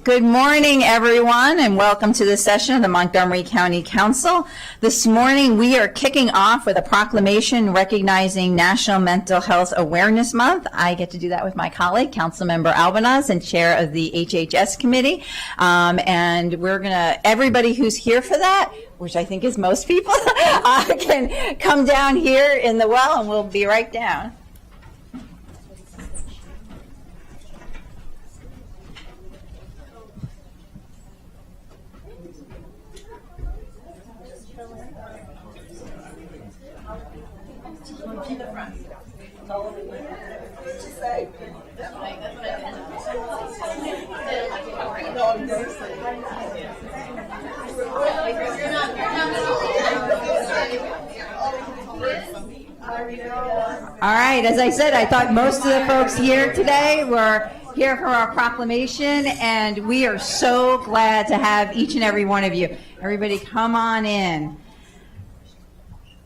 Good morning, everyone, and welcome to this session of the Montgomery County Council. This morning, we are kicking off with a proclamation recognizing National Mental Health Awareness Month. I get to do that with my colleague, Councilmember Albanaz, and chair of the HHS committee. And we're everybody who's here for that, which I think is most people, can come down here in the well, and we'll be right down. All right, as I said, I thought most of the folks here today were here for our proclamation, and we are so glad to have each and every one of you. Everybody come on in.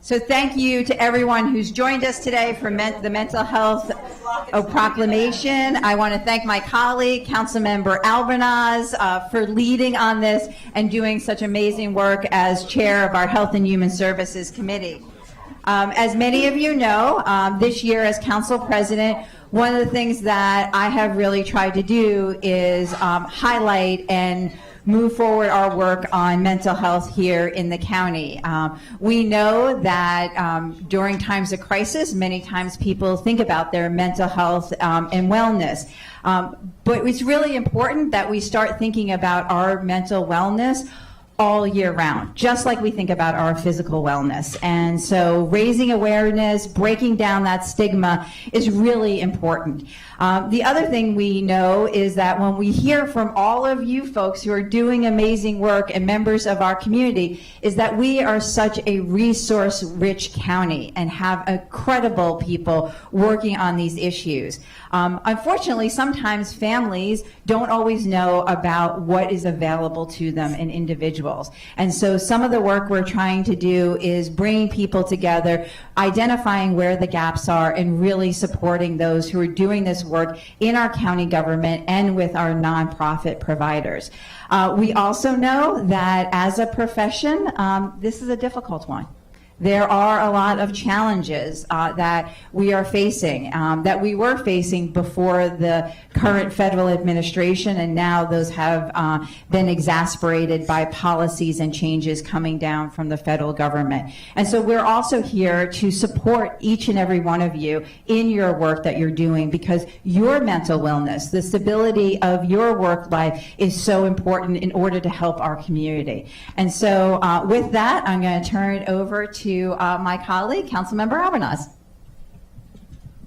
So thank you to everyone who's joined us today for the Mental Health Proclamation. I want to thank my colleague, Councilmember Albanaz, for leading on this and doing such amazing work as chair of our Health and Human Services Committee. As many of you know, this year as Council President, one of the things that I have really tried to do is highlight and move forward our work on mental health here in the county. We know that during times of crisis, many times people think about their mental health and wellness. But it's really important that we start thinking about our mental wellness all year round, just like we think about our physical wellness. And so raising awareness, breaking down that stigma is really important. The other thing we know is that when we hear from all of you folks who are doing amazing work and members of our community, is that we are such a resource-rich county and have incredible people working on these issues. Unfortunately, sometimes families don't always know about what is available to them in individuals. And so some of the work we're trying to do is bringing people together, identifying where the gaps are, and really supporting those who are doing this work in our county government and with our nonprofit providers. We also know that as a profession, this is a difficult one. There are a lot of challenges that we are facing, that we were facing before the current federal administration, and now those have been exacerbated by policies and changes coming down from the federal government. And so we're also here to support each and every one of you in your work that you're doing, because your mental wellness, the stability of your work life is so important in order to help our community. And so with that, I'm going to turn it over to my colleague, Councilmember Albanaz.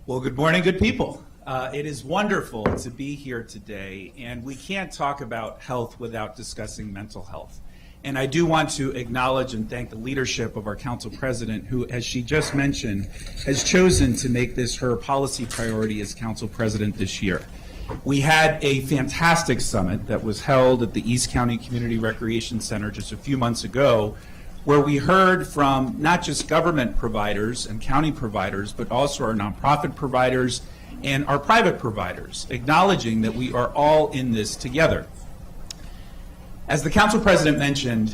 Well, good morning, good people. It is wonderful to be here today, and we can't talk about health without discussing mental health. And I do want to acknowledge and thank the leadership of our council president, who, as she just mentioned, has chosen to make this her policy priority as council president this year. We had a fantastic summit that was held at the East County Community Recreation Center just a few months ago, where we heard from not just government providers and county providers, but also our nonprofit providers and our private providers, acknowledging that we are all in this together. As the council president mentioned,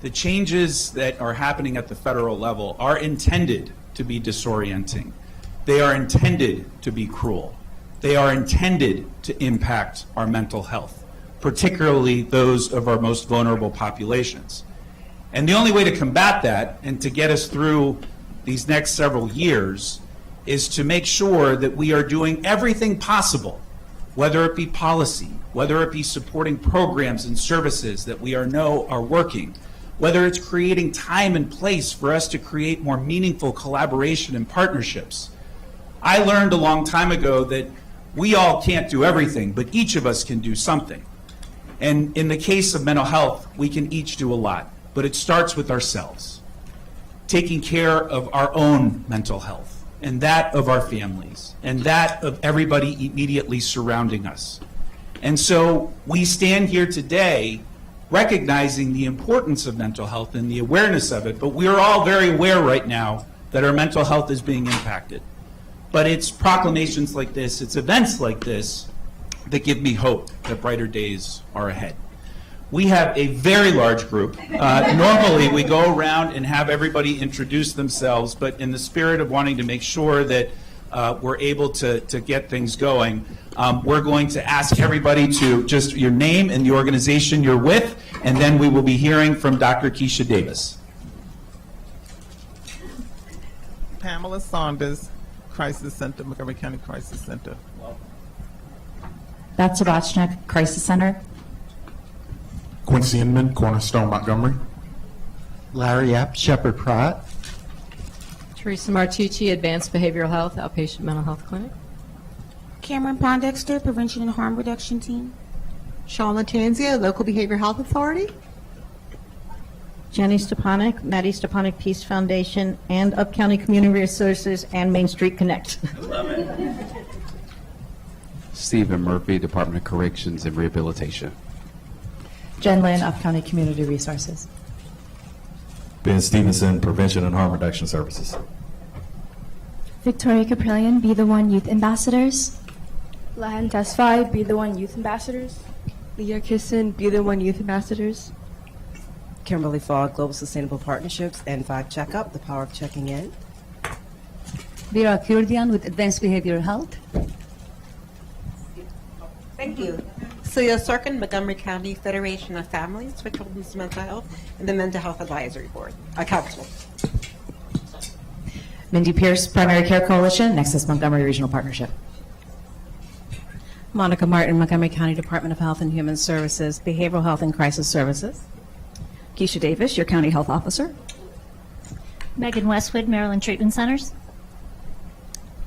the changes that are happening at the federal level are intended to be disorienting. They are intended to be cruel. They are intended to impact our mental health, particularly those of our most vulnerable populations. And the only way to combat that and to get us through these next several years is to make sure that we are doing everything possible, whether it be policy, whether it be supporting programs and services that we know are working, whether it's creating time and place for us to create more meaningful collaboration and partnerships. I learned a long time ago that we all can't do everything, but each of us can do something. And in the case of mental health, we can each do a lot. But it starts with ourselves, taking care of our own mental health, and that of our families, and that of everybody immediately surrounding us. And so we stand here today recognizing the importance of mental health and the awareness of it, but we are all very aware right now that our mental health is being impacted. But it's proclamations like this, it's events like this, that give me hope that brighter days are ahead. We have a very large group. Normally, we go around and have everybody introduce themselves, but in the spirit of wanting to make sure that we're able to get things going, we're going to ask everybody to just your name and the organization you're with, and then we will be hearing from Dr. Keisha Davis. Pamela Saunders, Crisis Center, Montgomery County Crisis Center. Beth Sabachnik, Crisis Center. Quincy Inman, Cornerstone, Montgomery. Larry Epp, Shepherd Pratt. Teresa Martucci, Advanced Behavioral Health, Outpatient Mental Health Clinic. Cameron Pondexter, Prevention and Harm Reduction Team. Sean Latanzia, Local Behavioral Health Authority. Jenny Stepanek, Maddie Stepanek Peace Foundation, and Up County Community Resources and Main Street Connect. Stephen Murphy, Department of Corrections and Rehabilitation. Jen Lynn, Up County Community Resources. Ben Stevenson, Prevention and Harm Reduction Services. Victoria Caprillion, Be the One Youth Ambassadors. Lahan Tasfai, Be the One Youth Ambassadors. Leah Kissin, Be the One Youth Ambassadors. Kimberly Fogg, Global Sustainable Partnerships, N5 Checkup, The Power of Checking In. Vera Kurdian with Advanced Behavioral Health. Thank you. Celia Sorkin, Montgomery County Federation of Families for Children's Mental Health, and the Mental Health Advisory Board. Council. Mindy Pierce, Primary Care Coalition, Nexus Montgomery Regional Partnership. Monica Martin, Montgomery County Department of Health and Human Services, Behavioral Health and Crisis Services. Keisha Davis, your County Health Officer. Megan Westwood, Maryland Treatment Centers.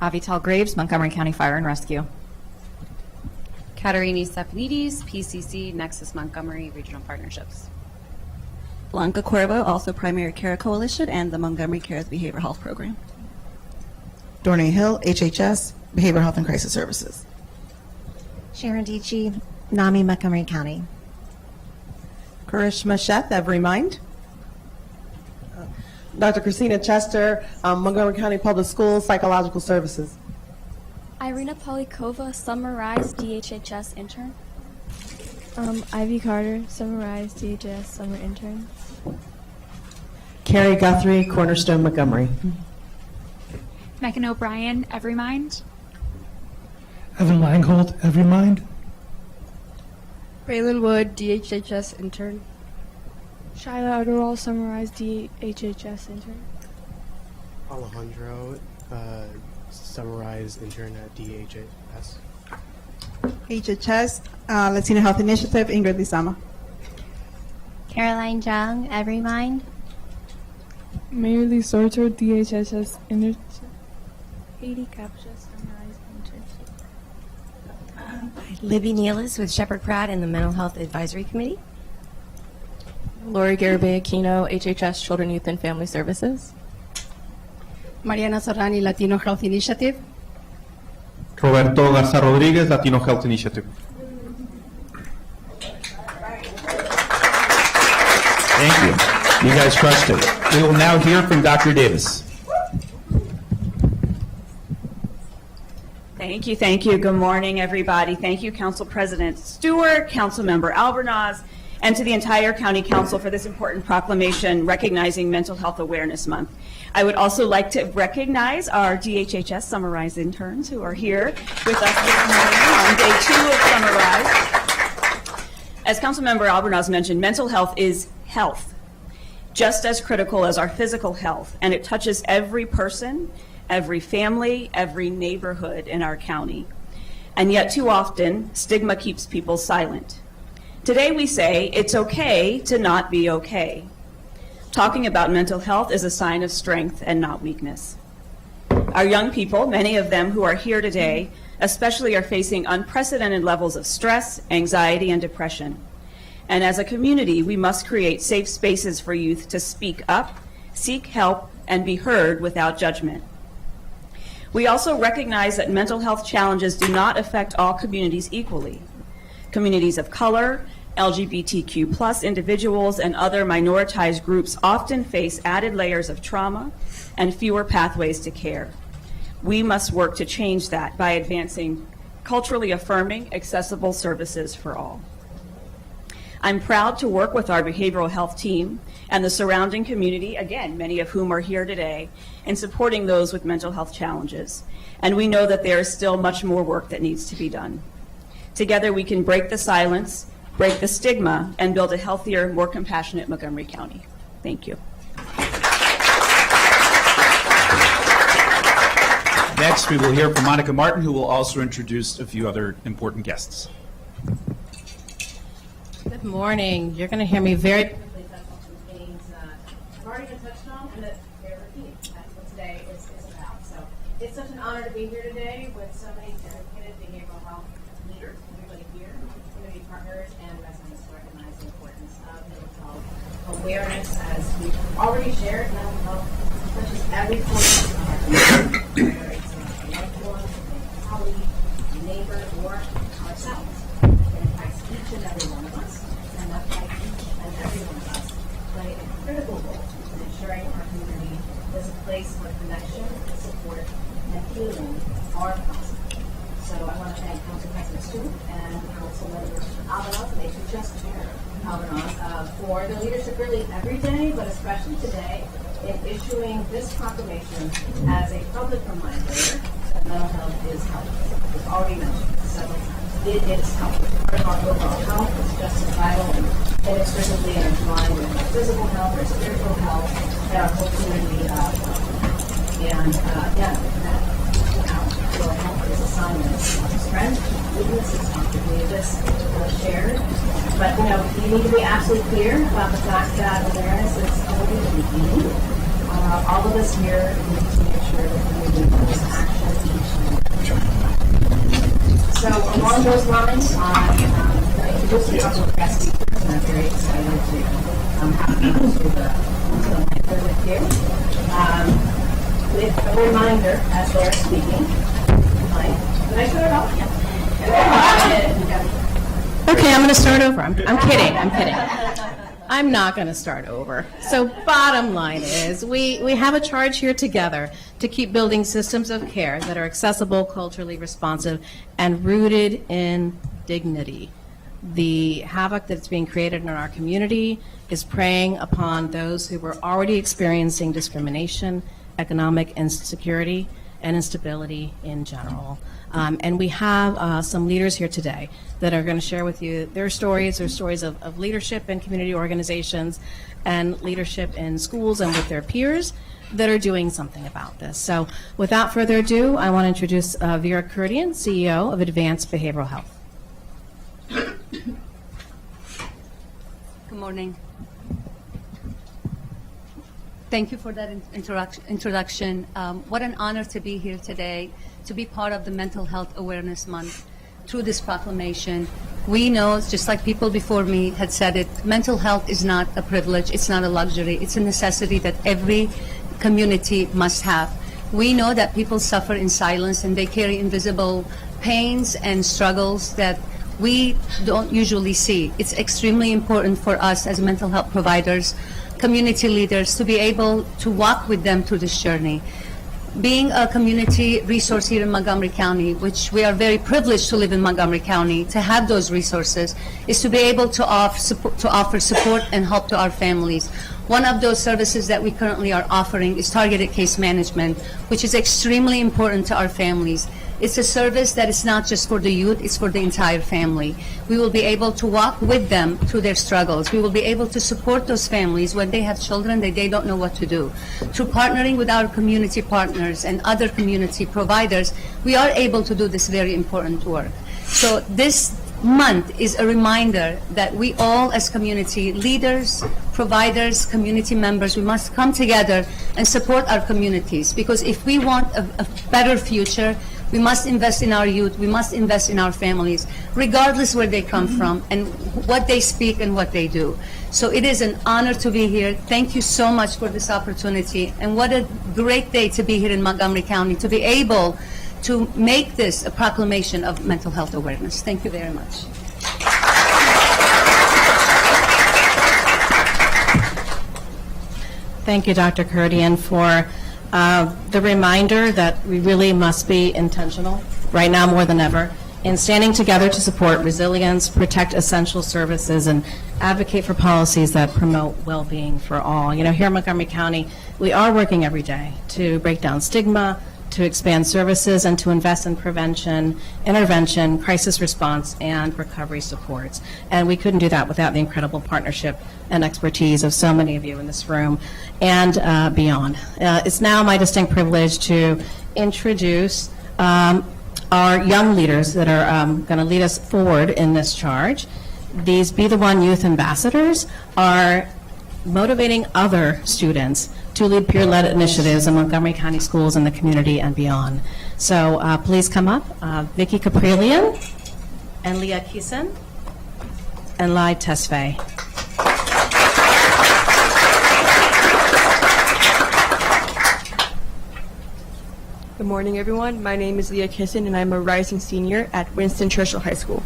Avital Graves, Montgomery County Fire and Rescue. Katarini Stefanidis, PCC, Nexus Montgomery Regional Partnerships. Blanca Cuervo, also Primary Care Coalition and the Montgomery Cares Behavioral Health Program. Dorney Hill, HHS, Behavioral Health and Crisis Services. Sharon Dici, NAMI Montgomery County. Karishma Sheth, Every Mind. Dr. Christina Chester, Montgomery County Public Schools, Psychological Services. Irina Polikova, Summarize, DHHS Intern. Ivy Carter, Summarize, DHS Summer Intern. Carrie Guthrie, Cornerstone, Montgomery. Megan O'Brien, Every Mind. Evan Langhold, Every Mind. Braylon Wood, DHHS Intern. Shyla Adderall, Summarize, DHHS Intern. Alejandro, Summarize Intern at DHS. HHS, Latino Health Initiative, Ingrid Lizama. Caroline Jung, Every Mind. Mary Lee Sorter, DHHS Intern. Katie Capsha, Summarize Internship. Libby Nealis with Shepherd Pratt and the Mental Health Advisory Committee. Lori Garibay Aquino, HHS Children, Youth, and Family Services. Mariana Serrani, Latino Health Initiative. Roberto Garza Rodriguez, Latino Health Initiative. Thank you. You guys crushed it. We will now hear from Dr. Davis. Thank you, thank you. Good morning, everybody. Thank you, Council President Stewart, Councilmember Albornoz, and to the entire County Council for this important proclamation recognizing Mental Health Awareness Month. I would also like to recognize our DHHS Summarize interns who are here with us this morning on day 2 of Summarize. As Councilmember Albornoz mentioned, mental health is health, just as critical as our physical health, and it touches every person, every family, every neighborhood in our county. And yet too often, stigma keeps people silent. Today we say it's okay to not be okay. Talking about mental health is a sign of strength and not weakness. Our young people, many of them who are here today, especially are facing unprecedented levels of stress, anxiety, and depression. And as a community, we must create safe spaces for youth to speak up, seek help, and be heard without judgment. We also recognize that mental health challenges do not affect all communities equally. Communities of color, LGBTQ+ individuals, and other minoritized groups often face added layers of trauma and fewer pathways to care. We must work to change that by advancing culturally affirming, accessible services for all. I'm proud to work with our behavioral health team and the surrounding community, again, many of whom are here today, in supporting those with mental health challenges. And we know that there is still much more work that needs to be done. Together, we can break the silence, break the stigma, and build a healthier, more compassionate Montgomery County. Thank you. Next, we will hear from Monica Martin, who will also introduce a few other important guests. Good morning. You're going to hear me very quickly touch on some things I've already been touched on and that they're repeating. That's what today is about. So it's such an honor to be here today with so many dedicated behavioral health leaders, everybody here, community partners, and residents to recognize the importance of mental health awareness. As we've already shared, mental health touches every corner of our community, whether it's a loved one, a colleague, a neighbor, or ourselves. It impacts each and every one of us, and that's why each and every one of us play a critical role in ensuring our community is a place where connection, support, and healing are possible. So I want to thank Council President Stewart and Council Members Alvarez and HHS Chair Alvarez for their leadership really every day, but especially today, in issuing this proclamation as a public reminder that mental health is health. We've already mentioned it several times. It is health. Part of our overall health is just as vital and inextricably intertwined with our physical health, our spiritual health, and our whole community health. And again, that our health is a sign of strength, weakness, it's comfortably this shared. But you need to be absolutely clear about the fact that awareness is only the beginning. All of us here need to make sure that we do this action each and every time. So along those lines, I introduced a couple of guest speakers, and I'm very excited to have them to the lecture with you. With a reminder as they're speaking. Can I start off? Okay, I'm going to start over. I'm kidding. I'm not going to start over. So bottom line is we have a charge here together to keep building systems of care that are accessible, culturally responsive, and rooted in dignity. The havoc that's being created in our community is preying upon those who were already experiencing discrimination, economic insecurity, and instability in general. And we have some leaders here today that are going to share with you their stories of leadership in community organizations and leadership in schools and with their peers that are doing something about this. So without further ado, I want to introduce Vera Kurdian, CEO of Advanced Behavioral Health. Good morning. Thank you for that introduction. What an honor to be here today, to be part of the Mental Health Awareness Month. Through this proclamation, we know, just like people before me had said it, mental health is not a privilege, it's not a luxury, it's a necessity that every community must have. We know that people suffer in silence and they carry invisible pains and struggles that we don't usually see. It's extremely important for us as mental health providers, community leaders, to be able to walk with them through this journey. Being a community resource here in Montgomery County, which we are very privileged to live in Montgomery County, to have those resources, is to be able to offer support and help to our families. One of those services that we currently are offering is targeted case management, which is extremely important to our families. It's a service that is not just for the youth, it's for the entire family. We will be able to walk with them through their struggles. We will be able to support those families when they have children that they don't know what to do. Through partnering with our community partners and other community providers, we are able to do this very important work. So this month is a reminder that we all as community leaders, providers, community members, we must come together and support our communities, because if we want a better future, we must invest in our youth, we must invest in our families, regardless where they come from and what they speak and what they do. So it is an honor to be here. Thank you so much for this opportunity, and what a great day to be here in Montgomery County, to be able to make this a proclamation of mental health awareness. Thank you very much. Thank you, Dr. Kurdian, for the reminder that we really must be intentional right now more than ever in standing together to support resilience, protect essential services, and advocate for policies that promote well-being for all. You know, here in Montgomery County, we are working every day to break down stigma, to expand services, and to invest in prevention, intervention, crisis response, and recovery supports. And we couldn't do that without the incredible partnership and expertise of so many of you in this room and beyond. It's now my distinct privilege to introduce our young leaders that are going to lead us forward in this charge. These Be the One Youth Ambassadors are motivating other students to lead peer-led initiatives in Montgomery County schools and the community and beyond. So please come up, Vicky Caprillion and Leah Keeson and Lai Tesfaye. Good morning, everyone. My name is Leah Kissen, and I'm a rising senior at Winston Churchill High School.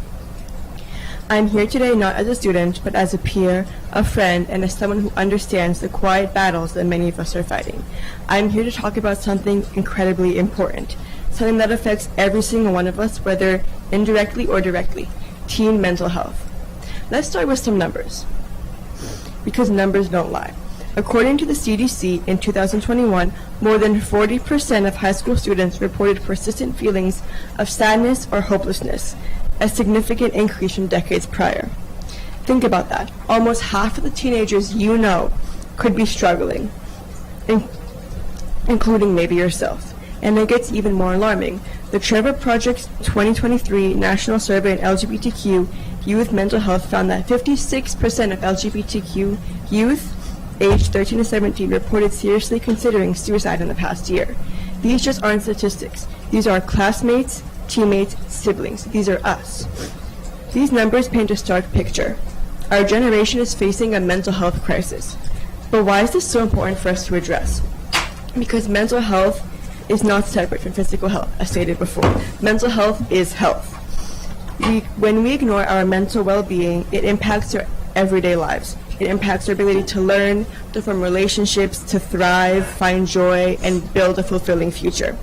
I'm here today not as a student, but as a peer, a friend, and as someone who understands the quiet battles that many of us are fighting. I'm here to talk about something incredibly important, something that affects every single one of us, whether indirectly or directly: teen mental health. Let's start with some numbers, because numbers don't lie. According to the CDC, in 2021, more than 40% of high school students reported persistent feelings of sadness or hopelessness, a significant increase from decades prior. Think about that. Almost half of the teenagers you know could be struggling, including maybe yourself. And it gets even more alarming. The Trevor Project's 2023 National Survey on LGBTQ youth mental health found that 56% of LGBTQ youth aged 13 to 17 reported seriously considering suicide in the past year. These just aren't statistics. These are classmates, teammates, siblings. These are us. These numbers paint a stark picture. Our generation is facing a mental health crisis. But why is this so important for us to address? Because mental health is not separate from physical health, as stated before. Mental health is health. When we ignore our mental well-being, it impacts our everyday lives. It impacts our ability to learn, to form relationships, to thrive, find joy, and build a fulfilling future.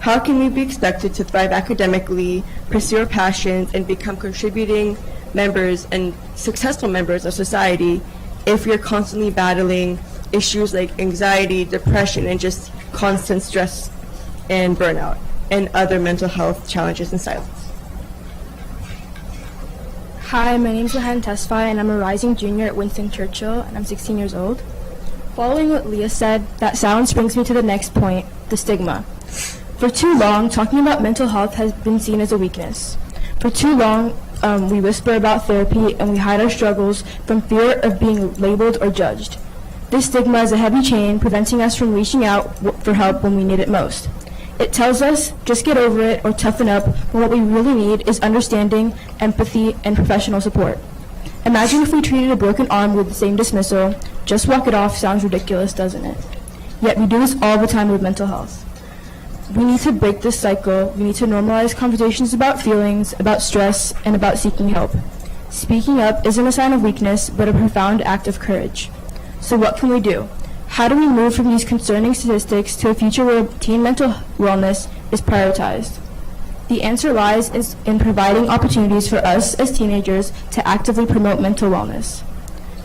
How can we be expected to thrive academically, pursue our passions, and become contributing members and successful members of society if we're constantly battling issues like anxiety, depression, and just constant stress and burnout, and other mental health challenges in silence? Hi, my name is Lahan Tesfaye, and I'm a rising junior at Winston Churchill, and I'm 16 years old. Following what Leah said, that silence brings me to the next point, the stigma. For too long, talking about mental health has been seen as a weakness. For too long, we whisper about therapy and we hide our struggles from fear of being labeled or judged. This stigma is a heavy chain preventing us from reaching out for help when we need it most. It tells us, just get over it or toughen up, when what we really need is understanding, empathy, and professional support. Imagine if we treated a broken arm with the same dismissal. Just walk it off sounds ridiculous, doesn't it? Yet we do this all the time with mental health. We need to break this cycle. We need to normalize conversations about feelings, about stress, and about seeking help. Speaking up isn't a sign of weakness, but a profound act of courage. So what can we do? How do we move from these concerning statistics to a future where teen mental wellness is prioritized? The answer lies in providing opportunities for us as teenagers to actively promote mental wellness.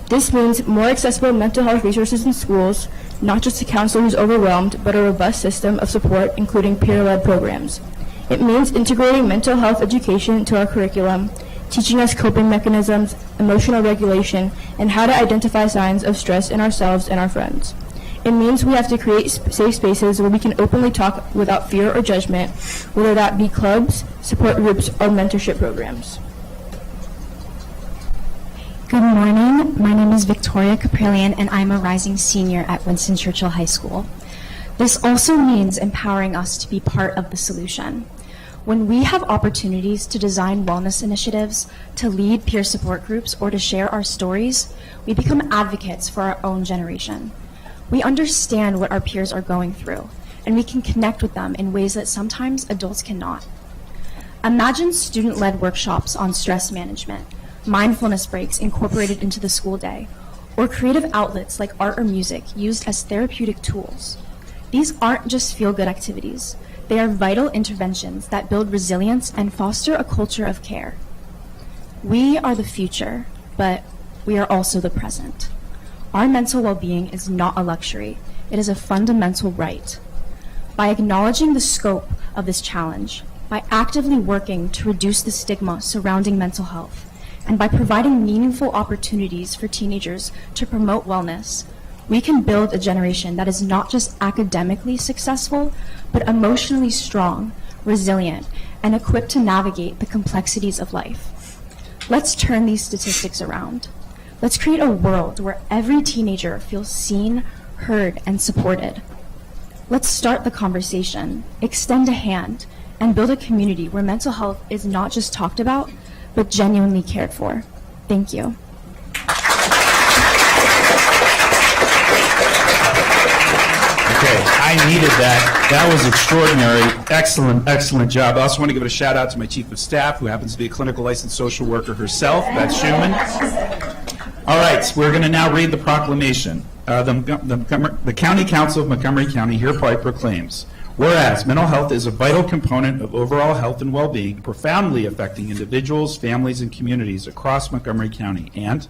This means more accessible mental health resources in schools, not just a counselor who's overwhelmed, but a robust system of support, including peer-led programs. It means integrating mental health education into our curriculum, teaching us coping mechanisms, emotional regulation, and how to identify signs of stress in ourselves and our friends. It means we have to create safe spaces where we can openly talk without fear or judgment, whether that be clubs, support groups, or mentorship programs. Good morning. My name is Victoria Caprillion, and I'm a rising senior at Winston Churchill High School. This also means empowering us to be part of the solution. When we have opportunities to design wellness initiatives, to lead peer support groups, or to share our stories, we become advocates for our own generation. We understand what our peers are going through, and we can connect with them in ways that sometimes adults cannot. Imagine student-led workshops on stress management, mindfulness breaks incorporated into the school day, or creative outlets like art or music used as therapeutic tools. These aren't just feel-good activities. They are vital interventions that build resilience and foster a culture of care. We are the future, but we are also the present. Our mental well-being is not a luxury. It is a fundamental right. By acknowledging the scope of this challenge, by actively working to reduce the stigma surrounding mental health, and by providing meaningful opportunities for teenagers to promote wellness, we can build a generation that is not just academically successful, but emotionally strong, resilient, and equipped to navigate the complexities of life. Let's turn these statistics around. Let's create a world where every teenager feels seen, heard, and supported. Let's start the conversation, extend a hand, and build a community where mental health is not just talked about, but genuinely cared for. Thank you. Okay, I needed that. That was extraordinary. Excellent, excellent job. I also want to give a shout out to my chief of staff, who happens to be a clinical licensed social worker herself, Beth Schumann. All right, we're going to now read the proclamation. The County Council of Montgomery County hereby proclaims, whereas mental health is a vital component of overall health and well-being, profoundly affecting individuals, families, and communities across Montgomery County, and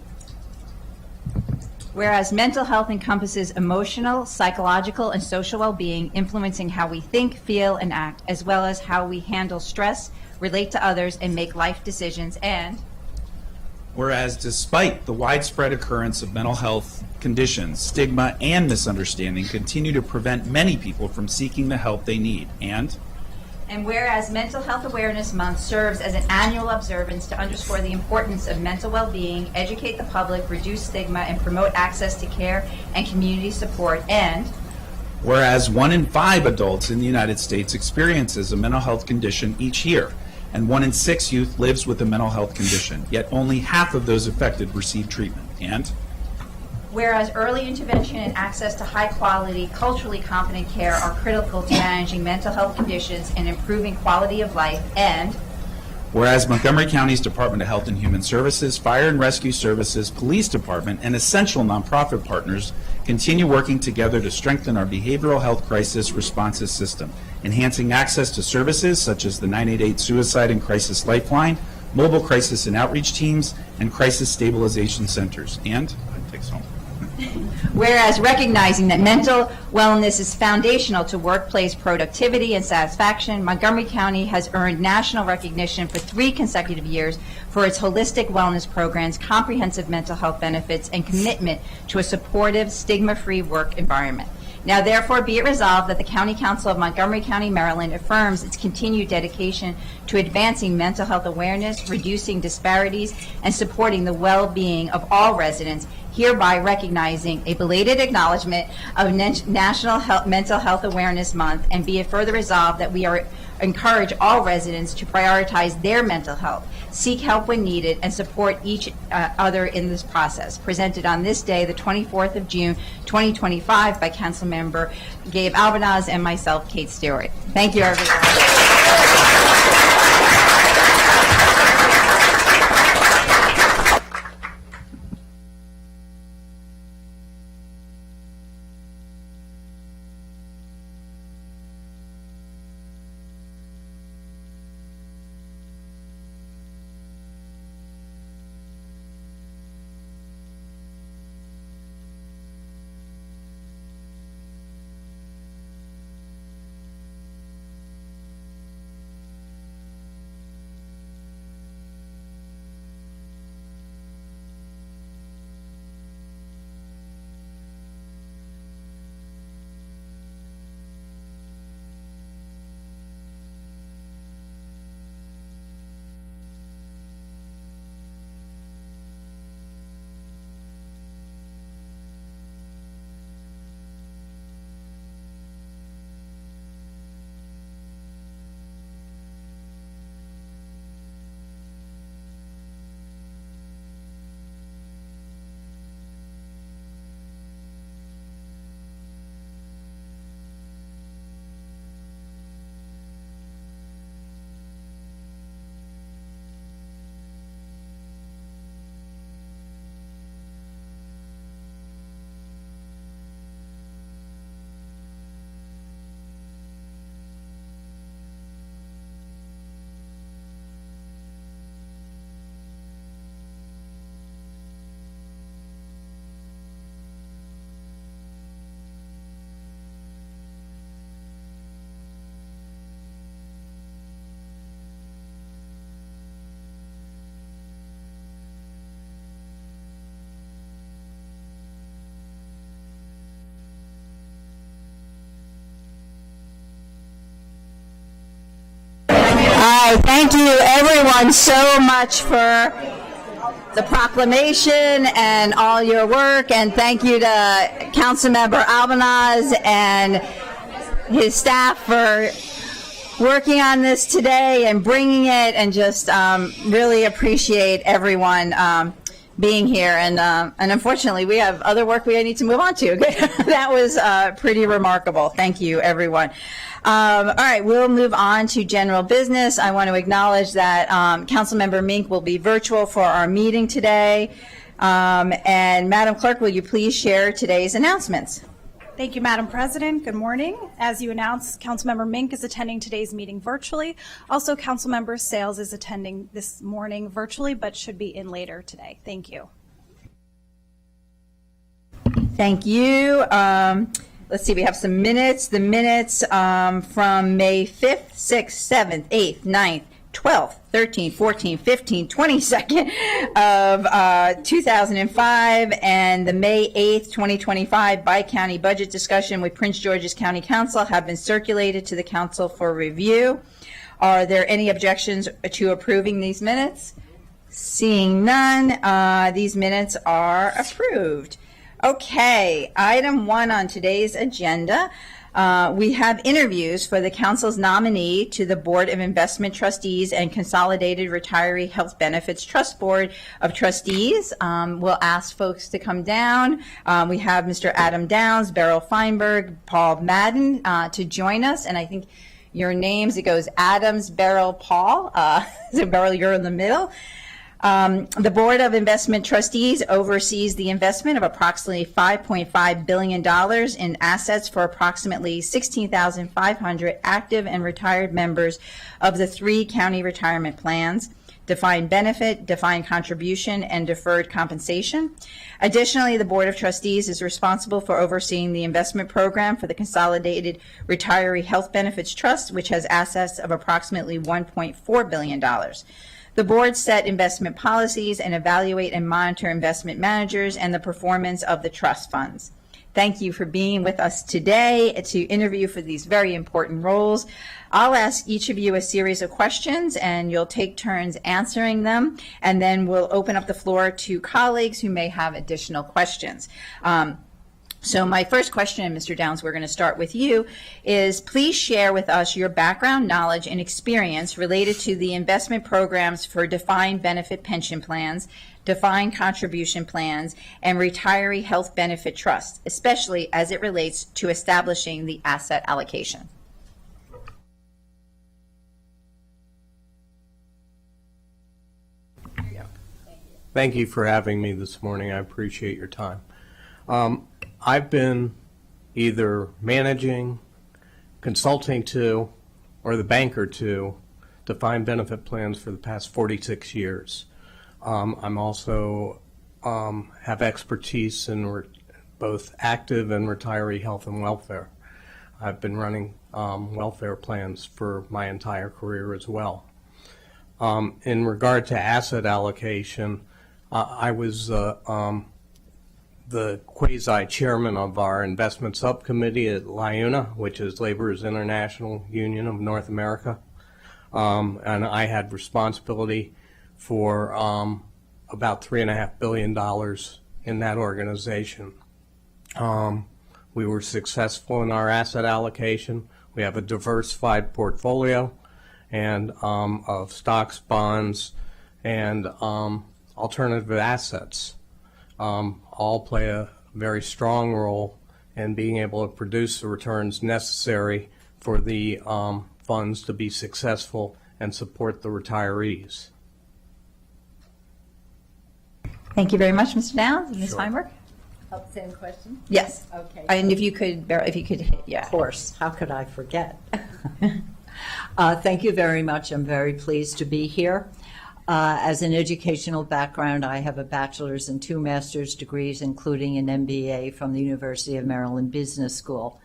whereas mental health encompasses emotional, psychological, and social well-being, influencing how we think, feel, and act, as well as how we handle stress, relate to others, and make life decisions, and whereas despite the widespread occurrence of mental health conditions, stigma and misunderstanding continue to prevent many people from seeking the help they need, and whereas Mental Health Awareness Month serves as an annual observance to underscore the importance of mental well-being, educate the public, reduce stigma, and promote access to care and community support, and whereas 1 in 5 adults in the United States experiences a mental health condition each year, and 1 in 6 youth lives with a mental health condition, yet only half of those affected receive treatment, and whereas early intervention and access to high-quality, culturally competent care are critical to managing mental health conditions and improving quality of life, and whereas Montgomery County's Department of Health and Human Services, Fire and Rescue Services, Police Department, and essential nonprofit partners continue working together to strengthen our behavioral health crisis responses system, enhancing access to services such as the 988 Suicide and Crisis Lifeline, mobile crisis and outreach teams, and crisis stabilization centers, and takes home. whereas recognizing that mental wellness is foundational to workplace productivity and satisfaction, Montgomery County has earned national recognition for 3 consecutive years for its holistic wellness programs, comprehensive mental health benefits, and commitment to a supportive, stigma-free work environment. Now therefore be it resolved that the County Council of Montgomery County, Maryland affirms its continued dedication to advancing mental health awareness, reducing disparities, and supporting the well-being of all residents, hereby recognizing a belated acknowledgement of National Mental Health Awareness Month, and be it further resolved that we encourage all residents to prioritize their mental health, seek help when needed, and support each other in this process. Presented on this day, the 24th of June, 2025, by Councilmember Gabe Albanaz and myself, Kate Stewart. Thank you, everyone. Thank you, everyone, so much for the proclamation and all your work, and thank you to Councilmember Albanaz and his staff for working on this today and bringing it, and just really appreciate everyone being here. And unfortunately, we have other work we need to move on to. That was pretty remarkable. Thank you, everyone. All right, we'll move on to general business. I want to acknowledge that Councilmember Mink will be virtual for our meeting today. And Madam Clerk, will you please share today's announcements? Thank you, Madam President. Good morning. As you announced, Councilmember Mink is attending today's meeting virtually. Also, Councilmember Sales is attending this morning virtually, but should be in later today. Thank you. Thank you. Let's see, we have some minutes. The minutes from May 5th, 6th, 7th, 8th, 9th, 12th, 13th, 14th, 15th, 22nd of 2005, and the May 8th, 2025 bi-county budget discussion with Prince George's County Council have been circulated to the council for review. Are there any objections to approving these minutes? Seeing none, these minutes are approved. Okay, item 1 on today's agenda. We have interviews for the council's nominee to the Board of Investment Trustees and Consolidated Retiree Health Benefits Trust Board of Trustees. We'll ask folks to come down. We have Mr. Adam Downs, Beryl Feinberg, Paul Madden to join us. And I think your names, it goes Adams, Beryl, Paul. So Beryl, you're in the middle. The Board of Investment Trustees oversees the investment of approximately $5.5 billion in assets for approximately 16,500 active and retired members of the 3 county retirement plans: defined benefit, defined contribution, and deferred compensation. Additionally, the Board of Trustees is responsible for overseeing the investment program for the Consolidated Retiree Health Benefits Trust, which has assets of approximately $1.4 billion. The board set investment policies and evaluate and monitor investment managers and the performance of the trust funds. Thank you for being with us today to interview for these very important roles. I'll ask each of you a series of questions, and you'll take turns answering them, and then we'll open up the floor to colleagues who may have additional questions. So my first question, Mr. Downs, we're going to start with you, is please share with us your background, knowledge, and experience related to the investment programs for defined benefit pension plans, defined contribution plans, and retiree health benefit trusts, especially as it relates to establishing the asset allocation. Thank you for having me this morning. I appreciate your time. I've been either managing, consulting to, or the banker to defined benefit plans for the past 46 years. I'm also have expertise in both active and retiree health and welfare. I've been running welfare plans for my entire career as well. In regard to asset allocation, I was the quasi-chairman of our investment subcommittee at LIUNA, which is Laborers International Union of North America. And I had responsibility for about $3.5 billion in that organization. We were successful in our asset allocation. We have a diversified portfolio and of stocks, bonds, and alternative assets. All play a very strong role in being able to produce the returns necessary for the funds to be successful and support the retirees. Thank you very much, Mr. Downs. Ms. Feinberg? Same question? Yes. Okay. And if you could, yeah. Of course. How could I forget? Thank you very much. I'm very pleased to be here. As an educational background, I have a bachelor's and 2 master's degrees, including an MBA from the University of Maryland Business School.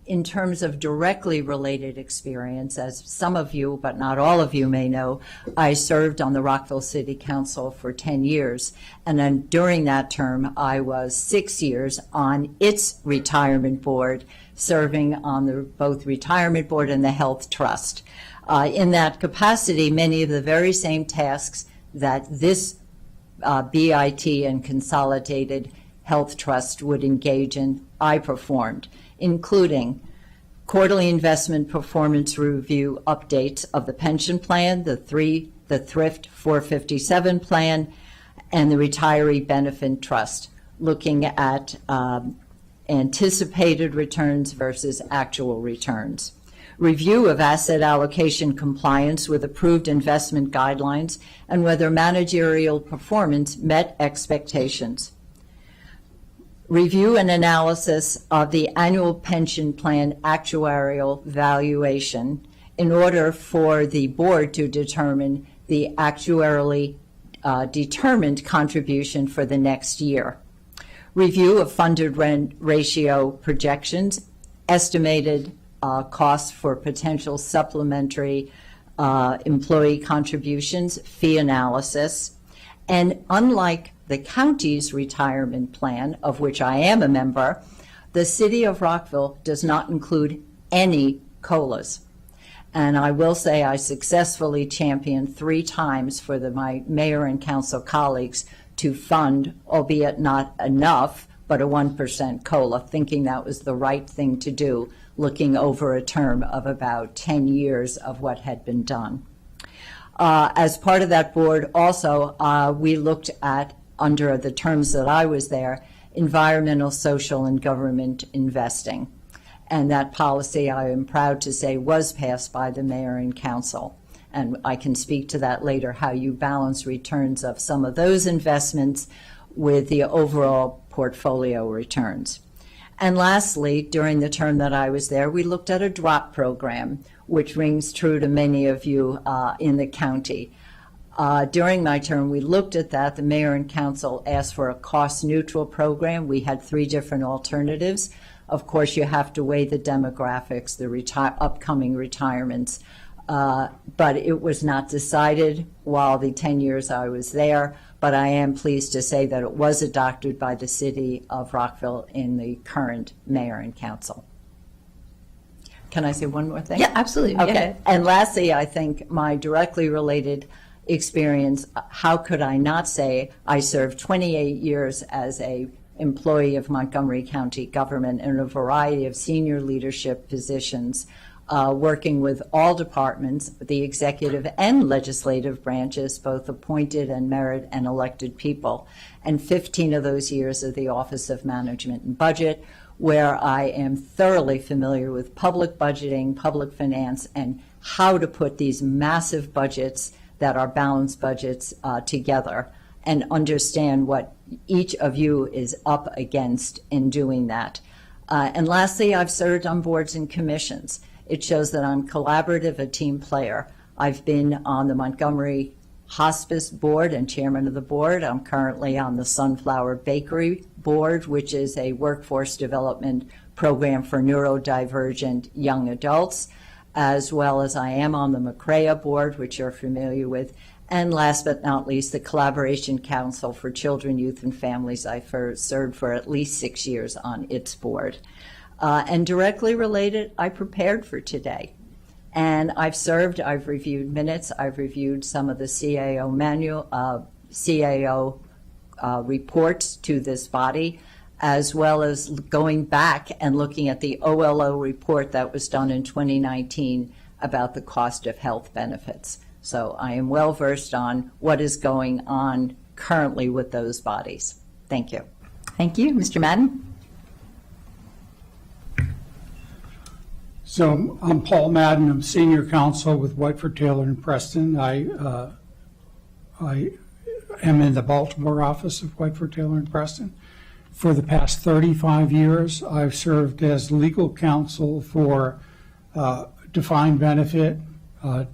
In terms of directly related experience, as some of you, but not all of you may know, I served on the Rockville City Council for 10 years. And then during that term, I was 6 years on its retirement board, serving on the both retirement board and the health trust. In that capacity, many of the very same tasks that this BIT and Consolidated Health Trust would engage in, I performed, including quarterly investment performance review updates of the pension plan, the Thrift 457 plan, and the Retiree Benefit Trust, looking at anticipated returns versus actual returns. Review of asset allocation compliance with approved investment guidelines and whether managerial performance met expectations. Review and analysis of the annual pension plan actuarial valuation in order for the board to determine the actuarially determined contribution for the next year. Review of funded rent ratio projections, estimated costs for potential supplementary employee contributions, fee analysis, and unlike the county's retirement plan, of which I am a member, the city of Rockville does not include any COLAs. And I will say I successfully championed 3 times for my mayor and council colleagues to fund, albeit not enough, but a 1% COLA, thinking that was the right thing to do, looking over a term of about 10 years of what had been done. As part of that board, also, we looked at, under the terms that I was there, environmental, social, and government investing. And that policy, I am proud to say, was passed by the mayor and council. And I can speak to that later, how you balance returns of some of those investments with the overall portfolio returns. And lastly, during the term that I was there, we looked at a drop program, which rings true to many of you in the county. During my term, we looked at that. The mayor and council asked for a cost-neutral program. We had 3 different alternatives. Of course, you have to weigh the demographics, the upcoming retirements. But it was not decided while the 10 years I was there. But I am pleased to say that it was adopted by the city of Rockville in the current mayor and council. Can I say one more thing? Yeah, absolutely. Okay. Yeah. And lastly, I think my directly related experience, how could I not say I served 28 years as a employee of Montgomery County government in a variety of senior leadership positions, working with all departments, the executive and legislative branches, both appointed and merit and elected people, and 15 of those years of the Office of Management and Budget, where I am thoroughly familiar with public budgeting, public finance, and how to put these massive budgets that are balanced budgets together and understand what each of you is up against in doing that. And lastly, I've served on boards and commissions. It shows that I'm collaborative, a team player. I've been on the Montgomery Hospice Board and chairman of the board. I'm currently on the Sunflower Bakery Board, which is a workforce development program for neurodivergent young adults, as well as I am on the McCrea Board, which you're familiar with. And last but not least, the Collaboration Council for Children, Youth, and Families. I served for at least 6 years on its board. And directly related, I prepared for today. And I've reviewed minutes, I've reviewed some of the CAO reports to this body, as well as going back and looking at the OLO report that was done in 2019 about the cost of health benefits. So I am well versed on what is going on currently with those bodies. Thank you. Thank you. Mr. Madden? So I'm Paul Madden. I'm senior counsel with Whiteford, Taylor, and Preston. I am in the Baltimore office of Whiteford, Taylor, and Preston. For the past 35 years, I've served as legal counsel for defined benefit,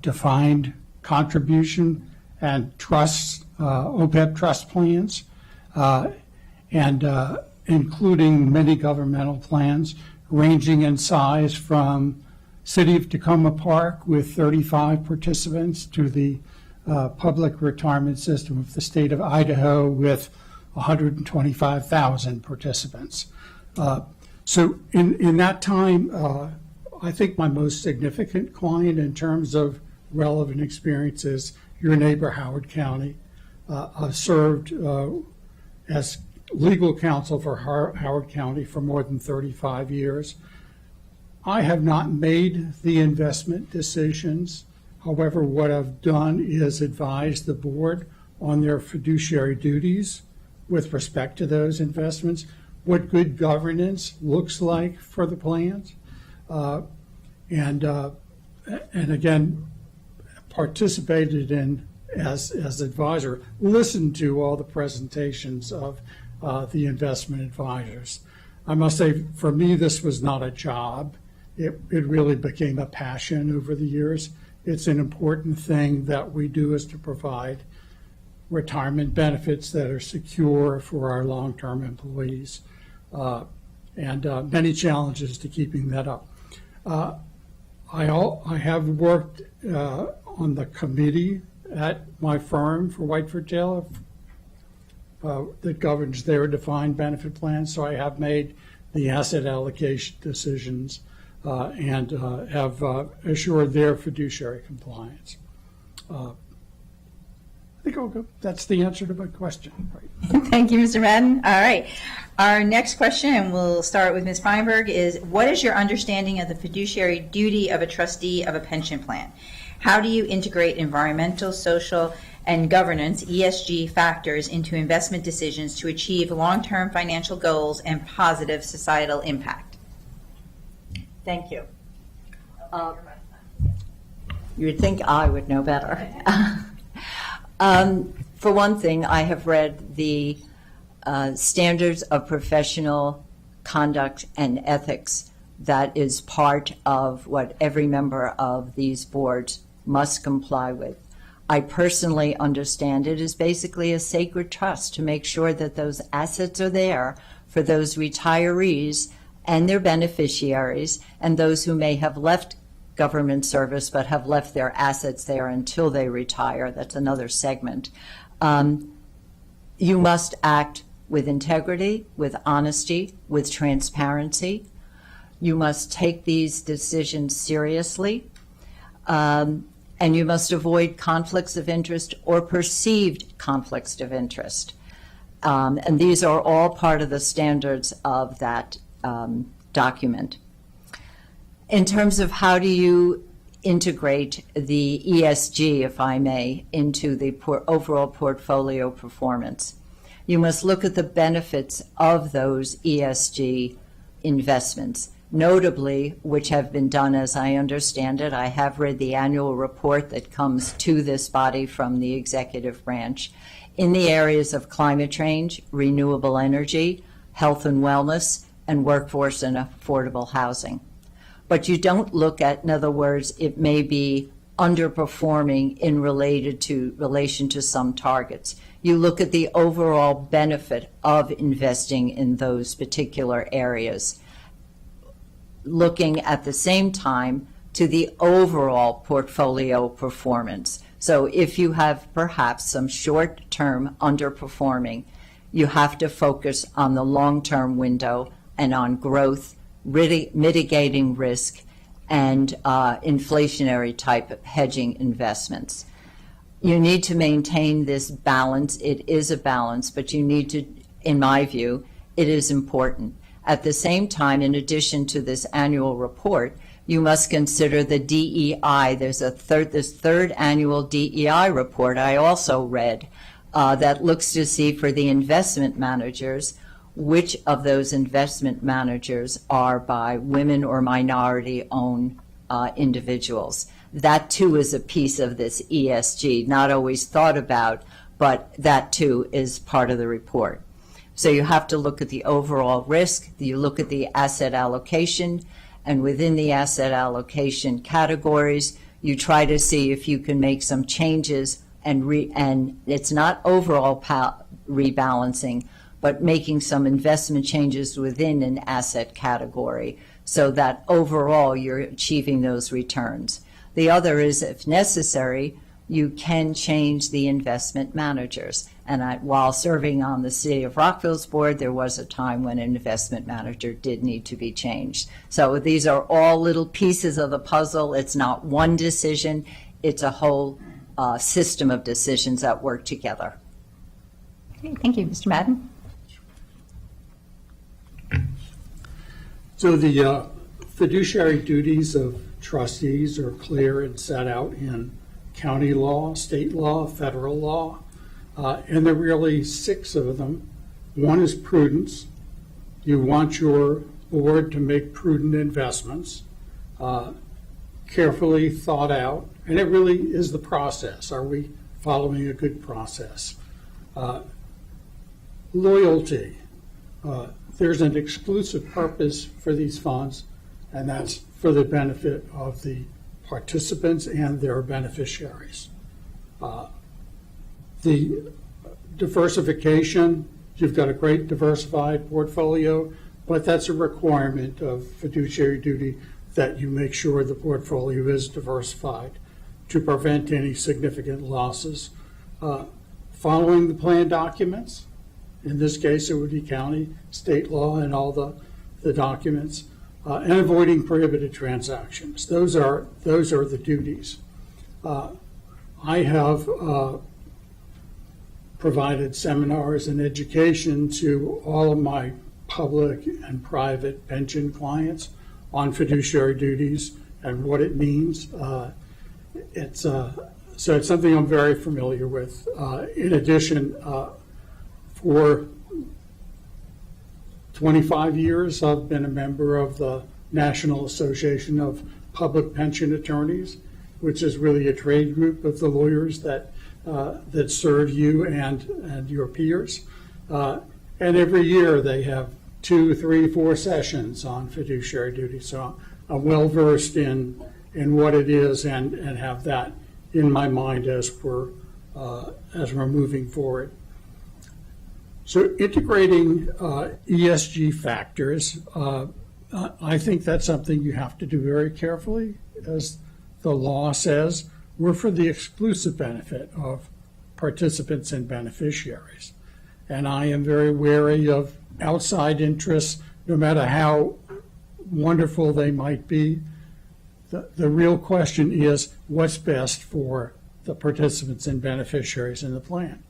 defined contribution, and trusts, OPEB trust plans, and including many governmental plans, ranging in size from City of Tacoma Park with 35 participants to the public retirement system of the state of Idaho with 125,000 participants. So in that time, I think my most significant client in terms of relevant experiences, your neighbor, Howard County. I've served as legal counsel for Howard County for more than 35 years. I have not made the investment decisions. However, what I've done is advise the board on their fiduciary duties with respect to those investments, what good governance looks like for the plans, and again, participated in as advisor, listened to all the presentations of the investment advisors. I must say, for me, this was not a job. It really became a passion over the years. It's an important thing that we do, is to provide retirement benefits that are secure for our long-term employees, and many challenges to keeping that up. I have worked on the committee at my firm for Whiteford Taylor that governs their defined benefit plan, so I have made the asset allocation decisions and have assured their fiduciary compliance. I think I'll go. That's the answer to my question. Right. Thank you, Mr. Madden. All right. Our next question, and we'll start with Ms. Feinberg, is what is your understanding of the fiduciary duty of a trustee of a pension plan? How do you integrate environmental, social, and governance, ESG factors into investment decisions to achieve long-term financial goals and positive societal impact? Thank you. You would think I would know better. For one thing, I have read the standards of professional conduct and ethics that is part of what every member of these boards must comply with. I personally understand it as basically a sacred trust to make sure that those assets are there for those retirees and their beneficiaries and those who may have left government service but have left their assets there until they retire. That's another segment. You must act with integrity, with honesty, with transparency. You must take these decisions seriously. And you must avoid conflicts of interest or perceived conflicts of interest. And these are all part of the standards of that document. In terms of how do you integrate the ESG, if I may, into the overall portfolio performance, you must look at the benefits of those ESG investments. Notably, which have been done as I understand it, I have read the annual report that comes to this body from the executive branch in the areas of climate change, renewable energy, health and wellness, and workforce and affordable housing. But you don't look at, in other words, it may be underperforming in relation to some targets. You look at the overall benefit of investing in those particular areas, looking at the same time to the overall portfolio performance. So if you have perhaps some short-term underperforming, you have to focus on the long-term window and on growth, mitigating risk, and inflationary type of hedging investments. You need to maintain this balance. It is a balance, but you need to, in my view, it is important. At the same time, in addition to this annual report, you must consider the DEI. There's this third annual DEI report I also read that looks to see for the investment managers, which of those investment managers are by women or minority-owned individuals. That, too, is a piece of this ESG, not always thought about, but that, too, is part of the report. So you have to look at the overall risk, you look at the asset allocation, and within the asset allocation categories, you try to see if you can make some changes, and it's not overall rebalancing, but making some investment changes within an asset category so that overall you're achieving those returns. The other is, if necessary, you can change the investment managers. And while serving on the City of Rockville's board, there was a time when an investment manager did need to be changed. So these are all little pieces of the puzzle. It's not one decision. it's a whole system of decisions that work together. Okay, thank you. Mr. Madden? So the fiduciary duties of trustees are clear and set out in county law, state law, federal law, and there are really 6 of them. One is prudence. You want your board to make prudent investments, carefully thought out, and it really is the process. Are we following a good process? Loyalty. There's an exclusive purpose for these funds, and that's for the benefit of the participants and their beneficiaries. The diversification, you've got a great diversified portfolio, but that's a requirement of fiduciary duty that you make sure the portfolio is diversified to prevent any significant losses. Following the plan documents, in this case it would be county, state law, and all the documents, and avoiding prohibited transactions. Those are the duties. I have provided seminars and education to all of my public and private pension clients on fiduciary duties and what it means. So it's something I'm very familiar with. In addition, for 25 years, I've been a member of the National Association of Public Pension Attorneys, which is really a trade group of the lawyers that serve you and your peers. And every year they have 2, 3, 4 sessions on fiduciary duty. So I'm well versed in what it is and have that in my mind as we're moving forward. So integrating ESG factors, I think that's something you have to do very carefully. As the law says, we're for the exclusive benefit of participants and beneficiaries. And I am very wary of outside interests, no matter how wonderful they might be. The real question is what's best for the participants and beneficiaries in the plan.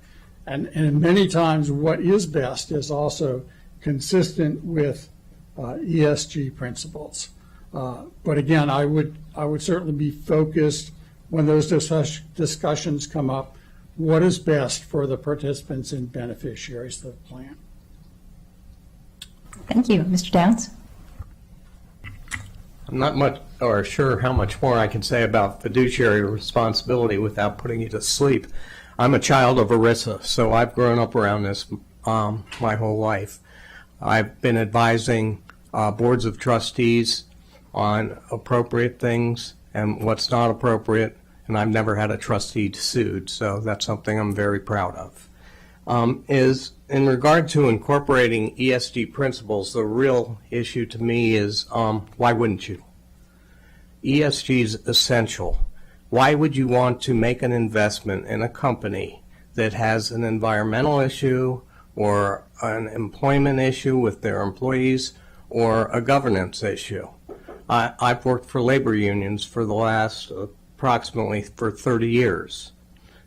And many times what is best is also consistent with ESG principles. But again, I would certainly be focused when those discussions come up, what is best for the participants and beneficiaries of the plan. Thank you. Mr. Downs? I'm not much or sure how much more I can say about fiduciary responsibility without putting you to sleep. I'm a child of ERISA, so I've grown up around this my whole life. I've been advising boards of trustees on appropriate things and what's not appropriate, and I've never had a trustee sued, so that's something I'm very proud of. Is in regard to incorporating ESG principles, the real issue to me is why wouldn't you? ESG is essential. Why would you want to make an investment in a company that has an environmental issue or an employment issue with their employees or a governance issue? I've worked for labor unions for the last approximately for 30 years,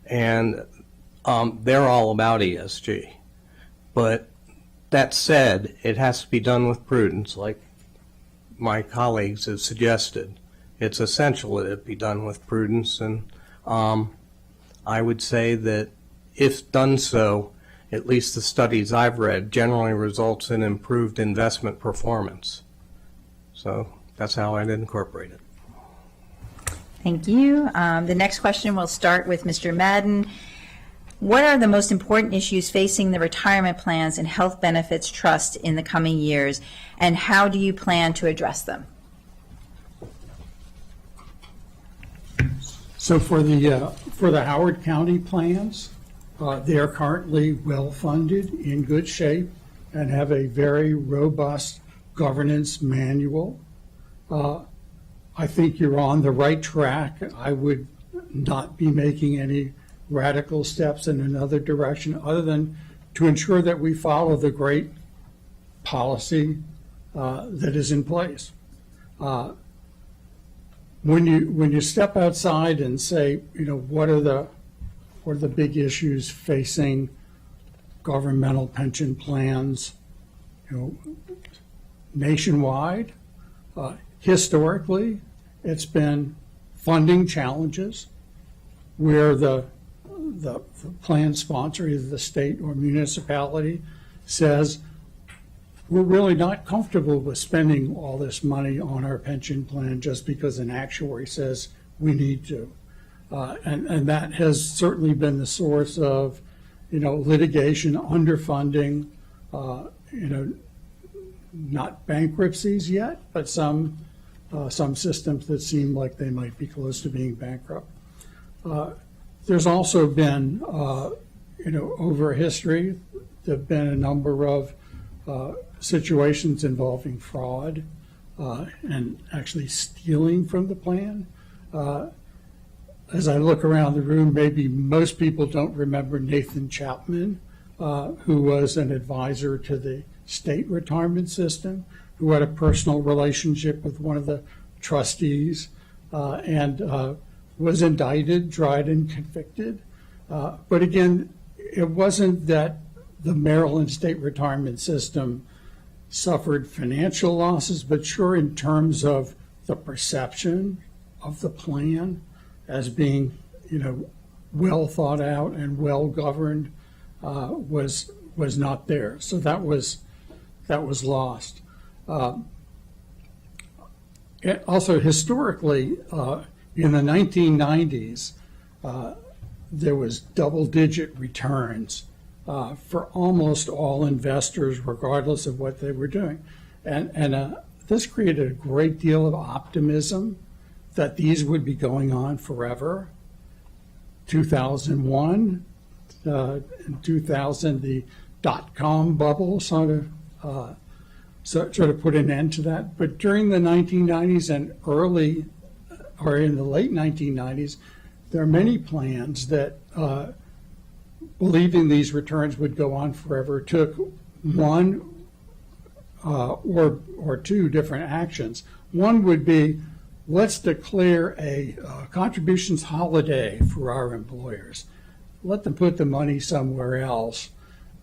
and they're all about ESG. But that said, it has to be done with prudence, like my colleagues have suggested. It's essential that it be done with prudence, and I would say that if done so, at least the studies I've read, generally results in improved investment performance. So that's how I'd incorporate it. Thank you. The next question will start with Mr. Madden. What are the most important issues facing the retirement plans and health benefits trust in the coming years, and how do you plan to address them? So for the Howard County plans, they are currently well-funded, in good shape, and have a very robust governance manual. I think you're on the right track. I would not be making any radical steps in another direction other than to ensure that we follow the great policy that is in place. when you step outside and say, what are the big issues facing governmental pension plans, nationwide, historically, it's been funding challenges where the plan sponsor, either the state or municipality, says, we're really not comfortable with spending all this money on our pension plan just because an actuary says we need to. And that has certainly been the source of, litigation, underfunding, not bankruptcies yet, but some systems that seem like they might be close to being bankrupt. There's also been, over history, there have been a number of situations involving fraud and actually stealing from the plan. As I look around the room, maybe most people don't remember Nathan Chapman, who was an advisor to the state retirement system, who had a personal relationship with one of the trustees and was indicted, tried, and convicted. But again, it wasn't that the Maryland state retirement system suffered financial losses, but sure, in terms of the perception of the plan as being, well thought out and well governed, was not there. So that was lost. Also, historically, in the 1990s, there was double-digit returns for almost all investors, regardless of what they were doing. And this created a great deal of optimism that these would be going on forever. 2001, in 2000, the dot-com bubble sort of put an end to that. But during the 1990s and in the late 1990s, there are many plans that, believing these returns would go on forever, took one or two different actions. One would be, let's declare a contributions holiday for our employers. Let them put the money somewhere else.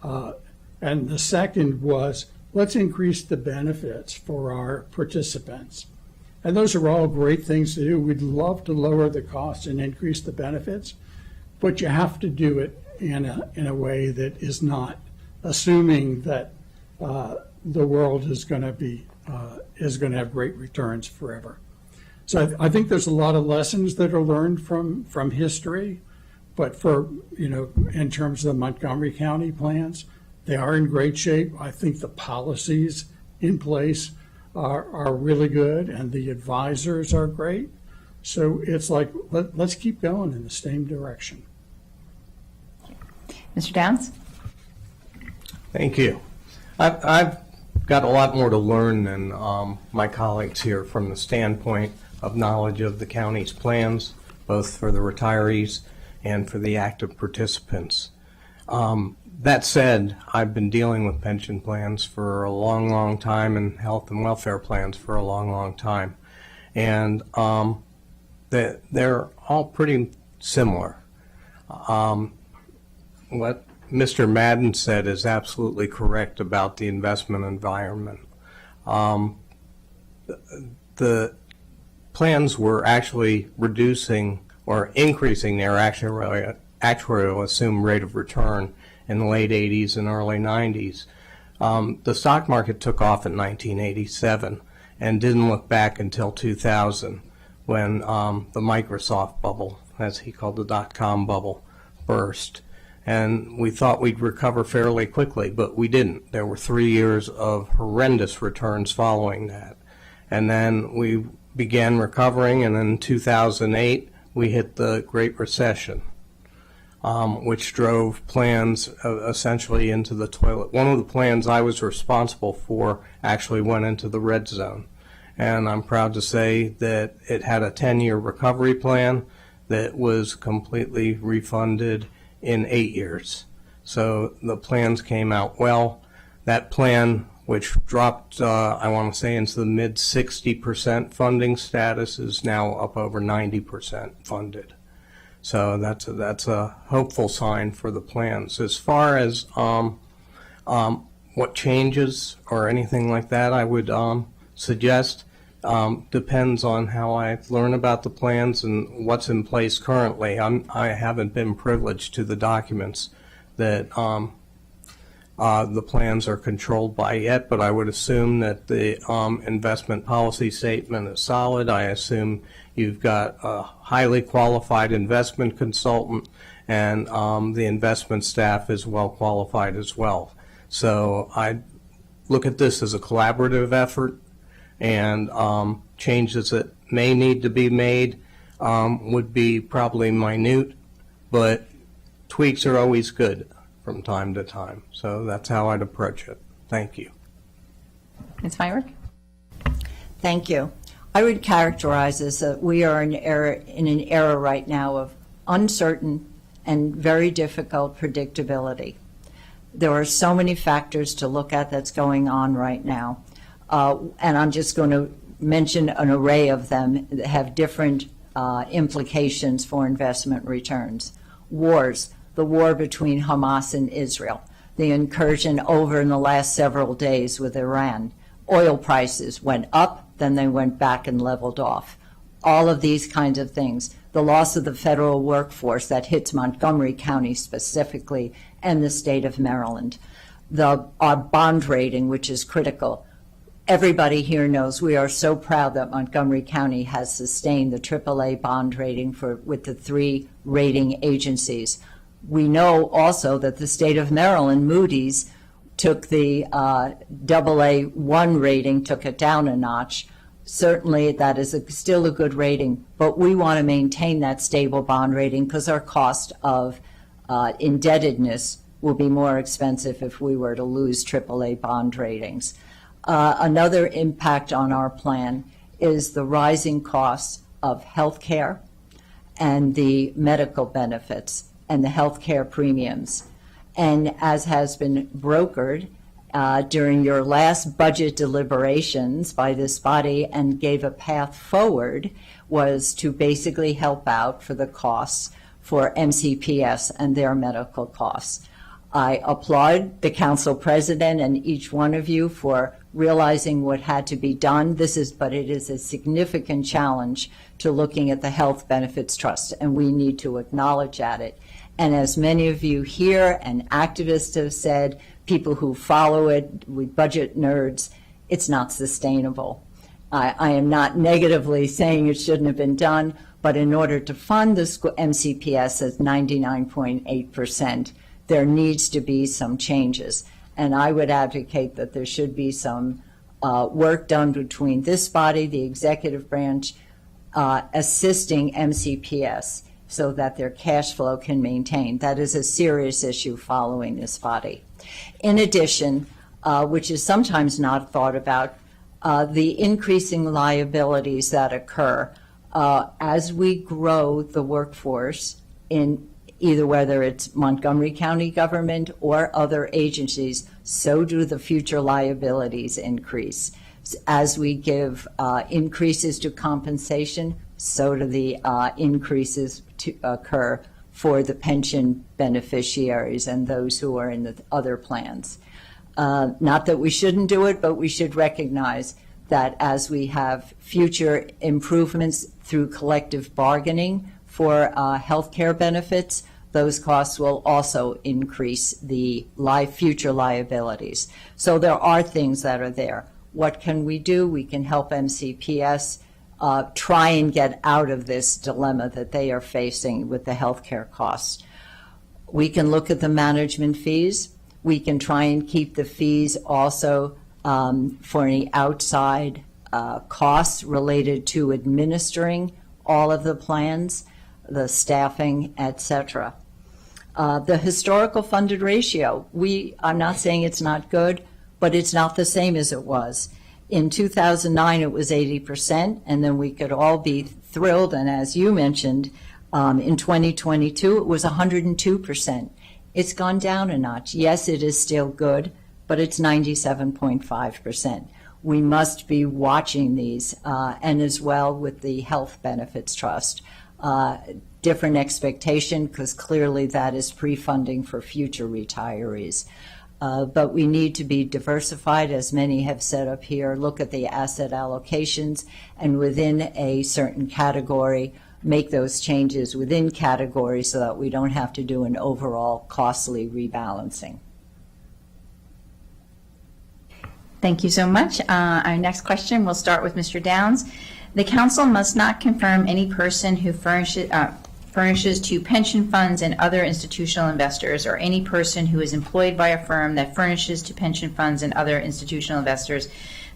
And the second was, let's increase the benefits for our participants. And those are all great things to do. We'd love to lower the costs and increase the benefits, but you have to do it in a way that is not assuming that the world is going to have great returns forever. So I think there's a lot of lessons that are learned from history, but in terms of the Montgomery County plans, they are in great shape. I think the policies in place are really good, and the advisors are great. So it's like, let's keep going in the same direction. Mr. Downs? Thank you. I've got a lot more to learn than my colleagues here from the standpoint of knowledge of the county's plans, both for the retirees and for the active participants. That said, I've been dealing with pension plans for a long, long time and health and welfare plans for a long, long time. And they're all pretty similar. What Mr. Madden said is absolutely correct about the investment environment. The plans were actually reducing or increasing their actuarial assumed rate of return in the late 80s and early 90s. The stock market took off in 1987 and didn't look back until 2000 when the Microsoft bubble, as he called the dot-com bubble, burst. And we thought we'd recover fairly quickly, but we didn't. There were 3 years of horrendous returns following that. And then we began recovering, and in 2008, we hit the Great Recession, which drove plans essentially into the toilet. One of the plans I was responsible for actually went into the red zone. And I'm proud to say that it had a 10-year recovery plan that was completely refunded in 8 years. So the plans came out well. That plan which dropped, I want to say, into the mid 60% funding status, is now up over 90% funded. So that's a hopeful sign for the plans. As far as what changes or anything like that I would suggest depends on how I learn about the plans and what's in place currently. I haven't been privileged to the documents that the plans are controlled by yet, but I would assume that the investment policy statement is solid. I assume you've got a highly qualified investment consultant, and the investment staff is well qualified as well. So I look at this as a collaborative effort, and changes that may need to be made would be probably minute, but tweaks are always good from time to time. So that's how I'd approach it. Thank you. Ms. Myrick? Thank you. I would characterize this that we are in an era right now of uncertain and very difficult predictability. There are so many factors to look at that's going on right now. And I'm just going to mention an array of them that have different implications for investment returns. Wars, the war between Hamas and Israel, the incursion over in the last several days with Iran. Oil prices went up, then they went back and leveled off. All of these kinds of things. The loss of the federal workforce that hits Montgomery County specifically and the state of Maryland. Our bond rating, which is critical. Everybody here knows we are so proud that Montgomery County has sustained the AAA bond rating with the 3 rating agencies. We know also that the state of Maryland, Moody's, took the AA1 rating, took it down a notch. Certainly that is still a good rating, but we want to maintain that stable bond rating because our cost of indebtedness will be more expensive if we were to lose AAA bond ratings. Another impact on our plan is the rising costs of health care and the medical benefits and the health care premiums. And as has been brokered during your last budget deliberations by this body and gave a path forward, was to basically help out for the costs for MCPS and their medical costs. I applaud the council president and each one of you for realizing what had to be done. But it is a significant challenge to looking at the health benefits trust, and we need to acknowledge it. And as many of you here and activists have said, people who follow it, we budget nerds, it's not sustainable. I am not negatively saying it shouldn't have been done, but in order to fund the MCPS at 99.8%, there needs to be some changes. And I would advocate that there should be some work done between this body, the executive branch, assisting MCPS so that their cash flow can maintain. That is a serious issue following this body. In addition, which is sometimes not thought about, the increasing liabilities that occur as we grow the workforce in either whether it's Montgomery County government or other agencies, so do the future liabilities increase. As we give increases to compensation, so do the increases to occur for the pension beneficiaries and those who are in the other plans. Not that we shouldn't do it, but we should recognize that as we have future improvements through collective bargaining for health care benefits, those costs will also increase the future liabilities. So there are things that are there. What can we do? We can help MCPS try and get out of this dilemma that they are facing with the health care costs. We can look at the management fees. We can try and keep the fees also for any outside costs related to administering all of the plans, the staffing, etc. The historical funded ratio, I'm not saying it's not good, but it's not the same as it was. In 2009, it was 80%, and then we could all be thrilled. And as you mentioned, in 2022, it was 102%. It's gone down a notch. Yes, it is still good, but it's 97.5%. We must be watching these, and as well with the Health Benefits Trust. Different expectation, because clearly that is pre-funding for future retirees. But we need to be diversified, as many have said up here, look at the asset allocations, and within a certain category, make those changes within categories so that we don't have to do an overall costly rebalancing. Thank you so much. Our next question, we'll start with Mr. Downs. The council must not confirm any person who furnishes to pension funds and other institutional investors, or any person who is employed by a firm that furnishes to pension funds and other institutional investors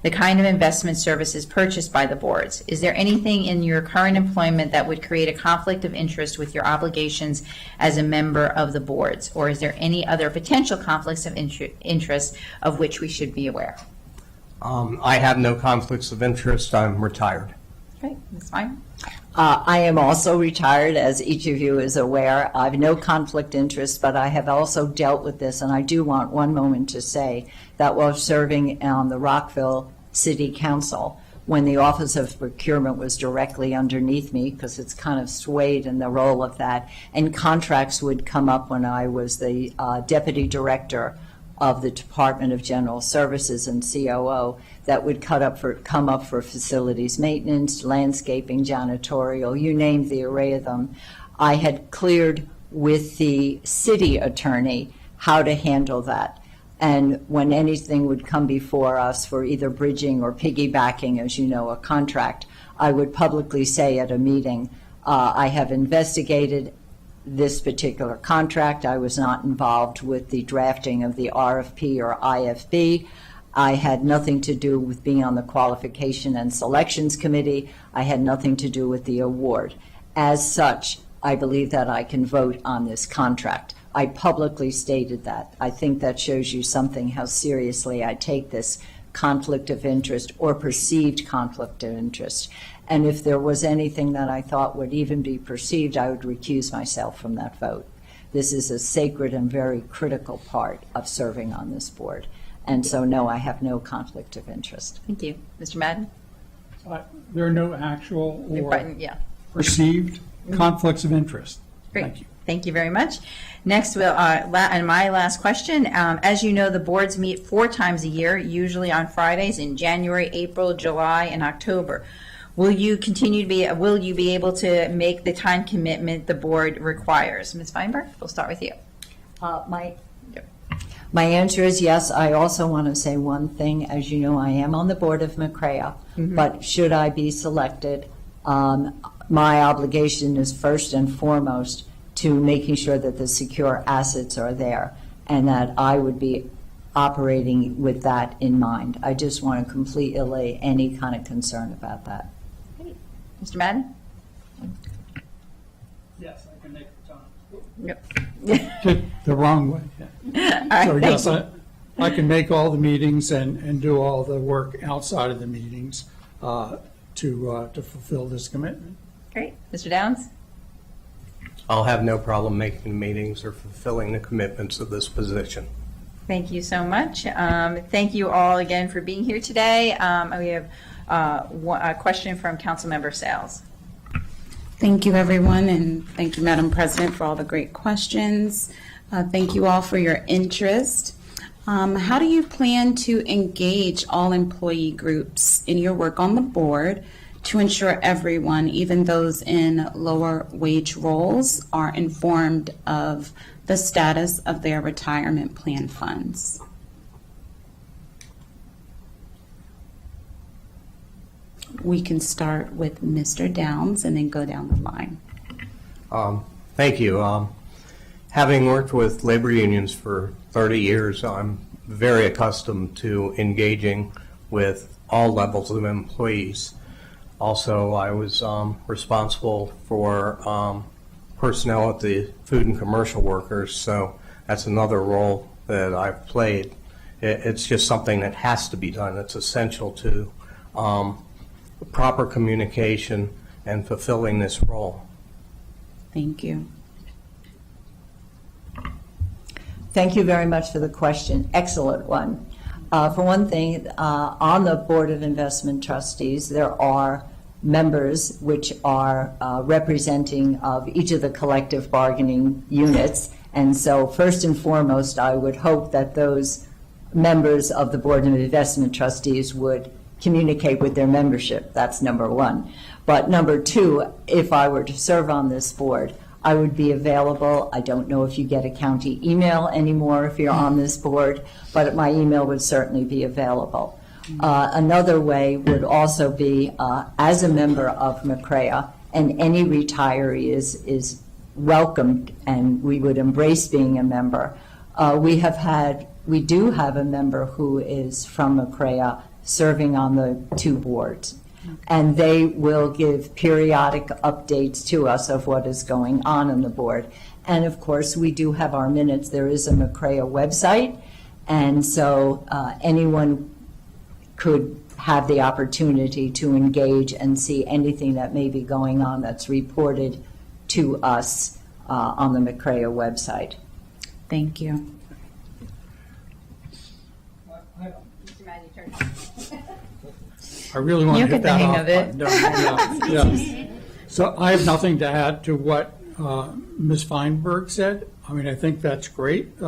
the kind of investment services purchased by the boards. Is there anything in your current employment that would create a conflict of interest with your obligations as a member of the boards? Or is there any other potential conflicts of interest of which we should be aware? I have no conflicts of interest. I'm retired. Okay, that's fine. I am also retired, as each of you is aware. I have no conflict interest, but I have also dealt with this, and I do want one moment to say that while serving on the Rockville City Council, when the Office of Procurement was directly underneath me, because it's kind of swayed in the role of that, and contracts would come up when I was the Deputy Director of the Department of General Services and COO, that would come up for facilities maintenance, landscaping, janitorial, you name the array of them. I had cleared with the city attorney how to handle that. And when anything would come before us for either bridging or piggybacking, as you know, a contract, I would publicly say at a meeting, I have investigated this particular contract. I was not involved with the drafting of the RFP or IFB. I had nothing to do with being on the Qualification and Selections Committee. I had nothing to do with the award. As such, I believe that I can vote on this contract. I publicly stated that. I think that shows you something, how seriously I take this conflict of interest or perceived conflict of interest. And if there was anything that I thought would even be perceived, I would recuse myself from that vote. This is a sacred and very critical part of serving on this board. And so, no, I have no conflict of interest. Thank you. Mr. Madden? There are no actual or Yeah. perceived conflicts of interest. Great. Thank you. Thank you very much. Next, and my last question. As you know, the boards meet 4 times a year, usually on Fridays in January, April, July, and October. Will you be able to make the time commitment the board requires? Ms. Feinberg, we'll start with you. My answer is yes. I also want to say one thing. As you know, I am on the board of McCrea, but should I be selected, my obligation is first and foremost to making sure that the secure assets are there, and that I would be operating with that in mind. I just want to completely allay any kind of concern about that. Mr. Madden? Yes, I can make the time. Yep. The wrong way. Yeah. All right, So thank yes, you. I can make all the meetings and do all the work outside of the meetings to fulfill this commitment. Great. Mr. Downs? I'll have no problem making meetings or fulfilling the commitments of this position. Thank you so much. Thank you all again for being here today. We have a question from Councilmember Sales. Thank you, everyone, and thank you, Madam President, for all the great questions. Thank you all for your interest. How do you plan to engage all employee groups in your work on the board to ensure everyone, even those in lower wage roles, are informed of the status of their retirement plan funds? We can start with Mr. Downs and then go down the line. Thank you. Having worked with labor unions for 30 years, I'm very accustomed to engaging with all levels of employees. Also, I was responsible for personnel at the Food and Commercial Workers, so that's another role that I've played. It's just something that has to be done. It's essential to proper communication and fulfilling this role. Thank you. Thank you very much for the question. Excellent one. For one thing, on the Board of Investment Trustees, there are members which are representing of each of the collective bargaining units. And so first and foremost, I would hope that those members of the Board of Investment Trustees would communicate with their membership. That's number one. But number two, if I were to serve on this board, I would be available. I don't know if you get a county email anymore if you're on this board, but my email would certainly be available. Another way would also be as a member of McCrea, and any retiree is welcomed, and we would embrace being a member. We do have a member who is from McCrea serving on the two boards. And they will give periodic updates to us of what is going on in the board. And of course, we do have our minutes. There is a McCrea website, and so anyone could have the opportunity to engage and see anything that may be going on that's reported to us on the McCrea website. Thank you. I really want to You hit get the that hang off of it. button. Yeah. So I have nothing to add to what Ms. Feinberg said. I mean, I think that's great.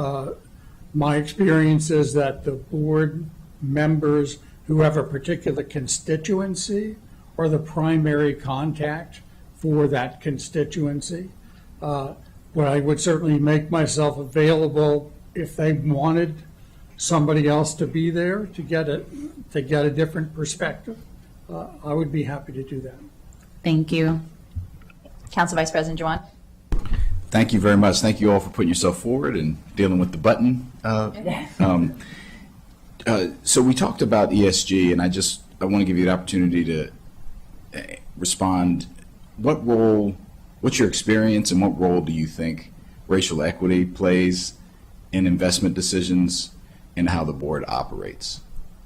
My experience is that the board members who have a particular constituency are the primary contact for that constituency. But I would certainly make myself available if they wanted somebody else to be there to get a different perspective. I would be happy to do that. Thank you. Council Vice President Juwan. Thank you very much. Thank you all for putting yourself forward and dealing with the button. So we talked about ESG, and I want to give you the opportunity to respond. What's your experience, and what role do you think racial equity plays in investment decisions and how the board operates?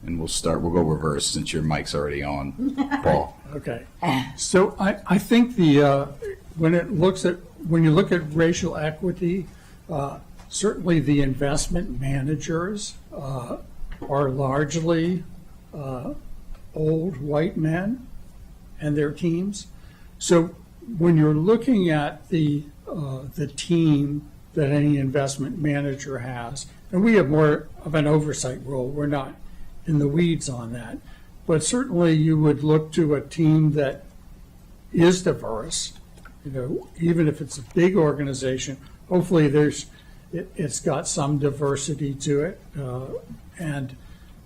And we'll go reverse since your mic's already on, Paul. Okay. So I think when you look at racial equity, certainly the investment managers are largely old white men and their teams. So when you're looking at the team that any investment manager has, and we have more of an oversight role, we're not in the weeds on that, but certainly you would look to a team that is diverse, even if it's a big organization, hopefully it's got some diversity to it. And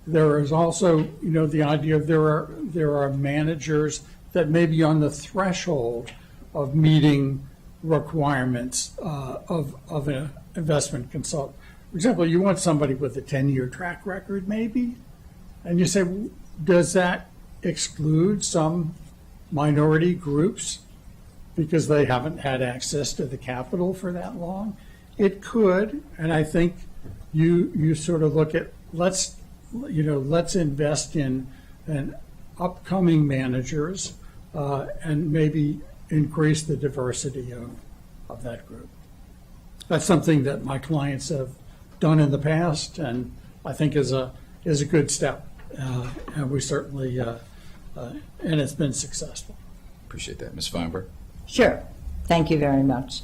there is also, the idea of there are managers that may be on the threshold of meeting requirements of an investment consultant. For example, you want somebody with a 10-year track record, maybe, and you say, does that exclude some minority groups because they haven't had access to the capital for that long? It could, and I think you sort of look at let's invest in upcoming managers and maybe increase the diversity of that group. That's something that my clients have done in the past, and I think is a good step. And we certainly and it's been successful. Appreciate that. Ms. Feinberg? Sure. Thank you very much.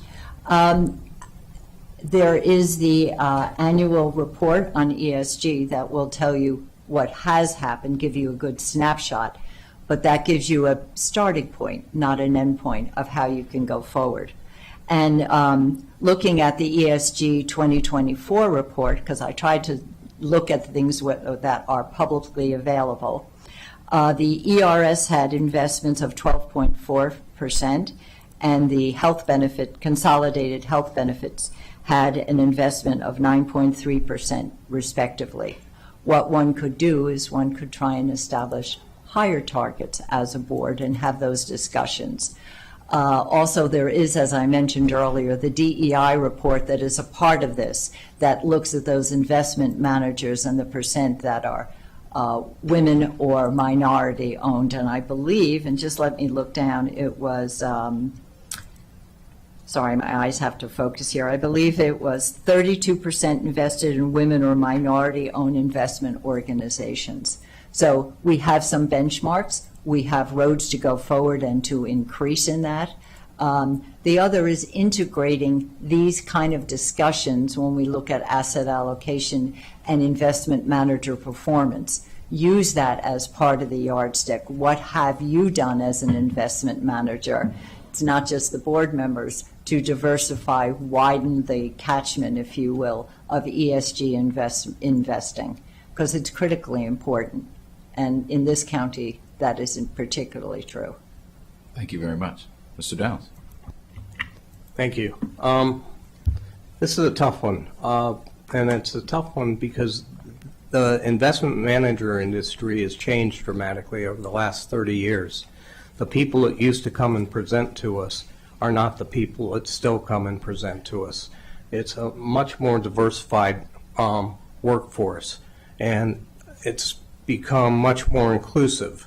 There is the annual report on ESG that will tell you what has happened, give you a good snapshot, but that gives you a starting point, not an end point of how you can go forward. And looking at the ESG 2024 report, because I tried to look at things that are publicly available, the ERS had investments of 12.4%, and the consolidated health benefits had an investment of 9.3% respectively. What one could do is one could try and establish higher targets as a board and have those discussions. Also, there is, as I mentioned earlier, the DEI report that is a part of this that looks at those investment managers and the percent that are women or minority owned. And I believe, and just let me look down, it was sorry, my eyes have to focus here. I believe it was 32% invested in women or minority-owned investment organizations. So we have some benchmarks. We have roads to go forward and to increase in that. The other is integrating these kind of discussions when we look at asset allocation and investment manager performance. Use that as part of the yardstick. What have you done as an investment manager? It's not just the board members, to diversify, widen the catchment, if you will, of ESG investing, because it's critically important. And in this county, that isn't particularly true. Thank you very much. Mr. Downs. Thank you. This is a tough one, and it's a tough one because the investment manager industry has changed dramatically over the last 30 years. The people that used to come and present to us are not the people that still come and present to us. It's a much more diversified workforce, and it's become much more inclusive.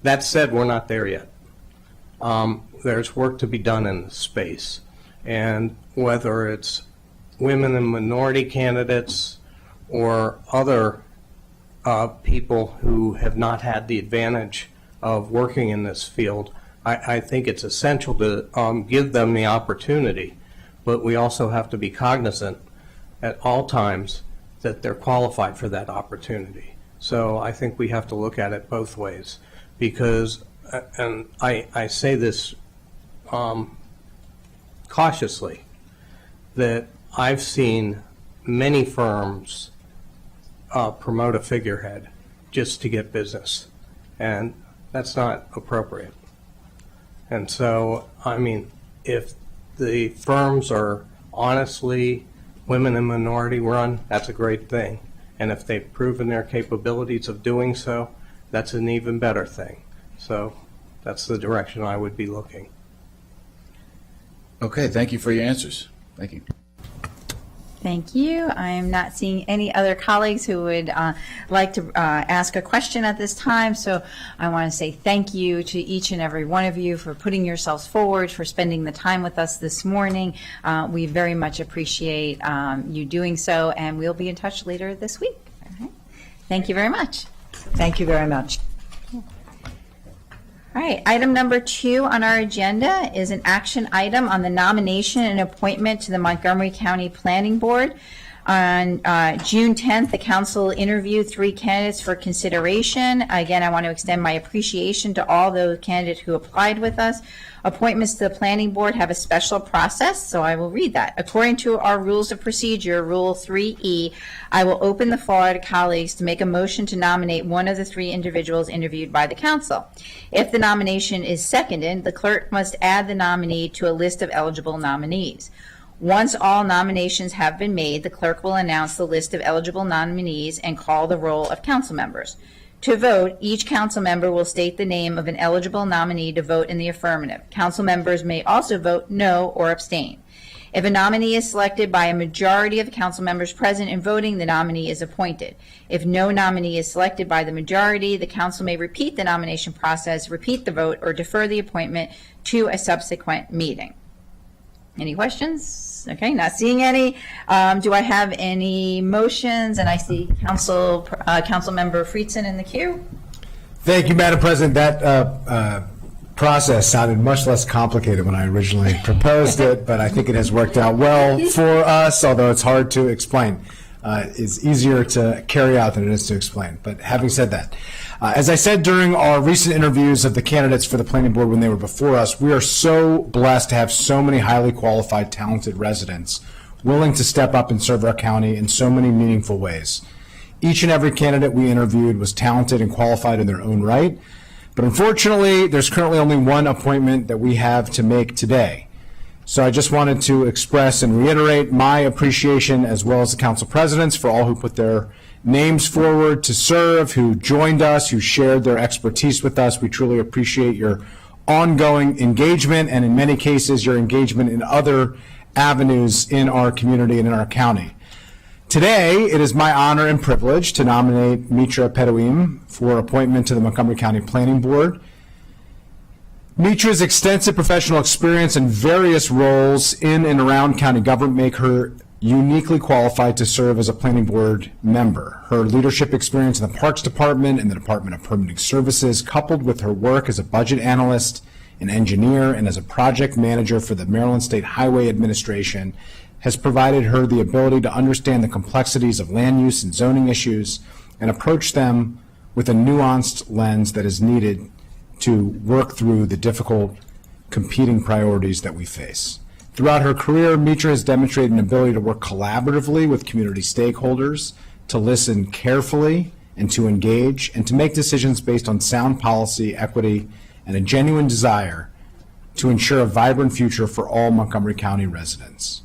That said, we're not there yet. There's work to be done in this space, and whether it's women and minority candidates or other people who have not had the advantage of working in this field, I think it's essential to give them the opportunity, but we also have to be cognizant at all times that they're qualified for that opportunity. So I think we have to look at it both ways, because, and I say this cautiously, that I've seen many firms promote a figurehead just to get business, and that's not appropriate. And so, I mean, if the firms are honestly women and minority run, that's a great thing. And if they've proven their capabilities of doing so, that's an even better thing. So that's the direction I would be looking. Okay, thank you for your answers. Thank you. Thank you. I am not seeing any other colleagues who would like to ask a question at this time, so I want to say thank you to each and every one of you for putting yourselves forward, for spending the time with us this morning. We very much appreciate you doing so, and we'll be in touch later this week. All right. Thank you very much. Thank you very much. All right, item number 2 on our agenda is an action item on the nomination and appointment to the Montgomery County Planning Board. On June 10th, the council interviewed 3 candidates for consideration. Again, I want to extend my appreciation to all those candidates who applied with us. Appointments to the planning board have a special process, so I will read that. According to our rules of procedure, Rule 3E, I will open the floor to colleagues to make a motion to nominate one of the 3 individuals interviewed by the council. If the nomination is seconded, the clerk must add the nominee to a list of eligible nominees. Once all nominations have been made, the clerk will announce the list of eligible nominees and call the roll of council members. To vote, each council member will state the name of an eligible nominee to vote in the affirmative. Council members may also vote no or abstain. If a nominee is selected by a majority of the council members present and voting, the nominee is appointed. If no nominee is selected by the majority, the council may repeat the nomination process, repeat the vote, or defer the appointment to a subsequent meeting. Any questions? Okay, not seeing any. Do I have any motions? And I see Council Member Friedson in the queue. Thank you, Madam President. That process sounded much less complicated when I originally proposed it, but I think it has worked out well for us, although it's hard to explain. It's easier to carry out than it is to explain. But having said that, as I said during our recent interviews of the candidates for the planning board when they were before us, we are so blessed to have so many highly qualified, talented residents willing to step up and serve our county in so many meaningful ways. Each and every candidate we interviewed was talented and qualified in their own right, but unfortunately, there's currently only one appointment that we have to make today. So I just wanted to express and reiterate my appreciation, as well as the council presidents, for all who put their names forward to serve, who joined us, who shared their expertise with us. We truly appreciate your ongoing engagement, and in many cases, your engagement in other avenues in our community and in our county. Today, it is my honor and privilege to nominate Mitra Pedouim for appointment to the Montgomery County Planning Board. Mitra's extensive professional experience and various roles in and around county government make her uniquely qualified to serve as a planning board member. Her leadership experience in the Parks Department and the Department of Permitting Services, coupled with her work as a budget analyst, an engineer, and as a project manager for the Maryland State Highway Administration, has provided her the ability to understand the complexities of land use and zoning issues and approach them with a nuanced lens that is needed to work through the difficult competing priorities that we face. Throughout her career, Mitra has demonstrated an ability to work collaboratively with community stakeholders, to listen carefully and to engage, and to make decisions based on sound policy, equity, and a genuine desire to ensure a vibrant future for all Montgomery County residents.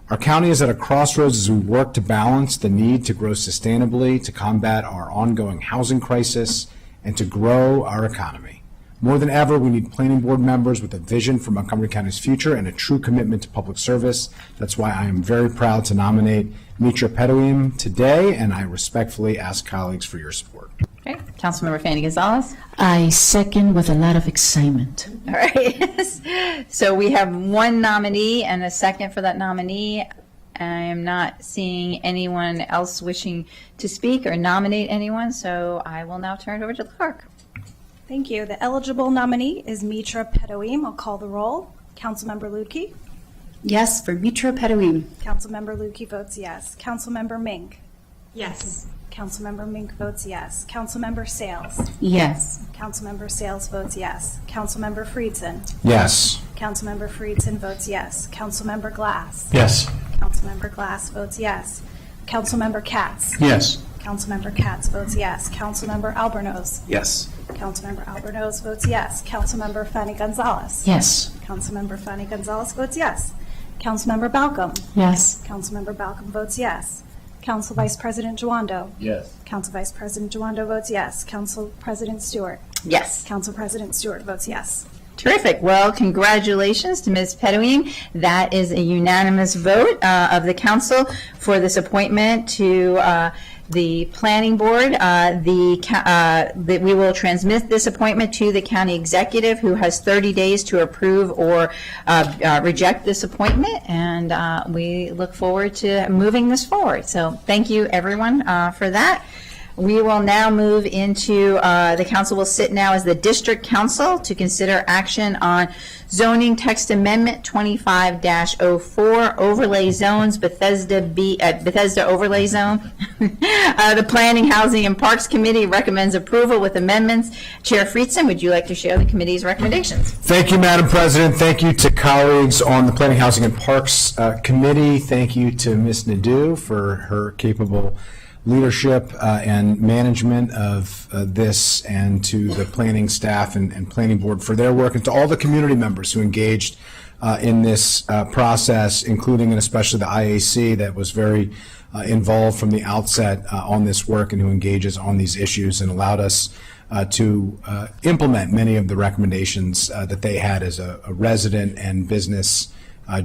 Our county is at a crossroads as we work to balance the need to grow sustainably, to combat our ongoing housing crisis, and to grow our economy. More than ever, we need planning board members with a vision for Montgomery County's future and a true commitment to public service. That's why I am very proud to nominate Mitra Pedoim today, and I respectfully ask colleagues for your support. Okay, Councilmember Fanny Gonzalez. I second with a lot of excitement. All right. So we have one nominee and a second for that nominee. I am not seeing anyone else wishing to speak or nominate anyone, so I will now turn it over to the clerk. Thank you. The eligible nominee is Mitra Pedoim. I'll call the roll. Councilmember Lutke. Yes, for Mitra Pedoim. Councilmember Lutke votes yes. Councilmember Mink. Yes. Councilmember Mink votes yes. Councilmember Sales. Yes. Councilmember Sales votes yes. Councilmember Friedson. Yes. Councilmember Friedson votes yes. Councilmember Glass. Yes. Councilmember Glass votes yes. Councilmember Katz. Yes. Councilmember Katz votes yes. Councilmember Albornoz. Yes. Councilmember Albornoz votes yes. Councilmember Fanny Gonzalez. Yes. Councilmember Fanny Gonzalez votes yes. Councilmember Balcom. Yes. Councilmember Balcom votes yes. Council Vice President Jawando. Yes. Council Vice President Jawando votes yes. Council President Stewart. Yes. Council President Stewart votes yes. Terrific. Well, congratulations to Ms. Pedoim. That is a unanimous vote of the council for this appointment to the planning board. We will transmit this appointment to the county executive, who has 30 days to approve or reject this appointment, and we look forward to moving this forward. So thank you, everyone, for that. We will now move into, the council will sit now as the district council to consider action on zoning text amendment 25-04 overlay zones, Bethesda overlay zone. The Planning, Housing, and Parks Committee recommends approval with amendments. Chair Friedson, would you like to share the committee's recommendations? Thank you, Madam President. Thank you to colleagues on the Planning, Housing, and Parks Committee. Thank you to Ms. Nadeau for her capable leadership and management of this, and to the planning staff and planning board for their work, and to all the community members who engaged in this process, including and especially the IAC that was very involved from the outset on this work, and who engages on these issues and allowed us to implement many of the recommendations that they had as a resident and business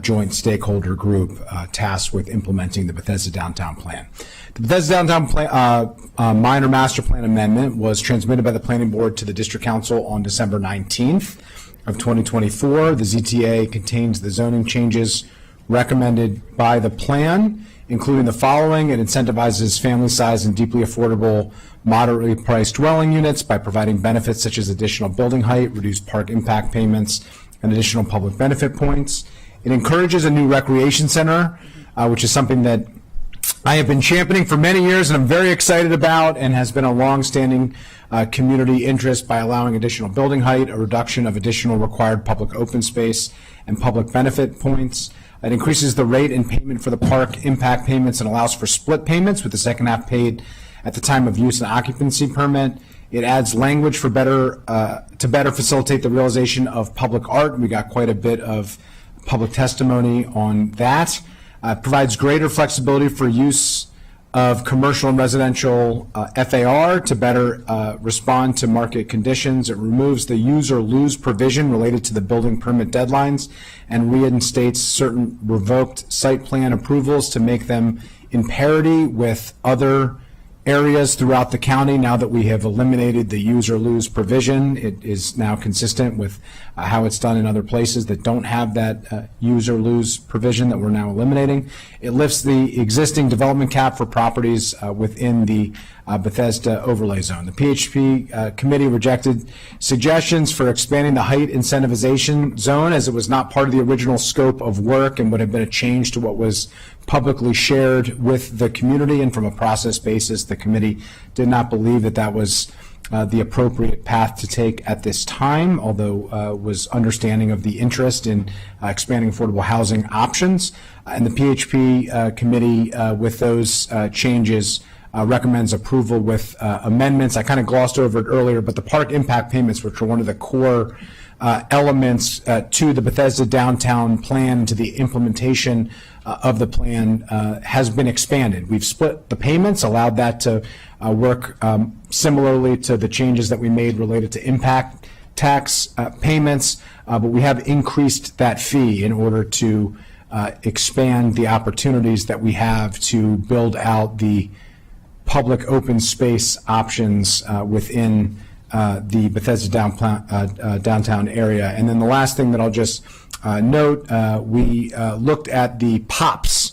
joint stakeholder group tasked with implementing the Bethesda Downtown Plan. The Bethesda Downtown Plan, minor master plan amendment was transmitted by the Planning Board to the District Council on December 19th of 2024. The ZTA contains the zoning changes recommended by the plan, including the following. It incentivizes family-sized and deeply affordable, moderately priced dwelling units by providing benefits such as additional building height, reduced park impact payments, and additional public benefit points. It encourages a new recreation center, which is something that I have been championing for many years and I'm very excited about, and has been a long-standing community interest, by allowing additional building height, a reduction of additional required public open space, and public benefit points. It increases the rate and payment for the park impact payments and allows for split payments, with the second half paid at the time of use and occupancy permit. It adds language for to better facilitate the realization of public art. We got quite a bit of public testimony on that. Provides greater flexibility for use of commercial and residential FAR to better respond to market conditions. It removes the use or lose provision related to the building permit deadlines and reinstates certain revoked site plan approvals to make them in parity with other areas throughout the county. Now that we have eliminated the use or lose provision, it is now consistent with how it's done in other places that don't have that use or lose provision that we're now eliminating. It lifts the existing development cap for properties within the Bethesda overlay zone. The PHP committee rejected suggestions for expanding the height incentivization zone, as it was not part of the original scope of work and would have been a change to what was publicly shared with the community. And from a process basis, the committee did not believe that that was the appropriate path to take at this time, although was understanding of the interest in expanding affordable housing options. And the PHP committee, with those changes, recommends approval with amendments. I kind of glossed over it earlier, but the park impact payments, which are one of the core elements to the Bethesda downtown plan, to the implementation of the plan, has been expanded. We've split the payments, allowed that to work similarly to the changes that we made related to impact tax payments, but we have increased that fee in order to expand the opportunities that we have to build out the public open space options within the Bethesda downtown area. And then the last thing that I'll just note, we looked at the POPs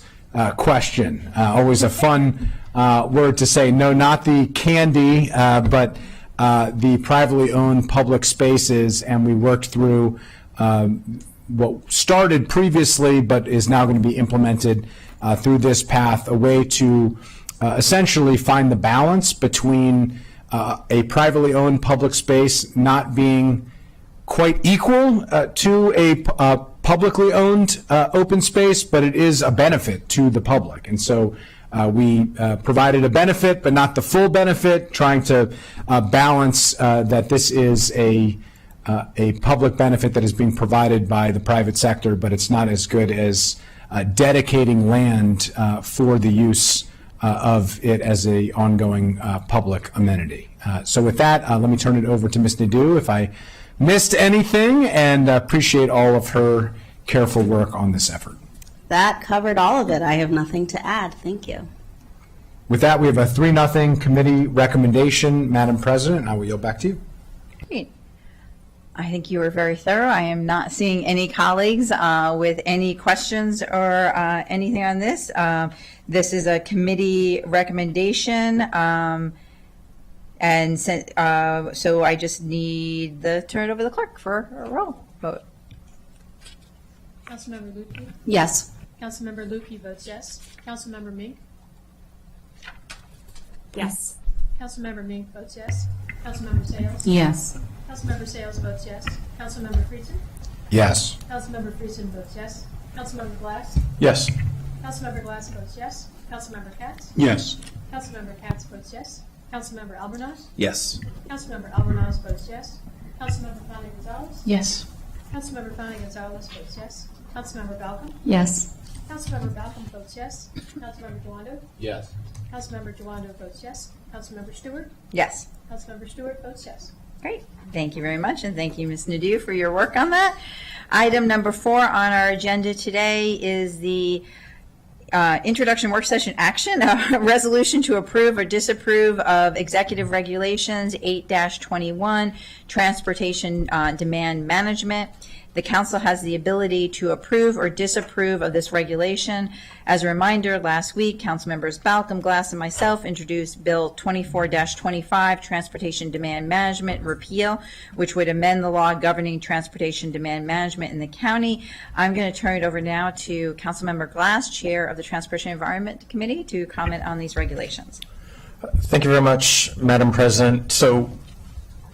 question. Always a fun word to say. No, not the candy, but the privately owned public spaces, and we worked through what started previously but is now going to be implemented through this path, a way to essentially find the balance between a privately owned public space not being quite equal to a publicly owned open space, but it is a benefit to the public. And so we provided a benefit, but not the full benefit, trying to balance that this is a public benefit that is being provided by the private sector, but it's not as good as dedicating land for the use of it as a ongoing public amenity. So with that, let me turn it over to Ms. Nadeau if I missed anything, and appreciate all of her careful work on this effort. That covered all of it. I have nothing to add. Thank you. With that, we have a 3-0 committee recommendation. Madam President, I will yield back to you. Great. I think you were very thorough. I am not seeing any colleagues with any questions or anything on this. This is a committee recommendation, and so I just need to turn it over to the clerk for a roll vote. Councilmember Lukey. Yes. Councilmember Lukey votes yes. Councilmember Mink. Yes. Councilmember Mink votes yes. Councilmember Sales. Yes. Councilmember Sales votes yes. Councilmember Friesen. Yes. Councilmember Friesen votes yes. Councilmember Glass. Yes. Councilmember Glass votes yes. Councilmember Katz. Yes. Councilmember Katz votes yes. Councilmember Albornoz. Yes. Councilmember Albornoz votes yes. Councilmember Fani Gonzalez. Yes. Councilmember Fani Gonzalez votes yes. Councilmember Balcom. Yes. Councilmember Balcom votes yes. Councilmember Jawando. Yes. Councilmember Jawando votes yes. Councilmember Stewart. Yes. Councilmember Stewart votes yes. Great. Thank you very much, and thank you, Ms. Nadeau, for your work on that. Item number 4 on our agenda today is the introduction work session action, a resolution to approve or disapprove of executive regulations 8-21, transportation demand management. The council has the ability to approve or disapprove of this regulation. As a reminder, last week, council members Balcom, Glass, and myself introduced Bill 24-25, Transportation Demand Management Repeal, which would amend the law governing transportation demand management in the county. I'm going to turn it over now to Councilmember Glass, Chair of the Transportation Environment Committee, to comment on these regulations. Thank you very much, Madam President. So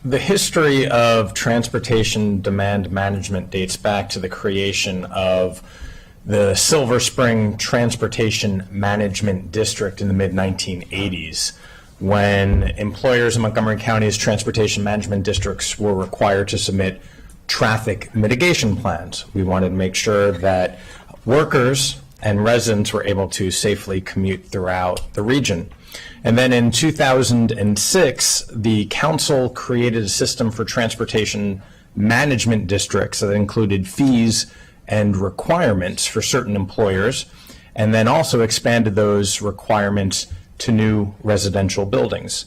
the history of transportation demand management dates back to the creation of the Silver Spring Transportation Management District in the mid-1980s, when employers in Montgomery County's transportation management districts were required to submit traffic mitigation plans. We wanted to make sure that workers and residents were able to safely commute throughout the region. And then in 2006, the council created a system for transportation management districts that included fees and requirements for certain employers, and then also expanded those requirements to new residential buildings.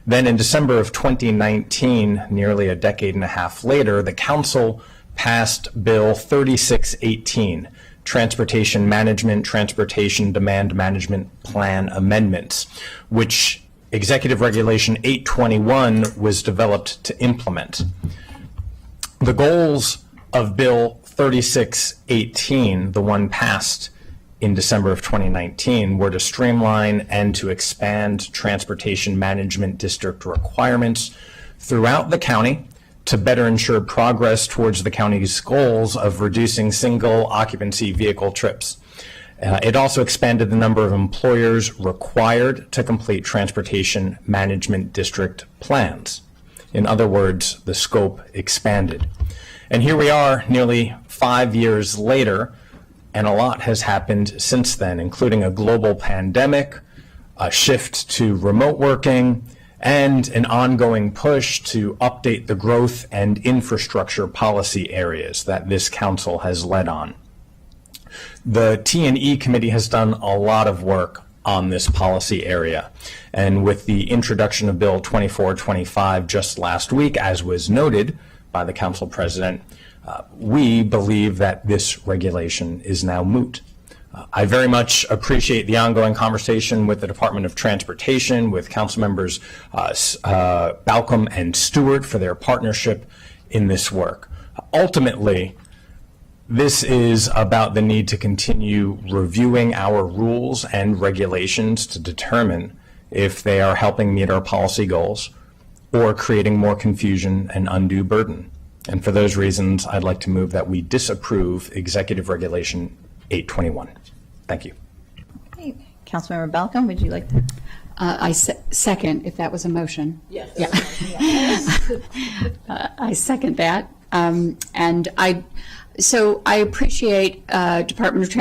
Then in December of 2019, nearly a decade and a half later, the council passed Bill 3618, Transportation Management, Transportation Demand Management Plan Amendments, which Executive Regulation 821 was developed to implement. The goals of Bill 3618, the one passed in December of 2019, were to streamline and to expand transportation management district requirements throughout the county to better ensure progress towards the county's goals of reducing single occupancy vehicle trips. It also expanded the number of employers required to complete transportation management district plans. In other words, the scope expanded. And here we are nearly 5 years later, and a lot has happened since then, including a global pandemic, a shift to remote working, and an ongoing push to update the growth and infrastructure policy areas that this council has led on. The T&E committee has done a lot of work on this policy area, and with the introduction of Bill 2425 just last week, as was noted by the council president, we believe that this regulation is now moot. I very much appreciate the ongoing conversation with the Department of Transportation, with council members Balcom and Stewart for their partnership in this work. Ultimately, this is about the need to continue reviewing our rules and regulations to determine if they are helping meet our policy goals or creating more confusion and undue burden. And for those reasons, I'd like to move that we disapprove Executive Regulation 821. Thank you. Okay. Councilmember Balcom, would you like to? I second, if that was a motion. Yes. Yeah. I second that. And I appreciate Department of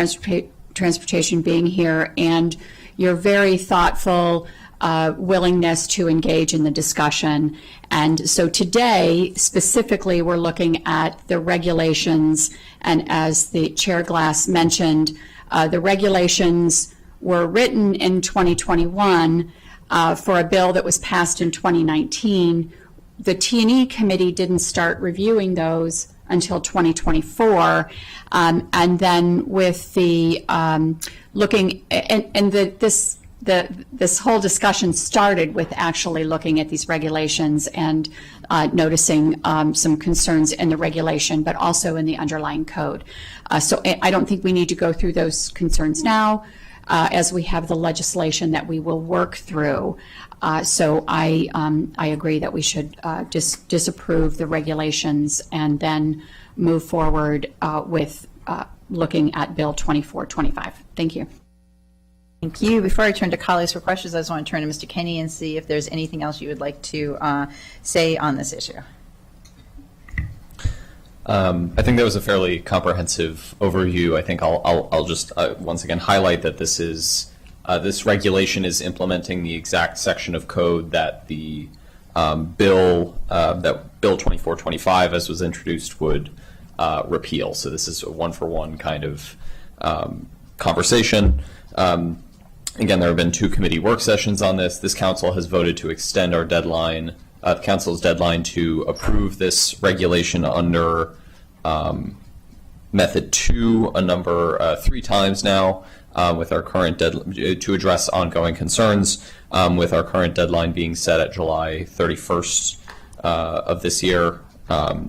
Transportation being here and your very thoughtful willingness to engage in the discussion. And so today, specifically, we're looking at the regulations, and as the Chair Glass mentioned, the regulations were written in 2021 for a bill that was passed in 2019. The T&E committee didn't start reviewing those until 2024, and then with the looking and this whole discussion started with actually looking at these regulations and noticing some concerns in the regulation, but also in the underlying code. So I don't think we need to go through those concerns now, as we have the legislation that we will work through. So I agree that we should disapprove the regulations and then move forward with looking at Bill 2425. Thank you. Thank you. Before I turn to colleagues for questions, I just want to turn to Mr. Kenny and see if there's anything else you would like to say on this issue. I think that was a fairly comprehensive overview. I think I'll just once again highlight that this is this regulation is implementing the exact section of code that the Bill 2425, as was introduced, would repeal. So this is a one-for-one kind of conversation. Again, there have been 2 committee work sessions on this. This council has voted to extend our deadline, the council's deadline to approve this regulation under method 2 a number 3 times now, with our current deadline to address ongoing concerns, with our current deadline being set at July 31st of this year,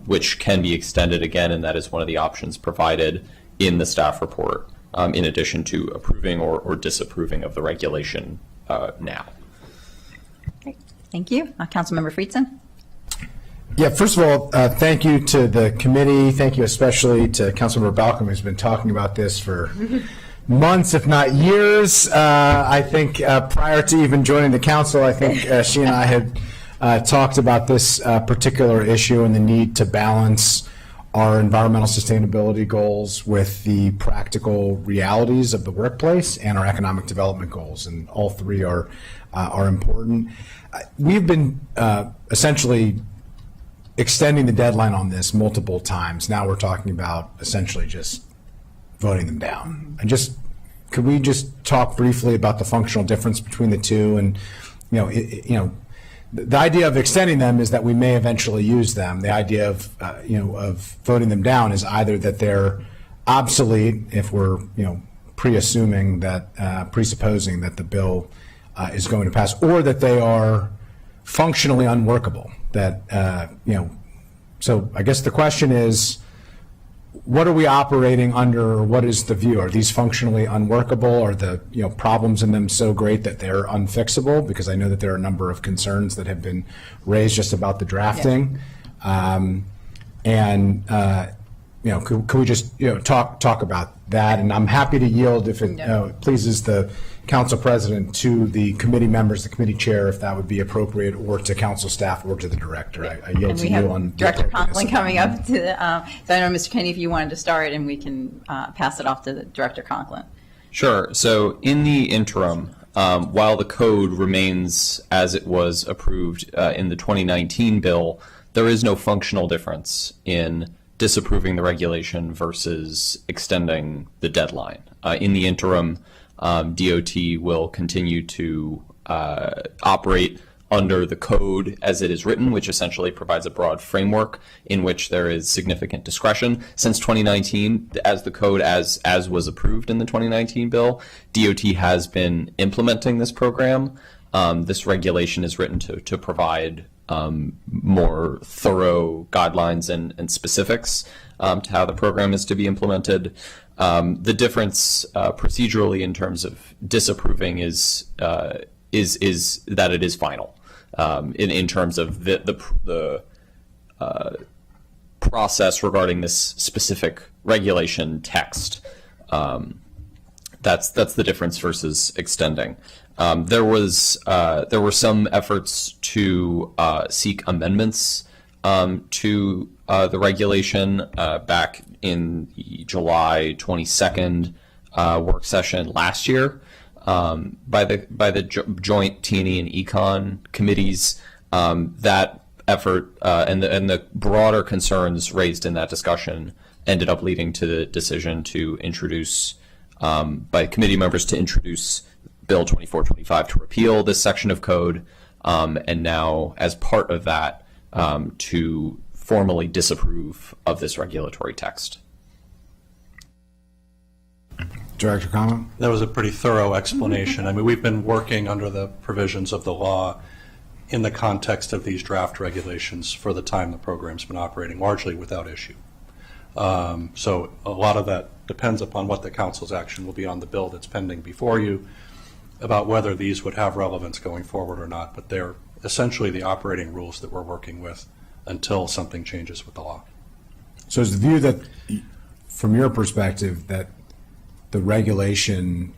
which can be extended again, and that is one of the options provided in the staff report, in addition to approving or disapproving of the regulation now. Great. Thank you. Councilmember Friedson. Yeah, first of all, thank you to the committee. Thank you especially to Councilmember Balcom, who's been talking about this for months, if not years. I think prior to even joining the council, I think she and I had talked about this particular issue and the need to balance our environmental sustainability goals with the practical realities of the workplace and our economic development goals, and all 3 are important. We've been essentially extending the deadline on this multiple times. Now we're talking about essentially just voting them down. And just could we just talk briefly about the functional difference between the two? And, the idea of extending them is that we may eventually use them. The idea of, of voting them down is either that they're obsolete if we're, presupposing that the bill is going to pass, or that they are functionally unworkable. That, so I guess the question is, what are we operating under, or what is the view? Are these functionally unworkable? Are the problems in them so great that they're unfixable? Because I know that there are a number of concerns that have been raised just about the drafting. Could we just talk about that? And I'm happy to yield, if it pleases the council president, to the committee members, the committee chair, if that would be appropriate, or to council staff, or to the director. I yield to you on Director Conklin coming up to so I know, Mr. Kenny, if you wanted to start, and we can pass it off to the Director Conklin. Sure. So in the interim, while the code remains as it was approved in the 2019 bill, there is no functional difference in disapproving the regulation versus extending the deadline. In the interim, DOT will continue to operate under the code as it is written, which essentially provides a broad framework in which there is significant discretion. Since 2019, as the code as was approved in the 2019 bill, DOT has been implementing this program. This regulation is written to provide more thorough guidelines and specifics to how the program is to be implemented. The difference procedurally in terms of disapproving is that it is final in terms of the process regarding this specific regulation text. That's the difference versus extending. There were some efforts to seek amendments to the regulation back in the July 22nd work session last year by the joint T&E and Econ committees. That effort and the broader concerns raised in that discussion ended up leading to the decision to introduce by committee members to introduce Bill 2425 to repeal this section of code, and now as part of that to formally disapprove of this regulatory text. Director Conklin? That was a pretty thorough explanation. I mean, we've been working under the provisions of the law in the context of these draft regulations for the time the program's been operating, largely without issue. So a lot of that depends upon what the council's action will be on the bill that's pending before you, about whether these would have relevance going forward or not. But they're essentially the operating rules that we're working with until something changes with the law. So is the view that, from your perspective, that the regulation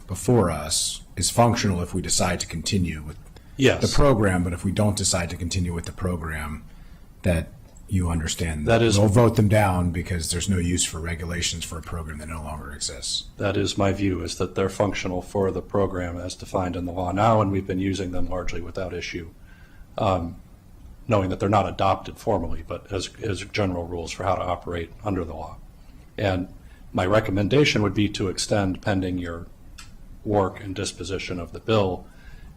before us is functional if we decide to continue with Yes. the program, but if we don't decide to continue with the program, that you understand that is, we'll vote them down because there's no use for regulations for a program that no longer exists? That is my view, is that they're functional for the program as defined in the law now, and we've been using them largely without issue, knowing that they're not adopted formally, but as general rules for how to operate under the law. And my recommendation would be to extend pending your work and disposition of the bill.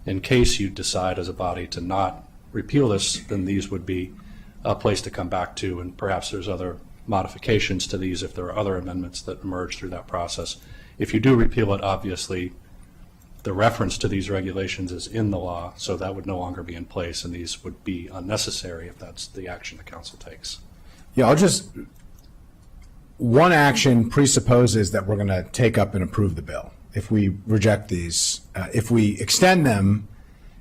In case you decide as a body to not repeal this, then these would be a place to come back to, and perhaps there's other modifications to these if there are other amendments that emerge through that process. If you do repeal it, obviously, the reference to these regulations is in the law, so that would no longer be in place, and these would be unnecessary if that's the action the council takes. Yeah, one action presupposes that we're going to take up and approve the bill. If we reject these, if we extend them,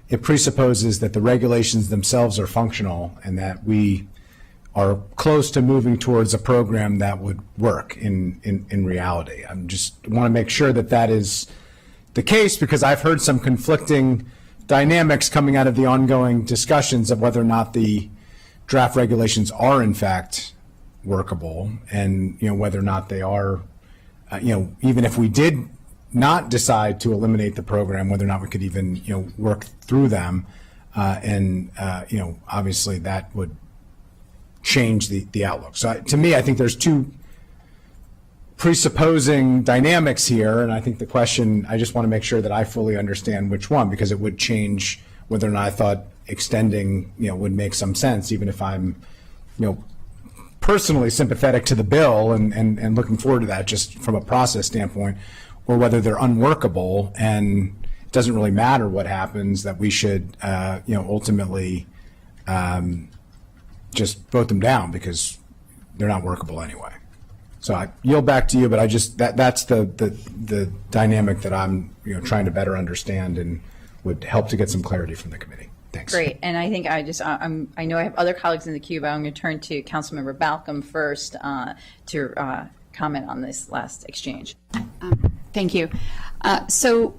it presupposes that the regulations themselves are functional and that we are close to moving towards a program that would work in reality. I just want to make sure that that is the case, because I've heard some conflicting dynamics coming out of the ongoing discussions of whether or not the draft regulations are in fact workable, and whether or not they are, even if we did not decide to eliminate the program, whether or not we could even work through them, and obviously that would change the outlook. So to me, I think there's two presupposing dynamics here, and I think the question, I just want to make sure that I fully understand which one, because it would change whether or not I thought extending, would make some sense, even if I'm, personally sympathetic to the bill and looking forward to that just from a process standpoint, or whether they're unworkable and it doesn't really matter what happens, that we should, ultimately just vote them down because they're not workable anyway. So I yield back to you, but that's the dynamic that I'm trying to better understand and would help to get some clarity from the committee. Thanks. Great, and I think I know I have other colleagues in the queue, but I'm going to turn to Councilmember Balcom first to comment on this last exchange. Thank you. So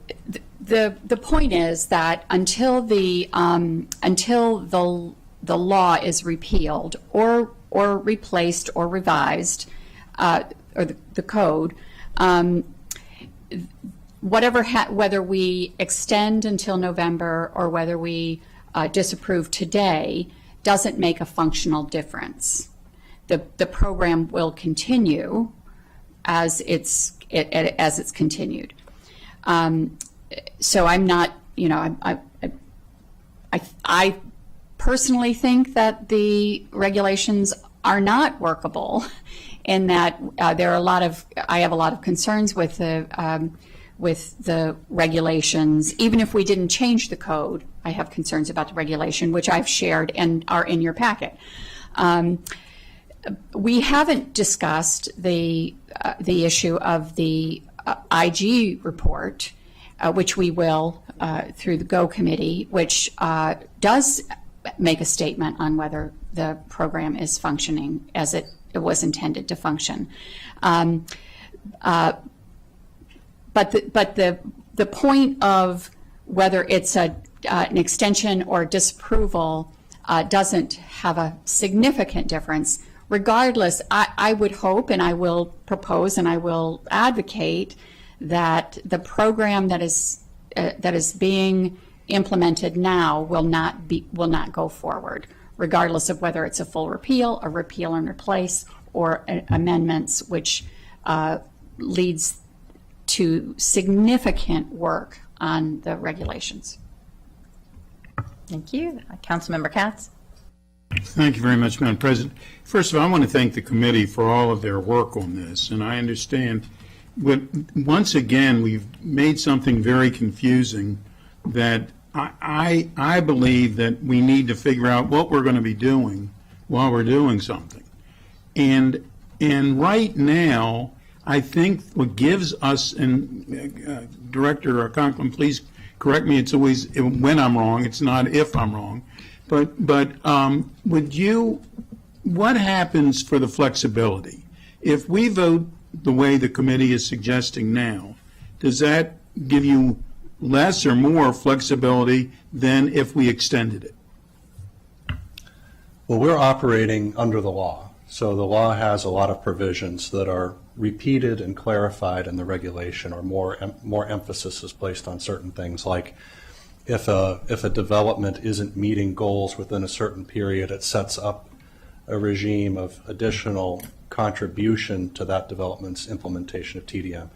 the point is that until the law is repealed or replaced or revised, or the code, whether we extend until November or whether we disapprove today doesn't make a functional difference. The program will continue as it's continued. So I'm not, I personally think that the regulations are not workable, in that I have a lot of concerns with the regulations. Even if we didn't change the code, I have concerns about the regulation, which I've shared and are in your packet. We haven't discussed the issue of the IG report, which we will through the GO committee, which does make a statement on whether the program is functioning as it was intended to function. But the point of whether it's an extension or disapproval doesn't have a significant difference. Regardless, I would hope, and I will propose, and I will advocate that the program that is being implemented now will not go forward, regardless of whether it's a full repeal, a repeal and replace, or amendments, which leads to significant work on the regulations. Thank you. Councilmember Katz. Thank you very much, Madam President. First of all, I want to thank the committee for all of their work on this, and I understand, but once again, we've made something very confusing that I believe that we need to figure out what we're going to be doing while we're doing something. And right now, I think what gives us, and Director Conklin, please correct me, it's always when I'm wrong, it's not if I'm wrong, but what happens for the flexibility? If we vote the way the committee is suggesting now, does that give you less or more flexibility than if we extended it? Well, we're operating under the law. So the law has a lot of provisions that are repeated and clarified in the regulation, or more emphasis is placed on certain things, like if a development isn't meeting goals within a certain period, it sets up a regime of additional contribution to that development's implementation of TDM.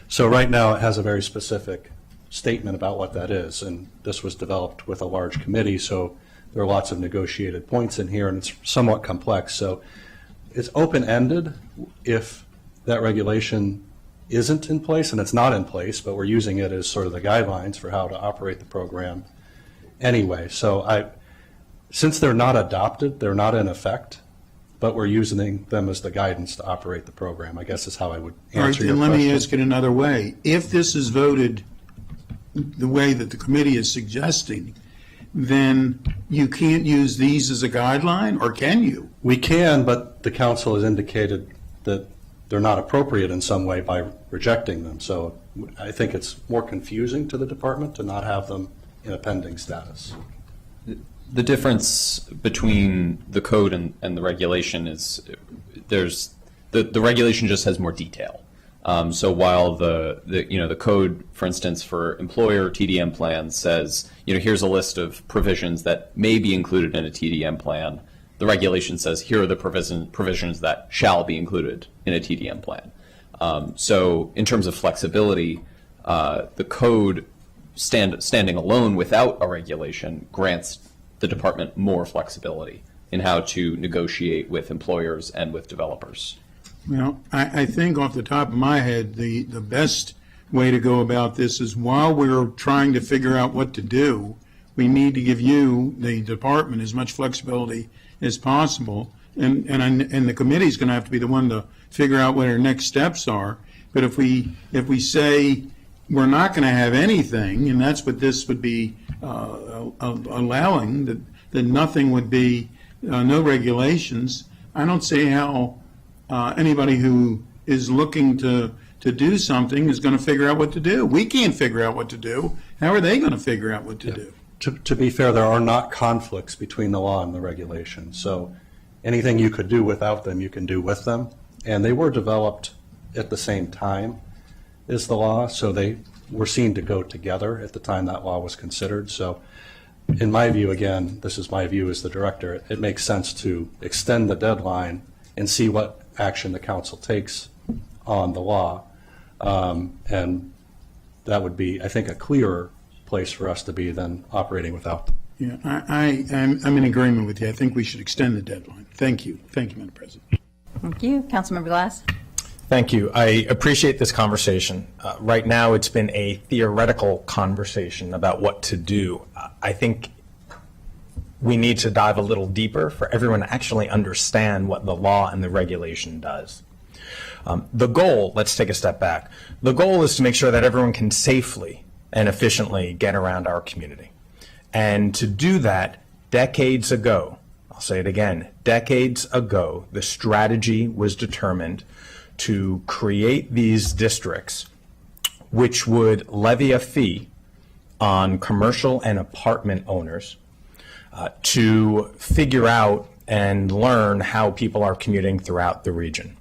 So right now it has a very specific statement about what that is, and this was developed with a large committee, so there are lots of negotiated points in here, and it's somewhat complex. So it's open-ended if that regulation isn't in place, and it's not in place, but we're using it as sort of the guidelines for how to operate the program anyway. So since they're not adopted, they're not in effect, but we're using them as the guidance to operate the program, I guess is how I would answer your question. Let me ask it another way. If this is voted the way that the committee is suggesting, then you can't use these as a guideline, or can you? We can, but the council has indicated that they're not appropriate in some way by rejecting them. So I think it's more confusing to the department to not have them in a pending status. The difference between the code and the regulation is the regulation just has more detail. So while the code, for instance, for employer TDM plans says, here's a list of provisions that may be included in a TDM plan, the regulation says here are the provisions that shall be included in a TDM plan. So in terms of flexibility, the code standing alone without a regulation grants the department more flexibility in how to negotiate with employers and with developers. Well, I think off the top of my head, the best way to go about this is while we're trying to figure out what to do, we need to give you, the department, as much flexibility as possible. And the committee's going to have to be the one to figure out what our next steps are. But if we say we're not going to have anything, and that's what this would be allowing, that nothing would be, no regulations, I don't see how anybody who is looking to do something is going to figure out what to do. We can't figure out what to do. How are they going to figure out what to do? To be fair, there are not conflicts between the law and the regulation. So anything you could do without them, you can do with them. And they were developed at the same time as the law, so they were seen to go together at the time that law was considered. So in my view, again, this is my view as the director, it makes sense to extend the deadline and see what action the council takes on the law. And that would be, I think, a clearer place for us to be than operating without them. Yeah, I'm in agreement with you. I think we should extend the deadline. Thank you. Thank you, Madam President. Thank you. Councilmember Glass. Thank you. I appreciate this conversation. Right now, it's been a theoretical conversation about what to do. I think we need to dive a little deeper for everyone to actually understand what the law and the regulation does. The goal, let's take a step back. The goal is to make sure that everyone can safely and efficiently get around our community. And to do that, decades ago, I'll say it again, decades ago, the strategy was determined to create these districts which would levy a fee on commercial and apartment owners to figure out and learn how people are commuting throughout the region.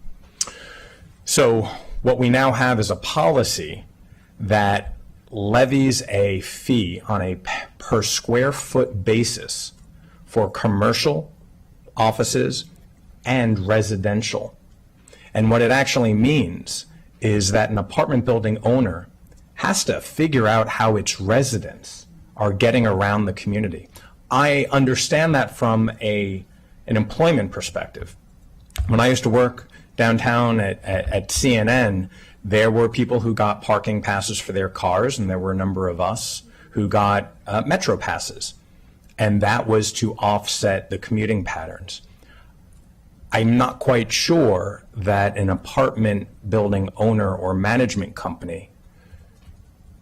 So what we now have is a policy that levies a fee on a per square foot basis for commercial offices and residential. And what it actually means is that an apartment building owner has to figure out how its residents are getting around the community. I understand that from an employment perspective. When I used to work downtown at CNN, there were people who got parking passes for their cars, and there were a number of us who got Metro passes. And that was to offset the commuting patterns. I'm not quite sure that an apartment building owner or management company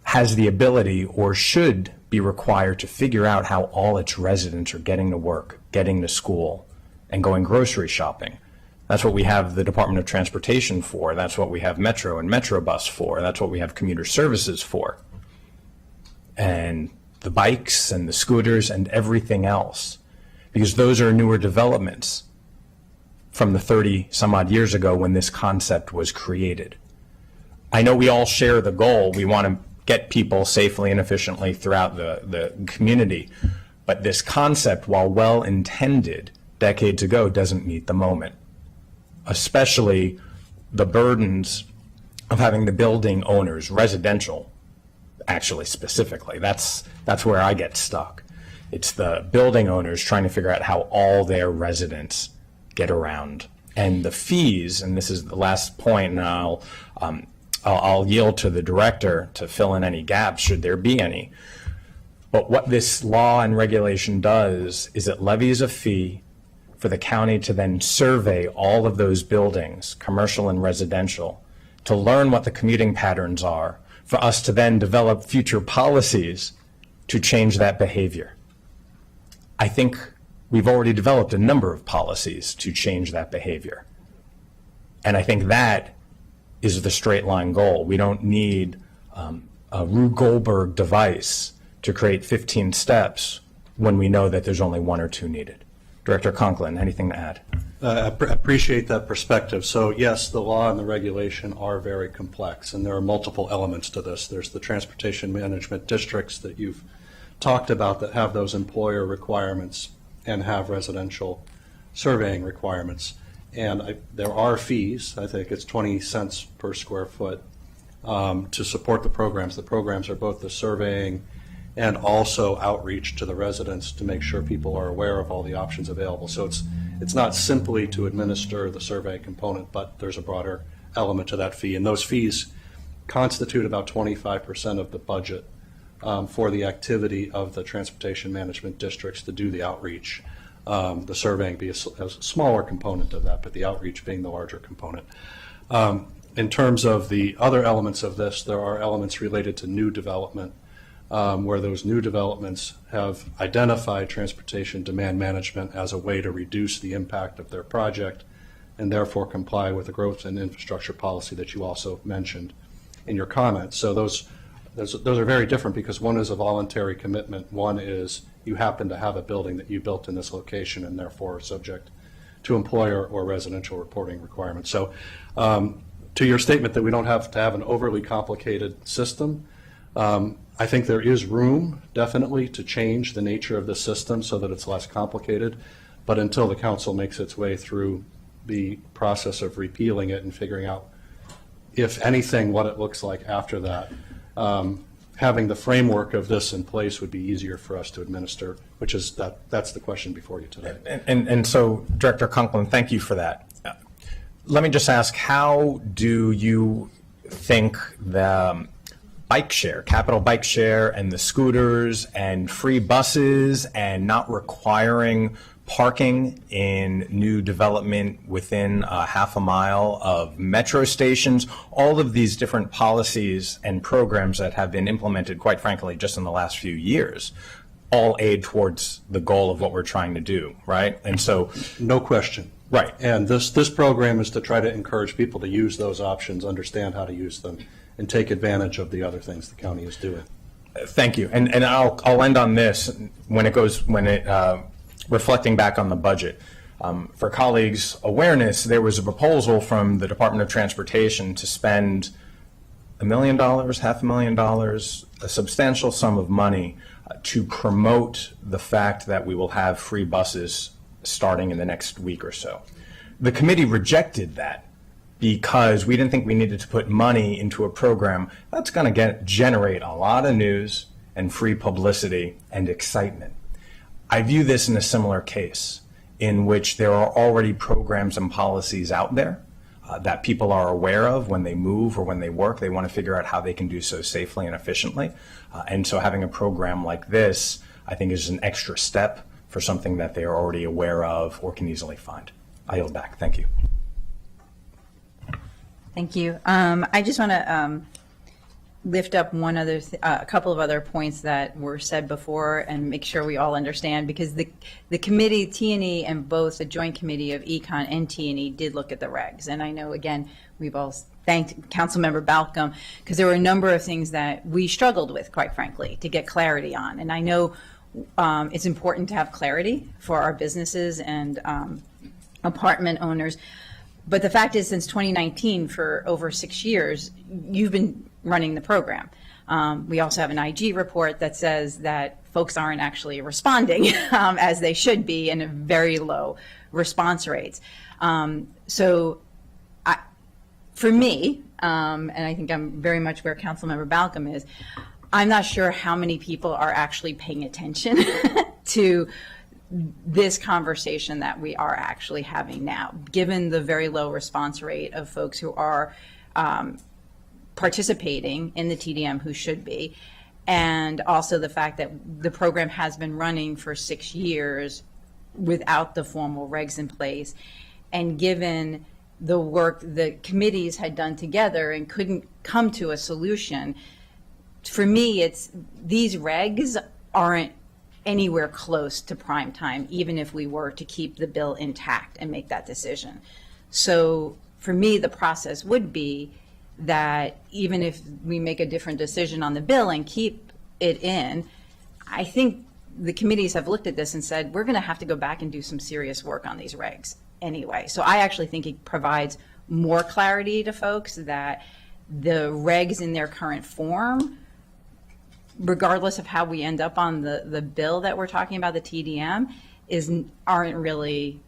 has the ability or should be required to figure out how all its residents are getting to work, getting to school, and going grocery shopping. That's what we have the Department of Transportation for. That's what we have Metro and Metrobus for. That's what we have commuter services for. And the bikes and the scooters and everything else, because those are newer developments from the 30 some odd years ago when this concept was created. I know we all share the goal. We want to get people safely and efficiently throughout the community. But this concept, while well intended decades ago, doesn't meet the moment. Especially the burdens of having the building owners, residential, actually specifically. That's where I get stuck. It's the building owners trying to figure out how all their residents get around. And the fees, and this is the last point, and I'll yield to the director to fill in any gaps, should there be any. But what this law and regulation does is it levies a fee for the county to then survey all of those buildings, commercial and residential, to learn what the commuting patterns are, for us to then develop future policies to change that behavior. I think we've already developed a number of policies to change that behavior. And I think that is the straight line goal. We don't need a Rube Goldberg device to create 15 steps when we know that there's only one or two needed. Director Conklin, anything to add? I appreciate that perspective. So yes, the law and the regulation are very complex, and there are multiple elements to this. There's the transportation management districts that you've talked about that have those employer requirements and have residential surveying requirements. And there are fees, I think it's 20 cents per square foot, to support the programs. The programs are both the surveying and also outreach to the residents to make sure people are aware of all the options available. So it's not simply to administer the survey component, but there's a broader element to that fee. And those fees constitute about 25% of the budget for the activity of the transportation management districts to do the outreach. The surveying being a smaller component of that, but the outreach being the larger component. In terms of the other elements of this, there are elements related to new development, where those new developments have identified transportation demand management as a way to reduce the impact of their project and therefore comply with the growth and infrastructure policy that you also mentioned in your comments. So those are very different because one is a voluntary commitment. One is you happen to have a building that you built in this location and therefore are subject to employer or residential reporting requirements. So to your statement that we don't have to have an overly complicated system, I think there is room definitely to change the nature of the system so that it's less complicated. But until the council makes its way through the process of repealing it and figuring out, if anything, what it looks like after that, having the framework of this in place would be easier for us to administer, which is that's the question before you today. And so, Director Conklin, thank you for that. Let me just ask, how do you think the bike share, capital bike share, and the scooters and free buses and not requiring parking in new development within half a mile of metro stations, all of these different policies and programs that have been implemented, quite frankly, just in the last few years, all aid towards the goal of what we're trying to do, right? And so, no question. Right. And this program is to try to encourage people to use those options, understand how to use them, and take advantage of the other things the county is doing. Thank you. And I'll end on this reflecting back on the budget. For colleagues' awareness, there was a proposal from the Department of Transportation to spend $1 million, $500,000, a substantial sum of money to promote the fact that we will have free buses starting in the next week or so. The committee rejected that because we didn't think we needed to put money into a program that's going to generate a lot of news and free publicity and excitement. I view this in a similar case in which there are already programs and policies out there that people are aware of when they move or when they work. They want to figure out how they can do so safely and efficiently. And so having a program like this, I think, is an extra step for something that they are already aware of or can easily find. I yield back. Thank you. Thank you. I just want to lift up a couple of other points that were said before and make sure we all understand, because the committee, T&E, and both the Joint Committee of Econ and T&E did look at the regs. And I know, again, we've all thanked Councilmember Balcom because there were a number of things that we struggled with, quite frankly, to get clarity on. And I know it's important to have clarity for our businesses and apartment owners. But the fact is, since 2019, for over 6 years, you've been running the program. We also have an IG report that says that folks aren't actually responding as they should be, and very low response rates. So for me, and I think I'm very much where Councilmember Balcom is, I'm not sure how many people are actually paying attention to this conversation that we are actually having now, given the very low response rate of folks who are participating in the TDM who should be, and also the fact that the program has been running for 6 years without the formal regs in place, and given the work the committees had done together and couldn't come to a solution. For me, it's these regs aren't anywhere close to prime time, even if we were to keep the bill intact and make that decision. So for me, the process would be that even if we make a different decision on the bill and keep it in, I think the committees have looked at this and said, we're going to have to go back and do some serious work on these regs anyway. So I actually think it provides more clarity to folks that the regs in their current form, regardless of how we end up on the bill that we're talking about, the TDM, aren't really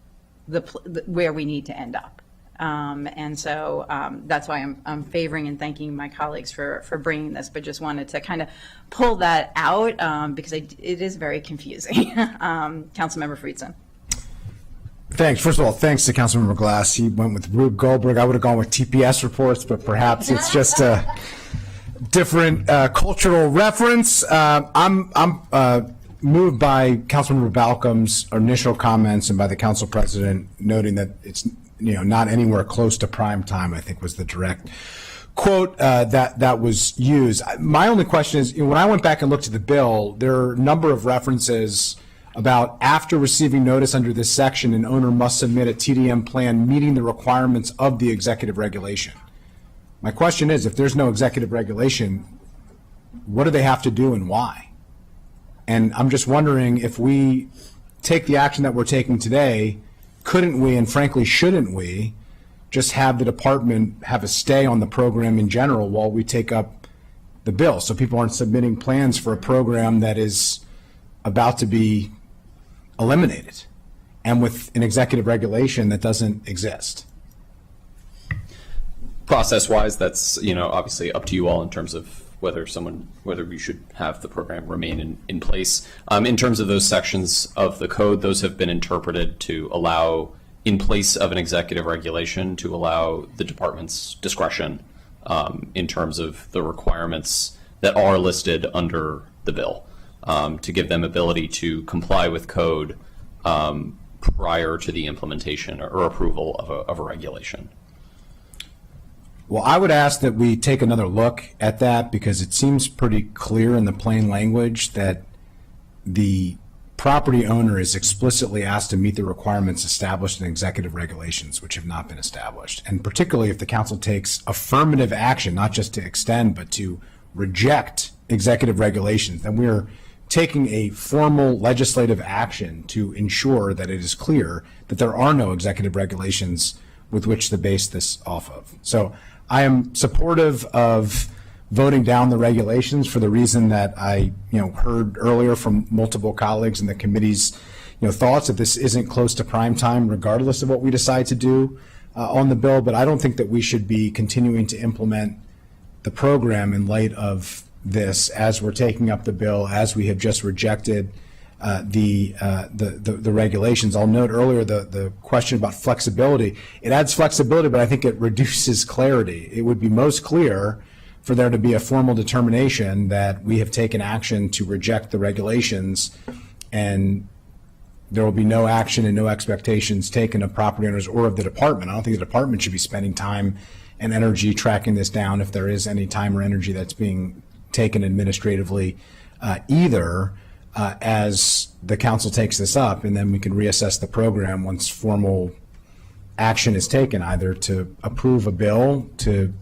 where we need to end up. And so that's why I'm favoring and thanking my colleagues for bringing this, but just wanted to kind of pull that out because it is very confusing. Councilmember Friedson. Thanks. First of all, thanks to Councilmember Glass. He went with Rube Goldberg. I would have gone with TPS reports, but perhaps it's just a different cultural reference. I'm moved by Councilmember Balcom's initial comments and by the council president noting that it's not anywhere close to prime time, I think was the direct quote that was used. My only question is, when I went back and looked at the bill, there are a number of references about after receiving notice under this section, an owner must submit a TDM plan meeting the requirements of the executive regulation. My question is, if there's no executive regulation, what do they have to do and why? And I'm just wondering, if we take the action that we're taking today, couldn't we, and frankly shouldn't we, just have the department have a stay on the program in general while we take up the bill, so people aren't submitting plans for a program that is about to be eliminated and with an executive regulation that doesn't exist? Process-wise, that's obviously up to you all in terms of whether we should have the program remain in place. In terms of those sections of the code, those have been interpreted to allow, in place of an executive regulation, to allow the department's discretion in terms of the requirements that are listed under the bill, to give them ability to comply with code prior to the implementation or approval of a regulation. Well, I would ask that we take another look at that, because it seems pretty clear in the plain language that the property owner is explicitly asked to meet the requirements established in executive regulations, which have not been established. And particularly if the council takes affirmative action, not just to extend, but to reject executive regulations, then we are taking a formal legislative action to ensure that it is clear that there are no executive regulations with which to base this off of. So I am supportive of voting down the regulations for the reason that I heard earlier from multiple colleagues in the committee's thoughts that this isn't close to prime time regardless of what we decide to do on the bill. But I don't think that we should be continuing to implement the program in light of this as we're taking up the bill, as we have just rejected the regulations. I'll note earlier the question about flexibility. It adds flexibility, but I think it reduces clarity. It would be most clear for there to be a formal determination that we have taken action to reject the regulations, and there will be no action and no expectations taken of property owners or of the department. I don't think the department should be spending time and energy tracking this down if there is any time or energy that's being taken administratively either. As the council takes this up, and then we can reassess the program once formal action is taken, either to approve a bill to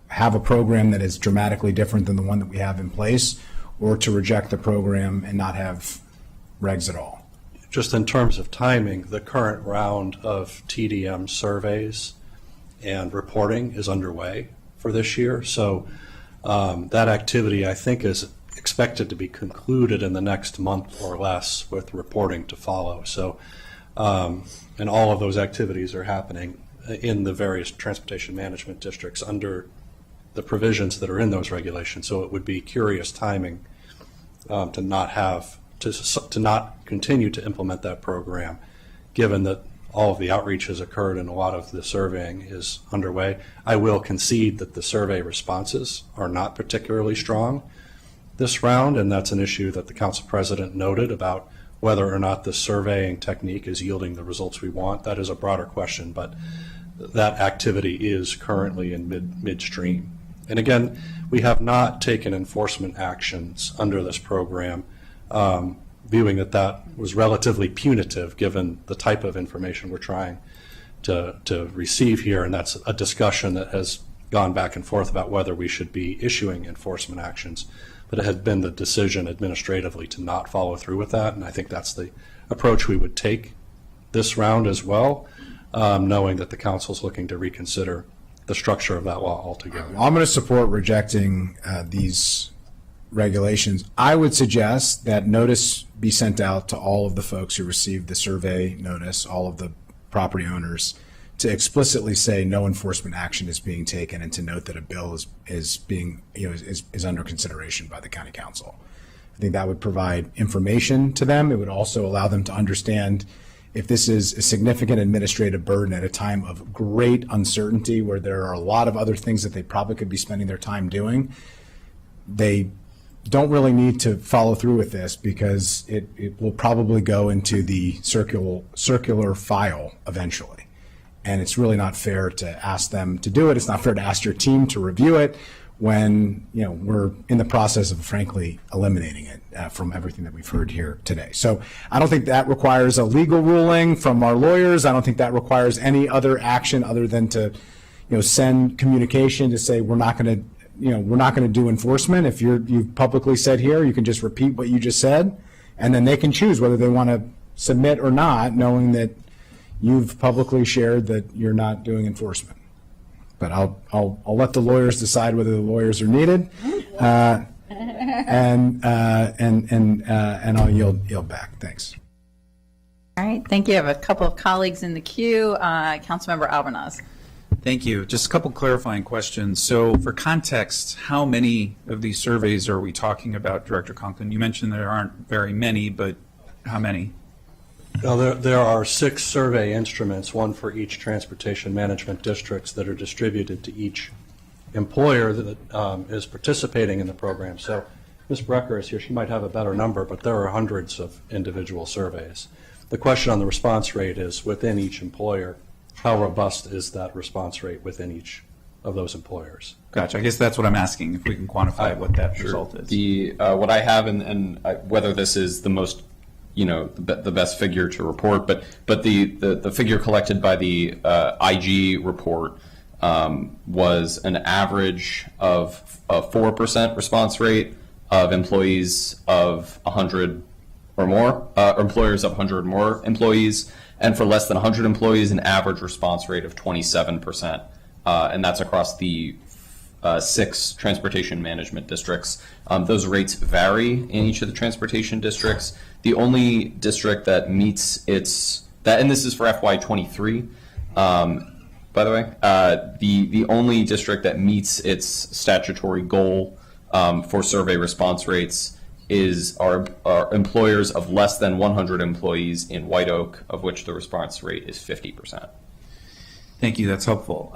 have a program that is dramatically different than the one that we have in place, or to reject the program and not have regs at all. Just in terms of timing, the current round of TDM surveys and reporting is underway for this year. So that activity, I think, is expected to be concluded in the next month or less, with reporting to follow. So, and all of those activities are happening in the various transportation management districts under the provisions that are in those regulations. So it would be curious timing to not continue to implement that program, given that all of the outreach has occurred and a lot of the surveying is underway. I will concede that the survey responses are not particularly strong this round, and that's an issue that the council president noted about whether or not the surveying technique is yielding the results we want. That is a broader question, but that activity is currently in midstream. And again, we have not taken enforcement actions under this program, viewing that was relatively punitive given the type of information we're trying to receive here, and that's a discussion that has gone back and forth about whether we should be issuing enforcement actions. But it has been the decision administratively to not follow through with that, and I think that's the approach we would take this round as well, knowing that the council's looking to reconsider the structure of that law altogether. I'm going to support rejecting these regulations. I would suggest that notice be sent out to all of the folks who received the survey notice, all of the property owners to explicitly say no enforcement action is being taken and to note that a bill is being, is under consideration by the county council. I think that would provide information to them. It would also allow them to understand if this is a significant administrative burden at a time of great uncertainty where there are a lot of other things that they probably could be spending their time doing. They don't really need to follow through with this because it will probably go into the circular file eventually. And it's really not fair to ask them to do it. It's not fair to ask your team to review it when we're in the process of frankly eliminating it from everything that we've heard here today. So I don't think that requires a legal ruling from our lawyers. I don't think that requires any other action other than to send communication to say we're not going to do enforcement. If you've publicly said here, you can just repeat what you just said, and then they can choose whether they want to submit or not, knowing that you've publicly shared that you're not doing enforcement. But I'll let the lawyers decide whether the lawyers are needed, and I'll yield back. Thanks. All right, thank you. I have a couple of colleagues in the queue. Councilmember Albanaz. Thank you. Just a couple clarifying questions. So for context, how many of these surveys are we talking about, Director Conklin? You mentioned there aren't very many, but how many? Well, there are 6 survey instruments, one for each transportation management districts that are distributed to each employer that is participating in the program. So Ms. Brecker is here. She might have a better number, but there are hundreds of individual surveys. The question on the response rate is within each employer, how robust is that response rate within each of those employers? Gotcha. I guess that's what I'm asking, if we can quantify what that result is. What I have, and whether this is the most the best figure to report, but the figure collected by the IG report was an average of a 4% response rate of employees of 100 or more, employers of 100 or more employees, and for less than 100 employees, an average response rate of 27%, and that's across the 6 transportation management districts. Those rates vary in each of the transportation districts. The only district that meets and this is for FY23, by the way, the only district that meets its statutory goal for survey response rates is our employers of less than 100 employees in White Oak, of which the response rate is 50%. Thank you. That's helpful.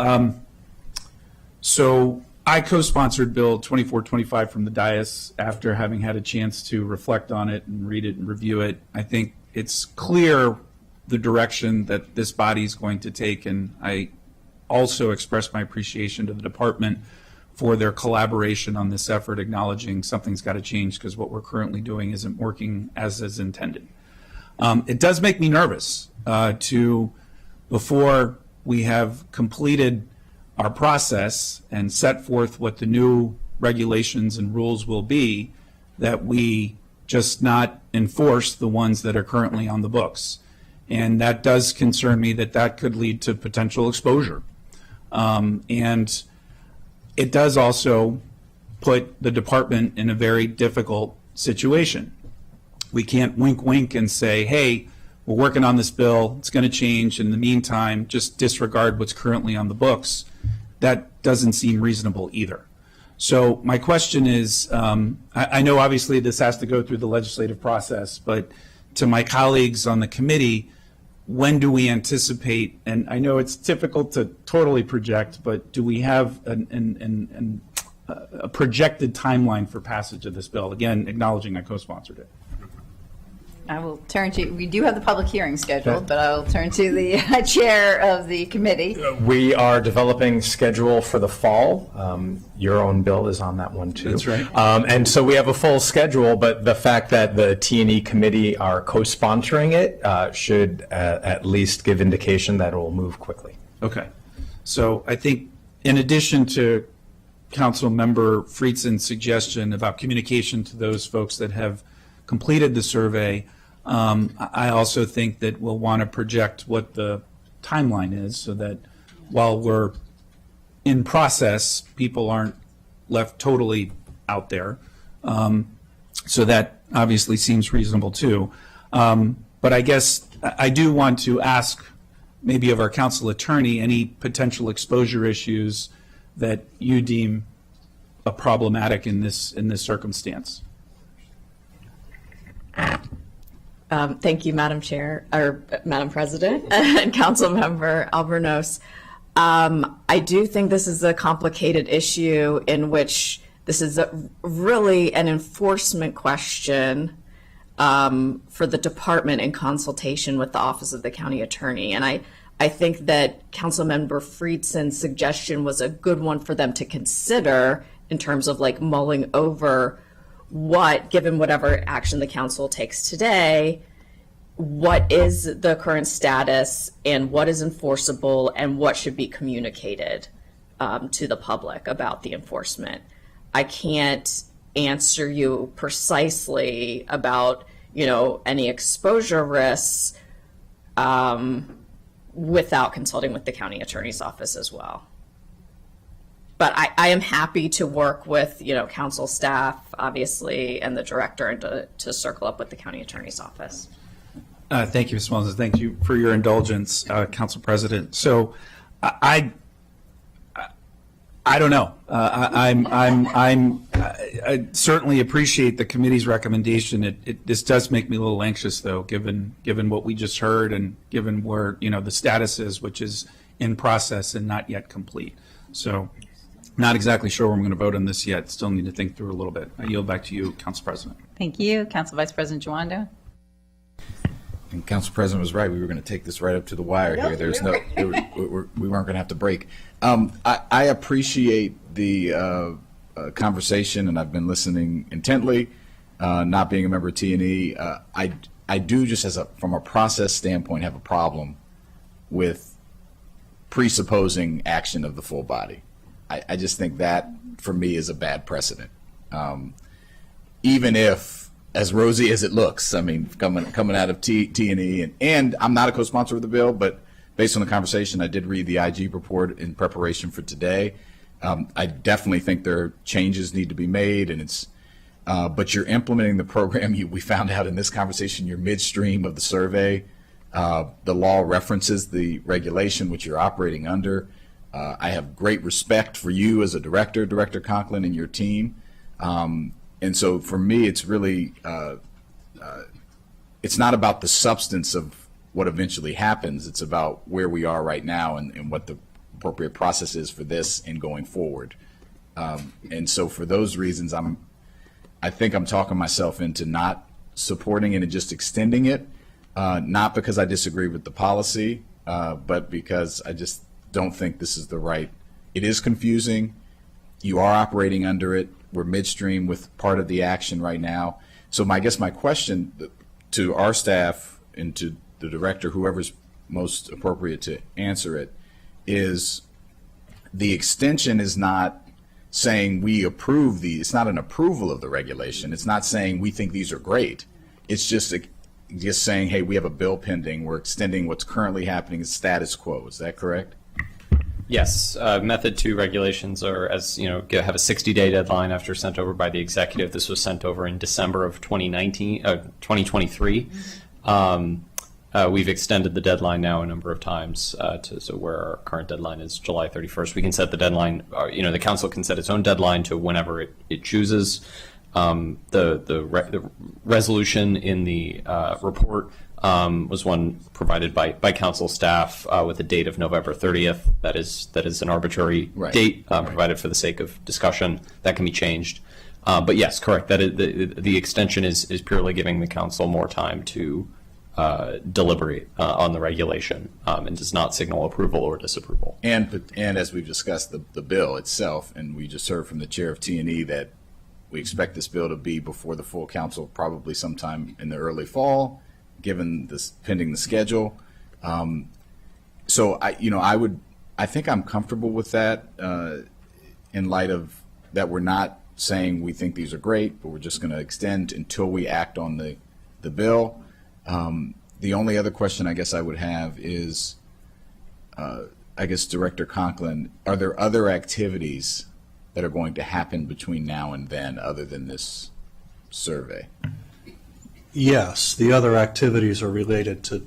So I co-sponsored Bill 2425 from the dais after having had a chance to reflect on it and read it and review it. I think it's clear the direction that this body is going to take, and I also express my appreciation to the department for their collaboration on this effort, acknowledging something's got to change because what we're currently doing isn't working as is intended. It does make me nervous before we have completed our process and set forth what the new regulations and rules will be, that we just not enforce the ones that are currently on the books. And that does concern me that could lead to potential exposure. And it does also put the department in a very difficult situation. We can't wink, wink and say, hey, we're working on this bill, it's going to change. In the meantime, just disregard what's currently on the books. That doesn't seem reasonable either. So my question is, I know obviously this has to go through the legislative process, but to my colleagues on the committee, when do we anticipate, and I know it's difficult to totally project, but do we have a projected timeline for passage of this bill? Again, acknowledging I co-sponsored it. I will turn to, we do have the public hearing scheduled, but I will turn to the chair of the committee. We are developing schedule for the fall. Your own bill is on that one too. That's right. And so we have a full schedule, but the fact that the T&E committee are co-sponsoring it should at least give indication that it will move quickly. Okay. So I think in addition to Council Member Friedson's suggestion about communication to those folks that have completed the survey, I also think that we'll want to project what the timeline is so that while we're in process, people aren't left totally out there. So that obviously seems reasonable too. But I guess I do want to ask maybe of our council attorney, any potential exposure issues that you deem problematic in this circumstance. Thank you, Madam Chair, or Madam President, and Councilmember Albornoz. I do think this is a complicated issue in which this is really an enforcement question for the department in consultation with the Office of the County Attorney. And I think that Councilmember Friedson's suggestion was a good one for them to consider in terms of like mulling over what, given whatever action the council takes today, what is the current status and what is enforceable and what should be communicated to the public about the enforcement. I can't answer you precisely about, any exposure risks without consulting with the county attorney's office as well. But I am happy to work with, council staff, obviously, and the director and to circle up with the county attorney's office. Thank you, Ms. Mullins. Thank you for your indulgence, Council President. So I don't know. I certainly appreciate the committee's recommendation. This does make me a little anxious, though, given what we just heard and given where the status is, which is in process and not yet complete. So, not exactly sure where I'm going to vote on this yet. Still need to think through a little bit. I yield back to you, Council President. Thank you. Council Vice President Joando. And Council President was right. We were going to take this right up to the wire here. There's we weren't going to have to break. I appreciate the conversation, and I've been listening intently. Not being a member of T&E, I do just from a process standpoint have a problem with presupposing action of the full body. I just think that for me is a bad precedent. Even if, as rosy as it looks, I mean, coming out of T&E, and I'm not a co-sponsor of the bill, but based on the conversation, I did read the IG report in preparation for today. I definitely think there are changes need to be made, and but you're implementing the program. We found out in this conversation, you're midstream of the survey. The law references the regulation which you're operating under. I have great respect for you as a director, Director Conklin, and your team. And so for me, it's really, it's not about the substance of what eventually happens. It's about where we are right now and what the appropriate process is for this and going forward. And so for those reasons, I think I'm talking myself into not supporting it and just extending it, not because I disagree with the policy, but because I just don't think this is the right. It is confusing. You are operating under it. We're midstream with part of the action right now. So I guess my question to our staff and to the director, whoever's most appropriate to answer it, is the extension is not saying we approve it's not an approval of the regulation. It's not saying we think these are great. It's just saying, hey, we have a bill pending. We're extending what's currently happening as status quo. Is that correct? Yes, Method 2 regulations are, have a 60-day deadline after sent over by the executive. This was sent over in December of 2023. We've extended the deadline now a number of times so where our current deadline is July 31st. We can set the deadline, the council can set its own deadline to whenever it chooses. The resolution in the report was one provided by council staff with a date of November 30th. That is an arbitrary date provided for the sake of discussion. That can be changed. But yes, correct. That the extension is purely giving the council more time to deliberate on the regulation and does not signal approval or disapproval. And as we've discussed, the bill itself, and we just heard from the chair of T&E that we expect this bill to be before the full council probably sometime in the early fall, given this pending the schedule. So I think I'm comfortable with that in light of that we're not saying we think these are great, but we're just going to extend until we act on the bill. The only other question I guess I would have is, Director Conklin, are there other activities that are going to happen between now and then other than this survey? Yes, the other activities are related to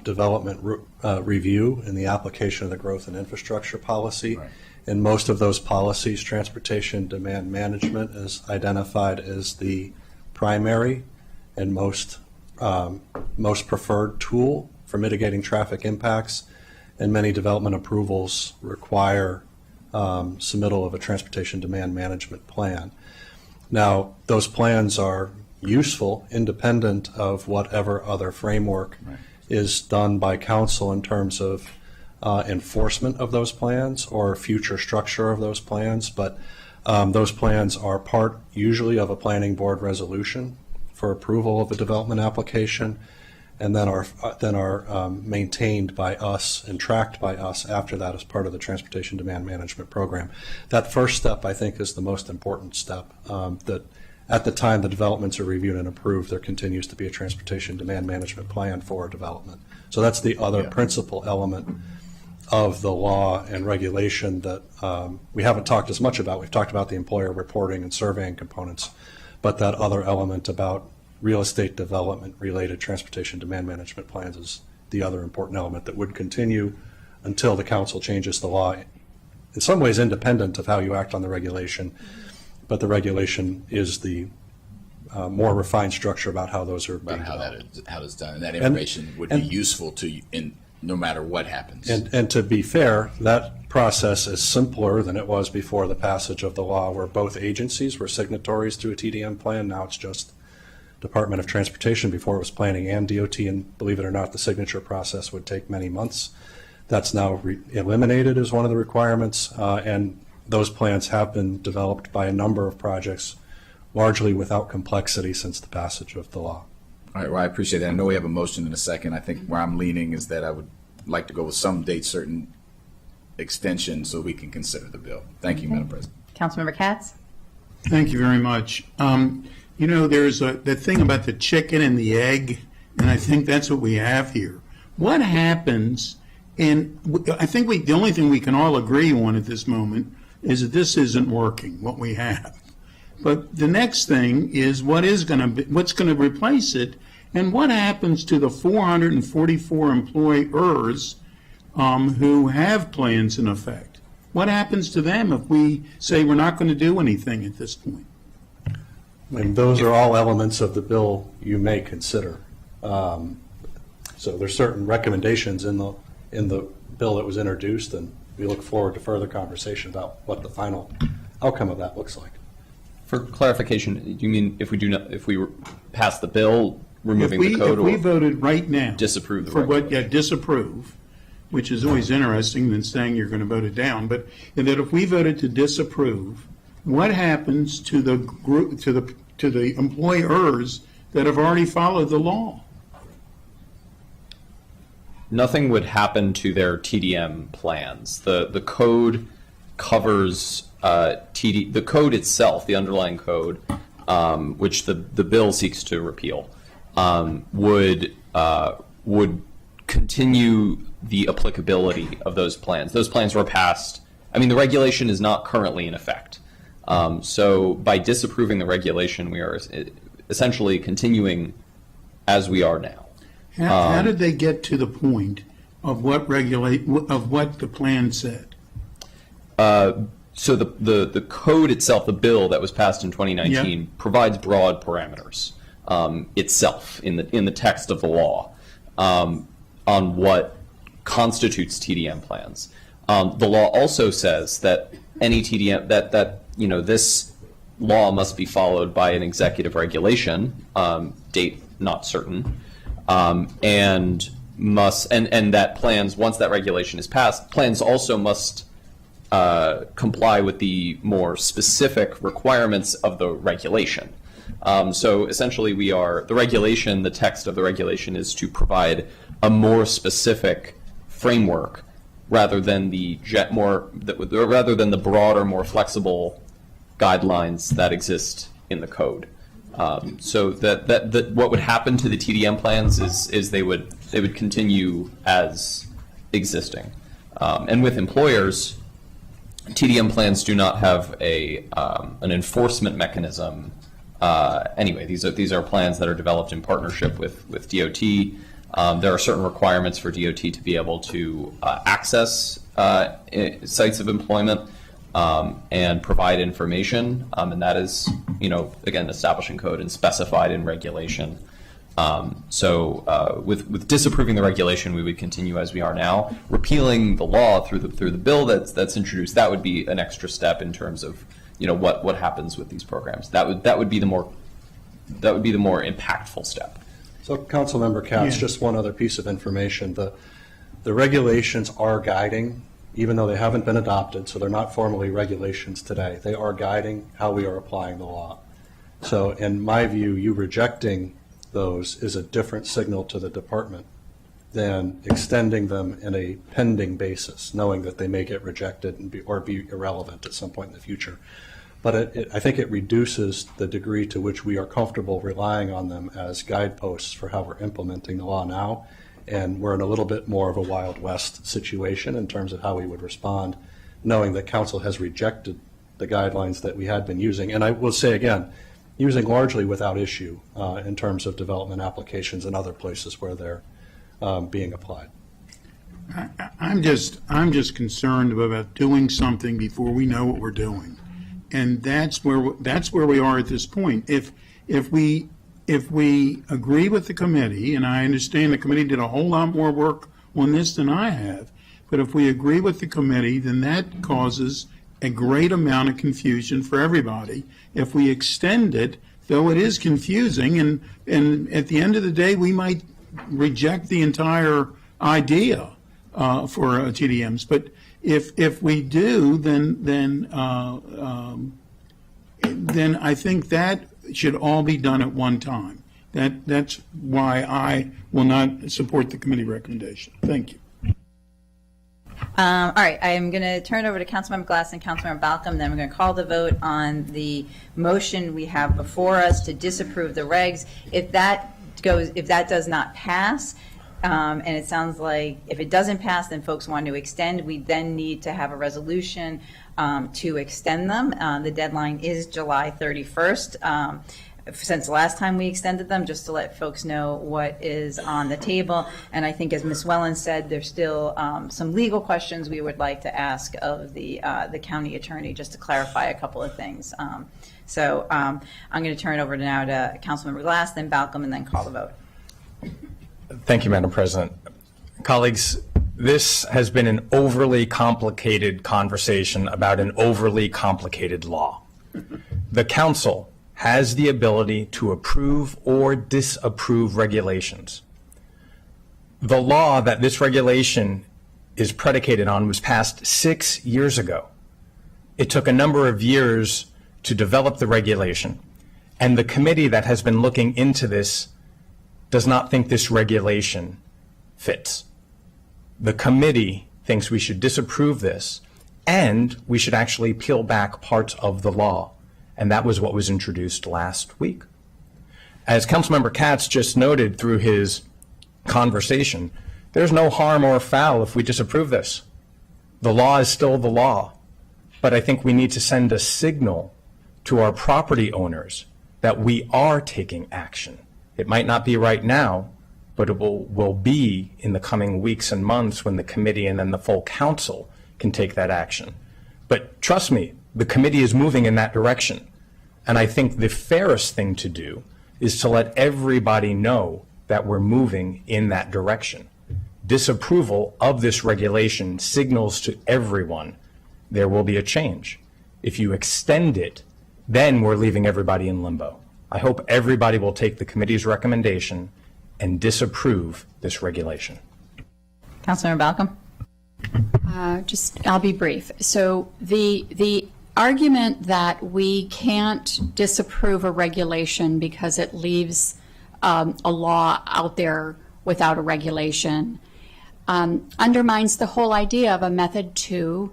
development review and the application of the growth and infrastructure policy. Right. In most of those policies, transportation demand management is identified as the primary and most preferred tool for mitigating traffic impacts, and many development approvals require submittal of a transportation demand management plan. Now, those plans are useful independent of whatever other framework is done by council in terms of enforcement of those plans or future structure of those plans, but those plans are part usually of a planning board resolution for approval of a development application, and then are maintained by us and tracked by us after that as part of the transportation demand management program. That first step, I think, is the most important step, that at the time the developments are reviewed and approved, there continues to be a transportation demand management plan for development. So that's the other principal element of the law and regulation that we haven't talked as much about. We've talked about the employer reporting and surveying components, but that other element about real estate development related transportation demand management plans is the other important element that would continue until the council changes the law. In some ways independent of how you act on the regulation, but the regulation is the more refined structure about how those are being developed. How it's done. And that information would be useful to you no matter what happens. And to be fair, that process is simpler than it was before the passage of the law, where both agencies were signatories to a TDM plan. Now it's just Department of Transportation. Before it was planning and DOT, and believe it or not, the signature process would take many months. That's now eliminated as one of the requirements, and those plans have been developed by a number of projects, largely without complexity since the passage of the law. All right, well, I appreciate that. I know we have a motion in a second. I think where I'm leaning is that I would like to go with some date certain extension so we can consider the bill. Thank you, Madam President. Councilmember Katz? Thank you very much. You know, there's that thing about the chicken and the egg, and I think that's what we have here. What happens, and I think the only thing we can all agree on at this moment is that this isn't working, what we have. But the next thing is what's going to replace it, and what happens to the 444 employers who have plans in effect? What happens to them if we say we're not going to do anything at this point? And those are all elements of the bill you may consider. So there's certain recommendations in the bill that was introduced, and we look forward to further conversation about what the final outcome of that looks like. For clarification, do you mean if we pass the bill, removing the code, if we voted right now disapprove the for regulation? what? Yeah, disapprove, which is always interesting than saying you're going to vote it down. But and that if we voted to disapprove, what happens to the group, to the employers that have already followed the law? Nothing would happen to their TDM plans. The code covers the code itself, the underlying code, which the bill seeks to repeal, would continue the applicability of those plans. Those plans were passed. I mean, the regulation is not currently in effect. So by disapproving the regulation, we are essentially continuing as we are now. How did they get to the point of what the plan said? So the code itself, the bill that was passed in 2019, provides broad parameters itself in the text of the law on what constitutes TDM plans. The law also says that any TDM this law must be followed by an executive regulation, date not certain, and that plans, once that regulation is passed, plans also must comply with the more specific requirements of the regulation. So essentially the text of the regulation is to provide a more specific framework rather than the broader, more flexible guidelines that exist in the code. So that what would happen to the TDM plans is they would continue as existing. And with employers, TDM plans do not have an enforcement mechanism Anyway, these are plans that are developed in partnership with DOT. There are certain requirements for DOT to be able to access sites of employment and provide information, and that is, again, established in code and specified in regulation. With disapproving the regulation, we would continue as we are now. Repealing the law through the bill that's introduced, that would be an extra step in terms of what happens with these programs. That would be the more impactful step. So, Councilmember Katz, just one other piece of information. The regulations are guiding, even though they haven't been adopted, so they're not formally regulations today. They are guiding how we are applying the law. So, in my view, you rejecting those is a different signal to the department than extending them in a pending basis, knowing that they may get rejected and be irrelevant at some point in the future. But I think it reduces the degree to which we are comfortable relying on them as guideposts for how we're implementing the law now. And we're in a little bit more of a Wild West situation in terms of how we would respond, knowing that Council has rejected the guidelines that we had been using. And I will say again, using largely without issue in terms of development applications and other places where they're being applied. I'm just concerned about doing something before we know what we're doing, and that's where we are at this point. If we agree with the committee, and I understand the committee did a whole lot more work on this than I have, but if we agree with the committee, then that causes a great amount of confusion for everybody. If we extend it, though it is confusing, and at the end of the day, we might reject the entire idea for TDMs. But if we do, then I think that should all be done at one time. That's why I will not support the committee recommendation. Thank you. All right, I am going to turn it over to Councilmember Glass and Councilmember Balcom. Then we're going to call the vote on the motion we have before us to disapprove the regs. If that does not pass, and it sounds like if it doesn't pass, then folks want to extend. We then need to have a resolution to extend them. The deadline is July 31st. Since the last time we extended them, just to let folks know what is on the table. And I think, as Ms. Wellen said, there's still some legal questions we would like to ask of the county attorney, just to clarify a couple of things. I'm going to turn it over now to Councilmember Glass, then Balcom, and then call the vote. Thank you, Madam President. Colleagues, this has been an overly complicated conversation about an overly complicated law. The council has the ability to approve or disapprove regulations. The law that this regulation is predicated on was passed 6 years ago. It took a number of years to develop the regulation, and the committee that has been looking into this does not think this regulation fits. The committee thinks we should disapprove this, and we should actually peel back parts of the law. And that was what was introduced last week. As Councilmember Katz just noted through his conversation, there's no harm or foul if we disapprove this. The law is still the law. But I think we need to send a signal to our property owners that we are taking action. It might not be right now, but it will be in the coming weeks and months when the committee and then the full council can take that action. But trust me, the committee is moving in that direction. And I think the fairest thing to do is to let everybody know that we're moving in that direction. Disapproval of this regulation signals to everyone there will be a change. If you extend it, then we're leaving everybody in limbo. I hope everybody will take the committee's recommendation and disapprove this regulation. Councilmember Balcom. I'll be brief. So the argument that we can't disapprove a regulation because it leaves a law out there without a regulation undermines the whole idea of a method to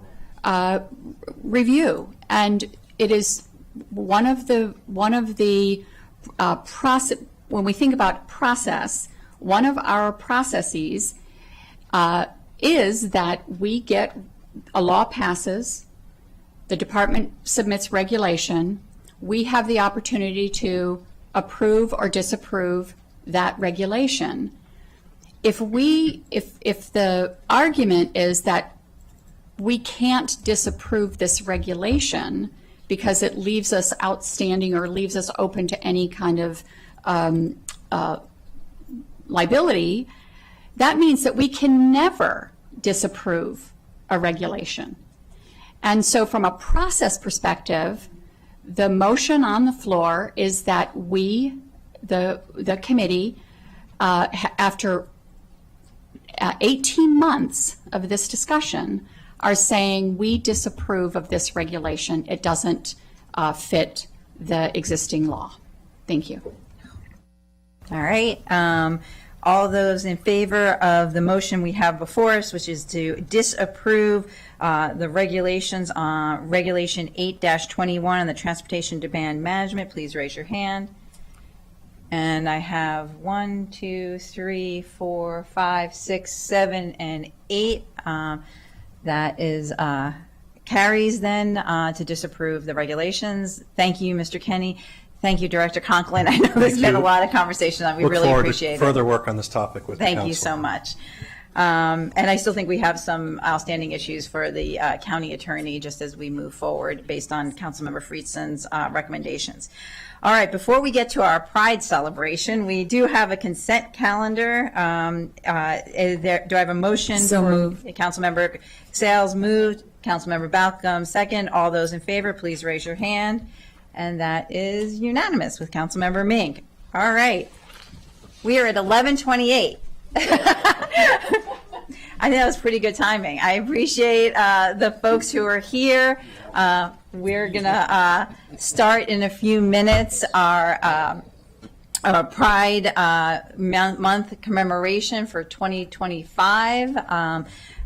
review. And it is one of the process. When we think about process, one of our processes is that we get a law passes, the department submits regulation, we have the opportunity to approve or disapprove that regulation. If the argument is that we can't disapprove this regulation because it leaves us outstanding or leaves us open to any kind of liability, that means that we can never disapprove a regulation. And so from a process perspective, the motion on the floor is that we, the committee, after 18 months of this discussion, are saying we disapprove of this regulation. It doesn't fit the existing law. Thank you. All right. All those in favor of the motion we have before us, which is to disapprove the regulations on Regulation 8-21 on the transportation demand management, please raise your hand. And I have 1, 2, 3, 4, 5, 6, 7, and 8. That is carries then to disapprove the regulations. Thank you, Mr. Kenny. Thank you, Director Conklin. I know there's been a lot of conversation on. We really appreciate it. Further work on this topic with the council. Thank you so much. And I still think we have some outstanding issues for the county attorney just as we move forward based on Councilmember Friedson's recommendations. All right, before we get to our Pride celebration, we do have a consent calendar. Do I have a motion? So moved. Councilmember Sales moved. Councilmember Balcom second. All those in favor, please raise your hand. And that is unanimous with Councilmember Mink. All right. We are at 11:28. I think that was pretty good timing. I appreciate the folks who are here. We're going to start in a few minutes our Pride Month commemoration for 2025.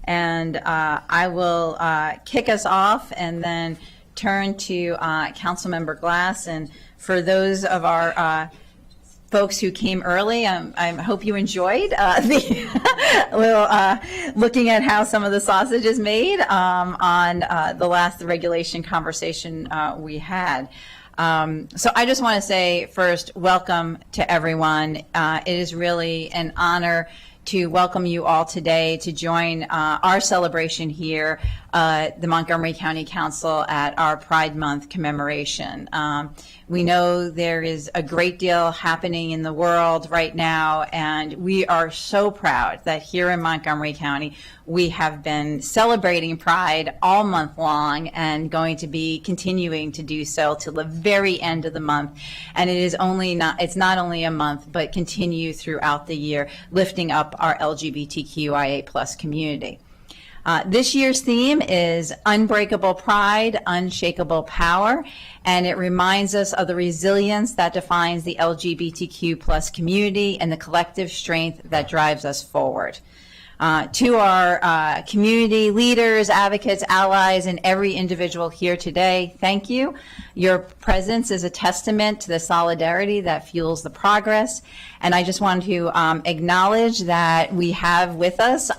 And I will kick us off and then turn to Councilmember Glass. And for those of our folks who came early, I hope you enjoyed the little looking at how some of the sausage is made on the last regulation conversation we had. So I just want to say first, welcome to everyone. It is really an honor to welcome you all today to join our celebration here, the Montgomery County Council at our Pride Month commemoration. We know there is a great deal happening in the world right now, and we are so proud that here in Montgomery County, we have been celebrating Pride all month long and going to be continuing to do so till the very end of the month. And it's not only a month, but continue throughout the year, lifting up our LGBTQIA+ community. This year's theme is Unbreakable Pride, Unshakable Power, and it reminds us of the resilience that defines the LGBTQ+ community and the collective strength that drives us forward. To our community leaders, advocates, allies, and every individual here today, thank you. Your presence is a testament to the solidarity that fuels the progress. And I just want to acknowledge that we have with us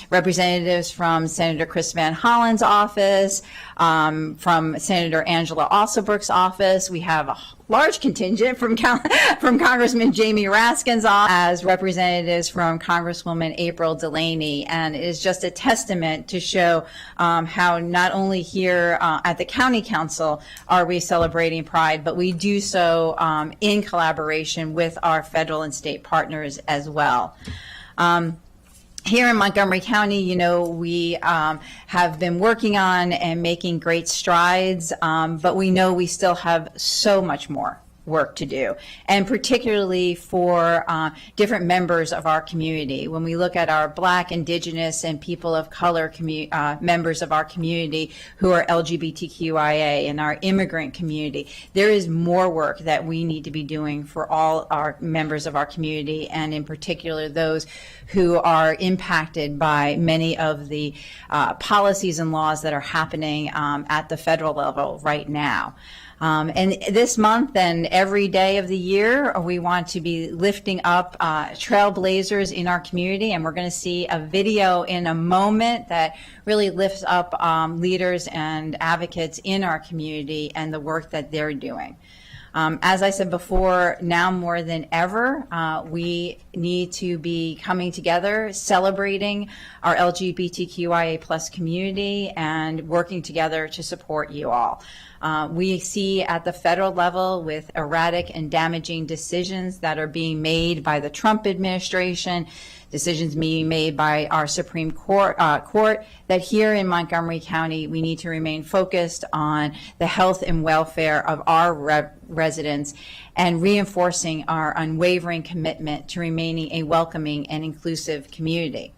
representatives from Senator Chris Van Hollen's office, from Senator Angela Alsobrook's office. We have a large contingent from Congressman Jamie Raskin's office, as representatives from Congresswoman April Delaney. And it is just a testament to show how not only here at the County Council are we celebrating Pride, but we do so in collaboration with our federal and state partners as well. Here in Montgomery County, you know, we have been working on and making great strides, but we know we still have so much more work to do, and particularly for different members of our community. When we look at our Black, Indigenous, and people of color members of our community who are LGBTQIA, and our immigrant community, there is more work that we need to be doing for all our members of our community, and in particular those who are impacted by many of the policies and laws that are happening at the federal level right now. And this month and every day of the year, we want to be lifting up trailblazers in our community, and we're going to see a video in a moment that really lifts up leaders and advocates in our community and the work that they're doing. As I said before, now more than ever, we need to be coming together, celebrating our LGBTQIA plus community and working together to support you all. We see at the federal level with erratic and damaging decisions that are being made by the Trump administration, decisions being made by our Supreme Court, that here in Montgomery County, we need to remain focused on the health and welfare of our residents and reinforcing our unwavering commitment to remaining a welcoming and inclusive community.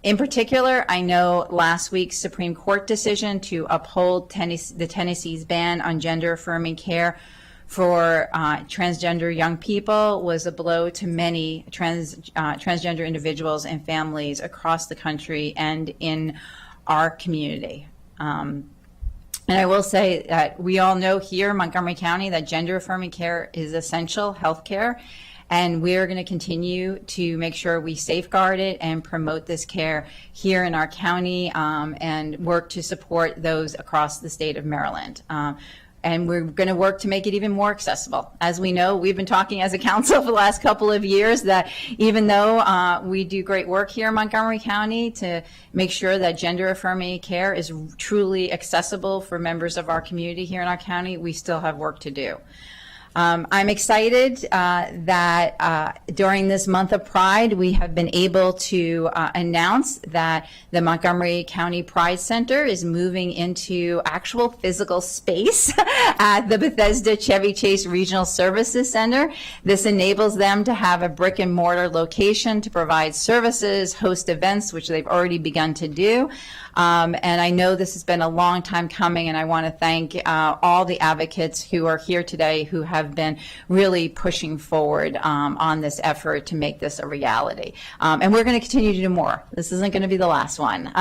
In particular, I know last week's Supreme Court decision to uphold Tennessee's ban on gender-affirming care for transgender young people was a blow to many transgender individuals and families across the country and in our community. And I will say that we all know here in Montgomery County that gender-affirming care is essential health care, and we're going to continue to make sure we safeguard it and promote this care here in our county and work to support those across the state of Maryland. And we're going to work to make it even more accessible. As we know, we've been talking as a council for the last couple of years that even though we do great work here in Montgomery County to make sure that gender-affirming care is truly accessible for members of our community here in our county, we still have work to do. I'm excited that during this month of Pride, we have been able to announce that the Montgomery County Pride Center is moving into actual physical space at the Bethesda Chevy Chase Regional Services Center. This enables them to have a brick and mortar location to provide services, host events, which they've already begun to do. And I know this has been a long time coming, and I want to thank all the advocates who are here today who have been really pushing forward on this effort to make this a reality. And we're going to continue to do more. This isn't going to be the last one.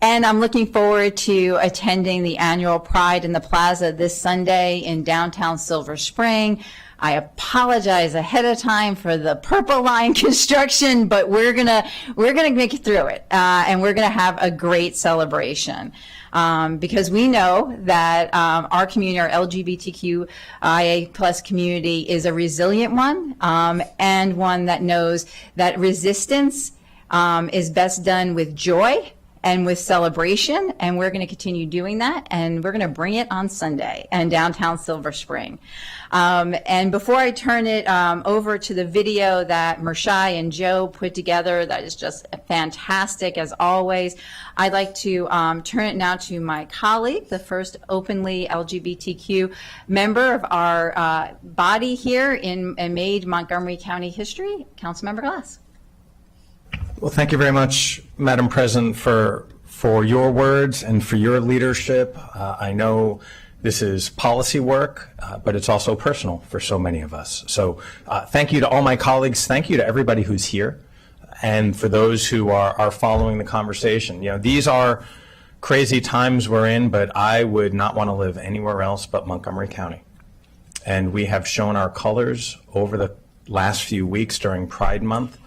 And I'm looking forward to attending the annual Pride in the Plaza this Sunday in downtown Silver Spring. I apologize ahead of time for the Purple Line construction, but we're gonna make it through it, and we're gonna have a great celebration because we know that our community, our LGBTQIA plus community, is a resilient one and one that knows that resistance is best done with joy and with celebration, and we're going to continue doing that, and we're going to bring it on Sunday in downtown Silver Spring. And before I turn it over to the video that Mershai and Joe put together, that is just fantastic as always, I'd like to turn it now to my colleague, the first openly LGBTQ member of our body here in made Montgomery County history, Councilmember Glass. Well, thank you very much, Madam President, for your words and for your leadership. I know this is policy work, but it's also personal for so many of us. So thank you to all my colleagues. Thank you to everybody who's here. And for those who are following the conversation. You know, these are crazy times we're in, but I would not want to live anywhere else but Montgomery County. And we have shown our colors over the last few weeks during Pride Month.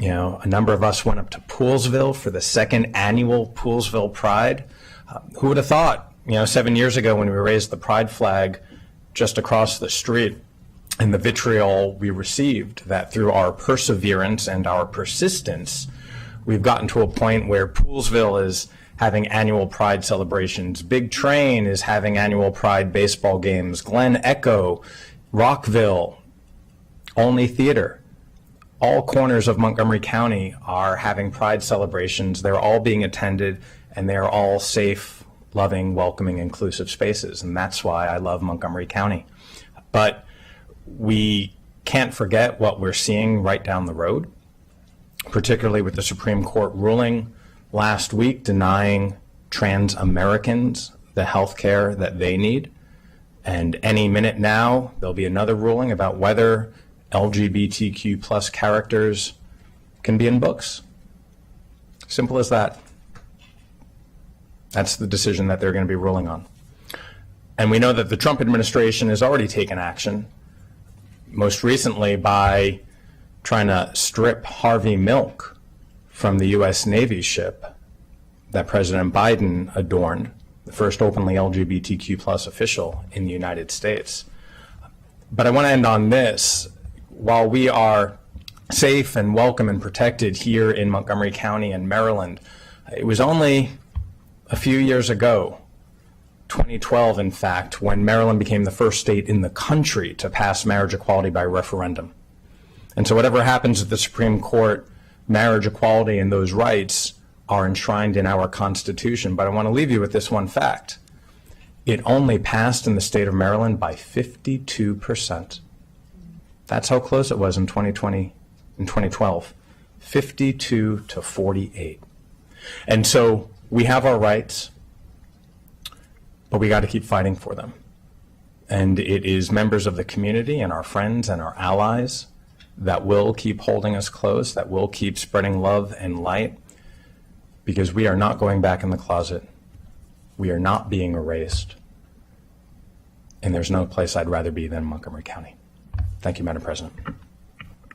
You know, a number of us went up to Poolsville for the second annual Poolsville Pride. Who would have thought, you know, 7 years ago when we raised the Pride flag just across the street and the vitriol we received, that through our perseverance and our persistence, we've gotten to a point where Poolsville is having annual Pride celebrations. Big Train is having annual Pride baseball games. Glen Echo, Rockville, Olney Theater. All corners of Montgomery County are having Pride celebrations. They're all being attended, and they're all safe, loving, welcoming, inclusive spaces. And that's why I love Montgomery County. But we can't forget what we're seeing right down the road, particularly with the Supreme Court ruling last week denying trans Americans the health care that they need. And any minute now, there'll be another ruling about whether LGBTQ plus characters can be in books. Simple as that. That's the decision that they're going to be ruling on. And we know that the Trump administration has already taken action, most recently by trying to strip Harvey Milk from the U.S. Navy ship that President Biden adorned, the first openly LGBTQ plus official in the United States. But I want to end on this. While we are safe and welcome and protected here in Montgomery County and Maryland, it was only a few years ago, 2012 in fact, when Maryland became the first state in the country to pass marriage equality by referendum. And so whatever happens at the Supreme Court, marriage equality and those rights are enshrined in our Constitution. But I want to leave you with this one fact. It only passed in the state of Maryland by 52%. That's how close it was in 2012, 52 to 48. And so we have our rights, but we got to keep fighting for them. And it is members of the community and our friends and our allies that will keep holding us close, that will keep spreading love and light, because we are not going back in the closet. We are not being erased. And there's no place I'd rather be than Montgomery County. Thank you, Madam President.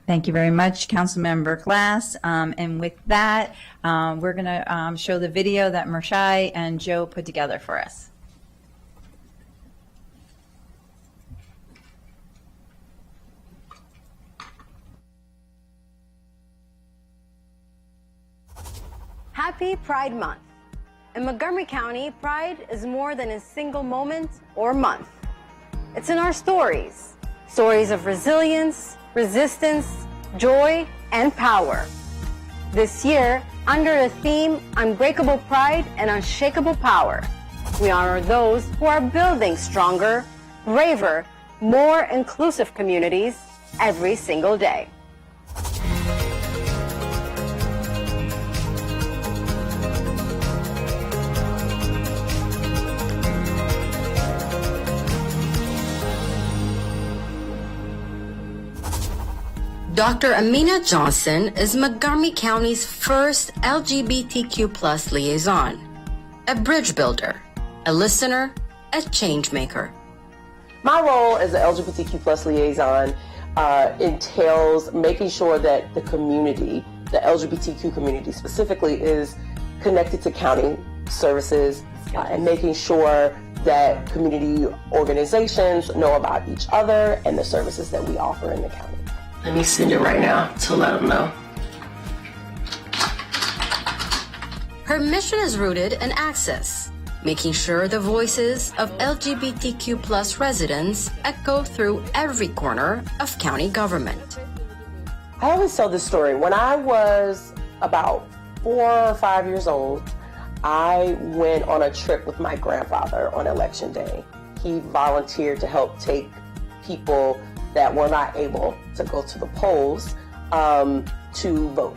Thank you very much, Councilmember Glass. And with that, we're going to show the video that Mershai and Joe put together for us. Happy Pride Month. In Montgomery County, Pride is more than a single moment or month. It's in our stories. Stories of resilience, resistance, joy, and power. This year, under the theme Unbreakable Pride and Unshakable Power, we honor those who are building stronger, braver, more inclusive communities every single day. Dr. Amina Johnson is Montgomery County's first LGBTQ+ liaison, a bridge builder, a listener, a change maker. My role as an LGBTQ+ liaison entails making sure that the community, the LGBTQ community specifically, is connected to county services and making sure that community organizations know about each other and the services that we offer in the county. Let me send it right now to let them know. Her mission is rooted in access, making sure the voices of LGBTQ+ residents echo through every corner of county government. I always tell this story. When I was about 4 or 5 years old, I went on a trip with my grandfather on election day. He volunteered to help take people that were not able to go to the polls to vote.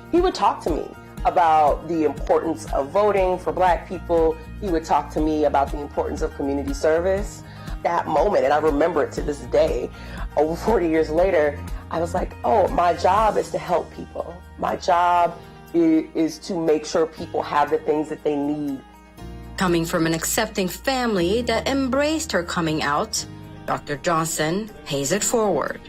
He would talk to me about the importance of voting for Black people. He would talk to me about the importance of community service. That moment, and I remember it to this day, over 40 years later, I was like, oh, my job is to help people. My job is to make sure people have the things that they need. Coming from an accepting family that embraced her coming out, Dr. Johnson pays it forward.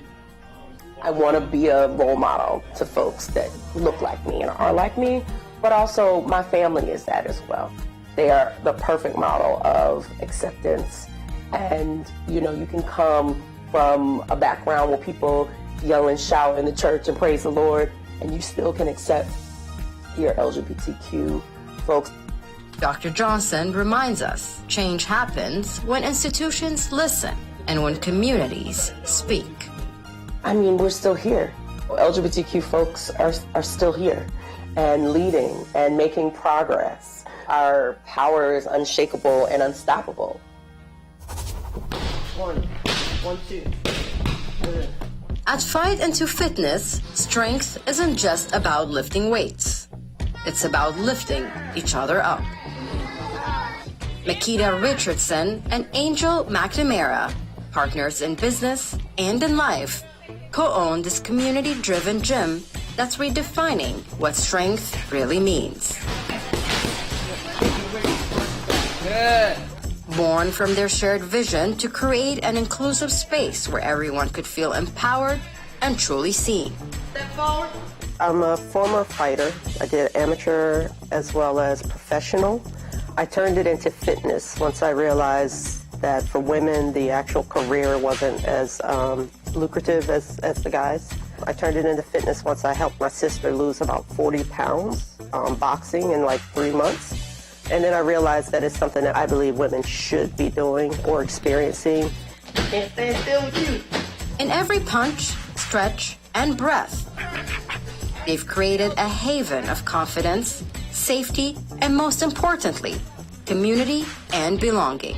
I want to be a role model to folks that look like me and are like me, but also my family is that as well. They are the perfect model of acceptance. And, you know, you can come from a background where people yell and shout in the church and praise the Lord, and you still can accept your LGBTQ folks. Dr. Johnson reminds us change happens when institutions listen and when communities speak. I mean, we're still here. LGBTQ folks are still here and leading and making progress. Our power is unshakable and unstoppable. 1, 2. At Fight Into Fitness, strength isn't just about lifting weights. It's about lifting each other up. Makita Richardson and Angel McNamara, partners in business and in life, co-own this community-driven gym that's redefining what strength really means. Good. born from their shared vision to create an inclusive space where everyone could feel empowered and truly seen. I'm a former fighter. I did amateur as well as professional. I turned it into fitness once I realized that for women, the actual career wasn't as lucrative as the guys. I turned it into fitness once I helped my sister lose about 40 pounds boxing in like 3 months. And then I realized that it's something that I believe women should be doing or experiencing. Can't stand still with you. In every punch, stretch, and breath, they've created a haven of confidence, safety, and most importantly, community and belonging.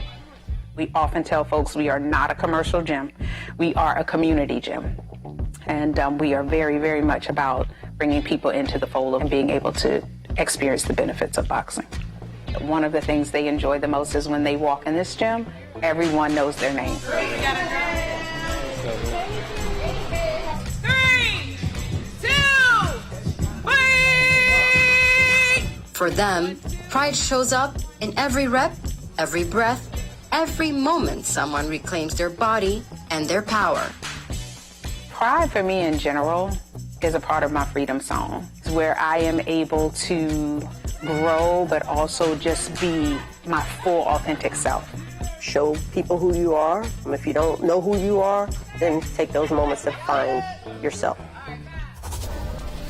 We often tell folks we are not a commercial gym. We are a community gym. And we are very, very much about bringing people into the fold and being able to experience the benefits of boxing. One of the things they enjoy the most is when they walk in this gym, everyone knows their name. 3, 2, wait! For them, pride shows up in every rep, every breath, every moment someone reclaims their body and their power. Pride for me in general is a part of my freedom zone. It's where I am able to grow, but also just be my full authentic self. Show people who you are. If you don't know who you are, then take those moments to find yourself.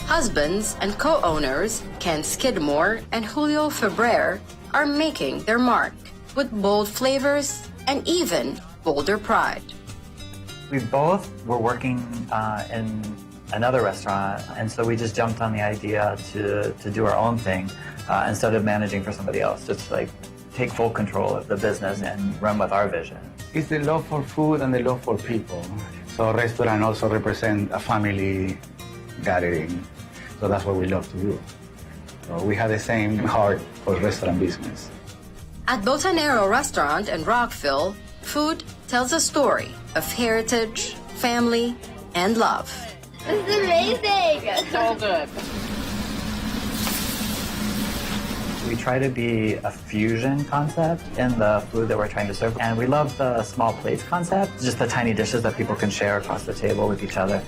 Husbands and co-owners Ken Skidmore and Julio Febrer are making their mark with bold flavors and even bolder pride. We both were working in another restaurant, and so we just jumped on the idea to do our own thing instead of managing for somebody else. Just like take full control of the business and run with our vision. It's the love for food and the love for people. So restaurant also represent a family gathering. So that's what we love to do. So we have the same heart for restaurant business. At Botanero Restaurant in Rockville, food tells a story of heritage, family, and love. This is amazing! So good. We try to be a fusion concept in the food that we're trying to serve, and we love the small plates concept, just the tiny dishes that people can share across the table with each other.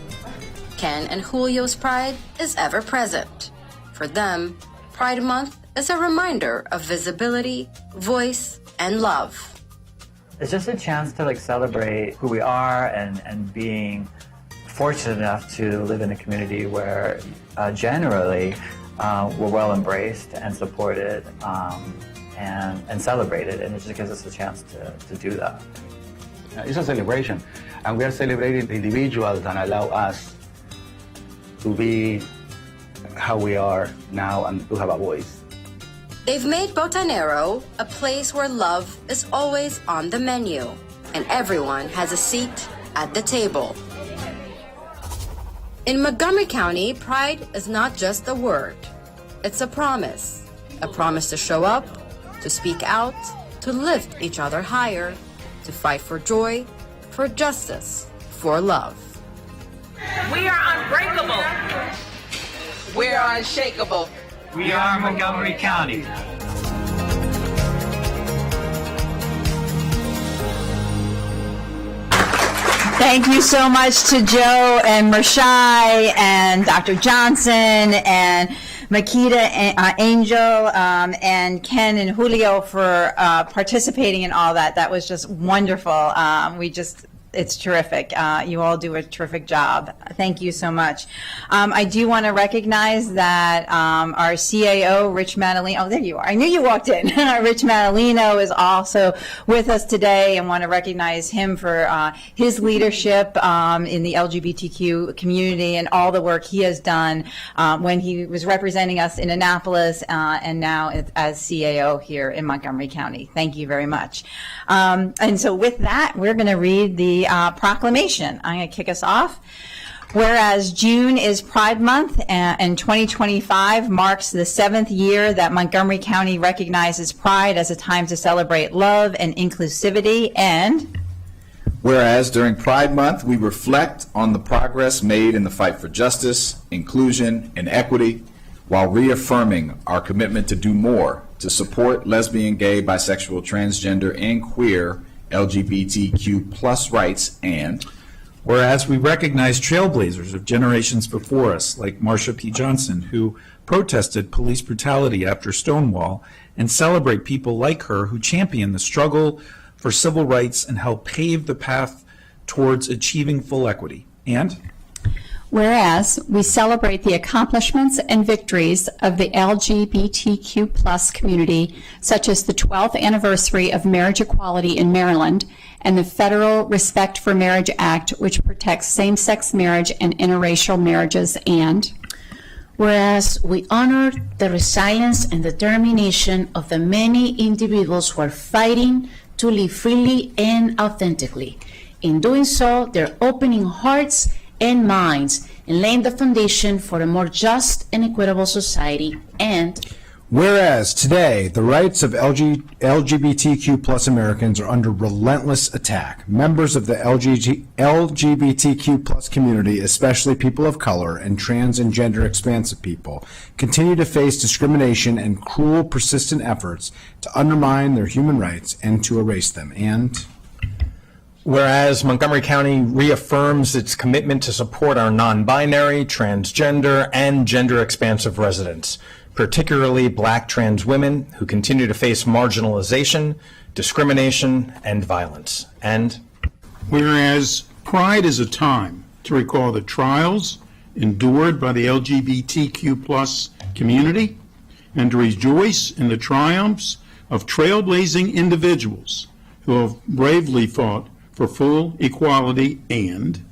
Ken and Julio's pride is ever present. For them, Pride Month is a reminder of visibility, voice, and love. It's just a chance to celebrate who we are and being fortunate enough to live in a community where generally we're well embraced and supported and celebrated, and it just gives us a chance to do that. It's a celebration, and we are celebrating the individuals that allow us to be how we are now and to have a voice. They've made Botanero a place where love is always on the menu, and everyone has a seat at the table. In Montgomery County, pride is not just a word. It's a promise to show up, to speak out, to lift each other higher, to fight for joy, for justice, for love. We are unbreakable. We are unshakable. We are Montgomery County. Thank you so much to Joe and Mershai and Dr. Johnson and Makita, Angel, and Ken and Julio for participating in all that. That was just wonderful. It's terrific. You all do a terrific job. Thank you so much. I do want to recognize that our CAO, Rich Madalino, oh, there you are. I knew you walked in. Rich Madalino is also with us today, and want to recognize him for his leadership in the LGBTQ community and all the work he has done when he was representing us in Annapolis and now as CAO here in Montgomery County. Thank you very much. And so with that, we're going to read the proclamation. I'm going to kick us off. Whereas June is Pride Month and 2025 marks the 7th year that Montgomery County recognizes Pride as a time to celebrate love and inclusivity, and whereas during Pride Month we reflect on the progress made in the fight for justice, inclusion, and equity, while reaffirming our commitment to do more to support lesbian, gay, bisexual, transgender, and queer LGBTQ plus rights, and whereas we recognize trailblazers of generations before us, like Marsha P. Johnson, who protested police brutality after Stonewall, and celebrate people like her who champion the struggle for civil rights and help pave the path towards achieving full equity. And whereas we celebrate the accomplishments and victories of the LGBTQ plus community, such as the 12th anniversary of marriage equality in Maryland and the Federal Respect for Marriage Act, which protects same-sex marriage and interracial marriages. And whereas we honor the resilience and determination of the many individuals who are fighting to live freely and authentically. In doing so, they're opening hearts and minds and laying the foundation for a more just and equitable society. And whereas today the rights of LGBTQ plus Americans are under relentless attack, members of the LGBTQ plus community, especially people of color and trans and gender expansive people, continue to face discrimination and cruel, persistent efforts to undermine their human rights and to erase them. And whereas Montgomery County reaffirms its commitment to support our non-binary, transgender, and gender-expansive residents, particularly Black trans women who continue to face marginalization, discrimination, and violence. And whereas Pride is a time to recall the trials endured by the LGBTQ plus community and to rejoice in the triumphs of trailblazing individuals who have bravely fought for full equality. And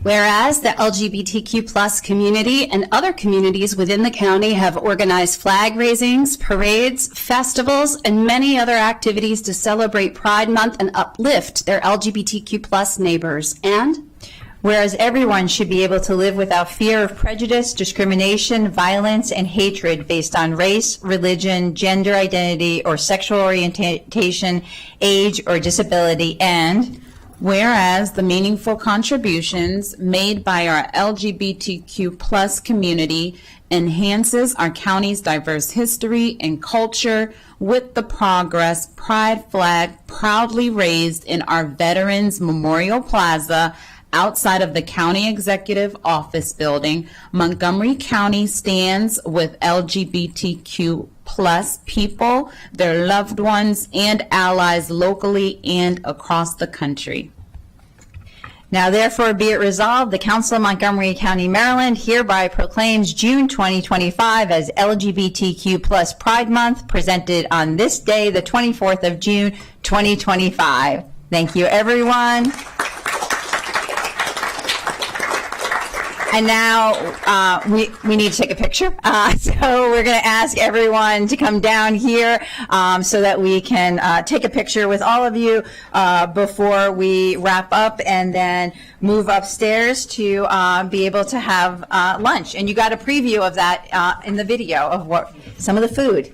whereas the LGBTQ plus community and other communities within the county have organized flag raisings, parades, festivals, and many other activities to celebrate Pride Month and uplift their LGBTQ plus neighbors. And whereas everyone should be able to live without fear of prejudice, discrimination, violence, and hatred based on race, religion, gender identity, or sexual orientation, age, or disability. And whereas the meaningful contributions made by our LGBTQ plus community enhances our county's diverse history and culture with the Progress Pride flag proudly raised in our Veterans Memorial Plaza outside of the County Executive Office Building, Montgomery County stands with LGBTQ plus people, their loved ones, and allies locally and across the country. Now therefore be it resolved, the Council of Montgomery County, Maryland hereby proclaims June 2025 as LGBTQ plus Pride Month, presented on this day, the 24th of June, 2025. Thank you, everyone. And now we need to take a picture. So we're going to ask everyone to come down here so that we can take a picture with all of you before we wrap up and then move upstairs to be able to have lunch. And you got a preview of that in the video of what some of the food.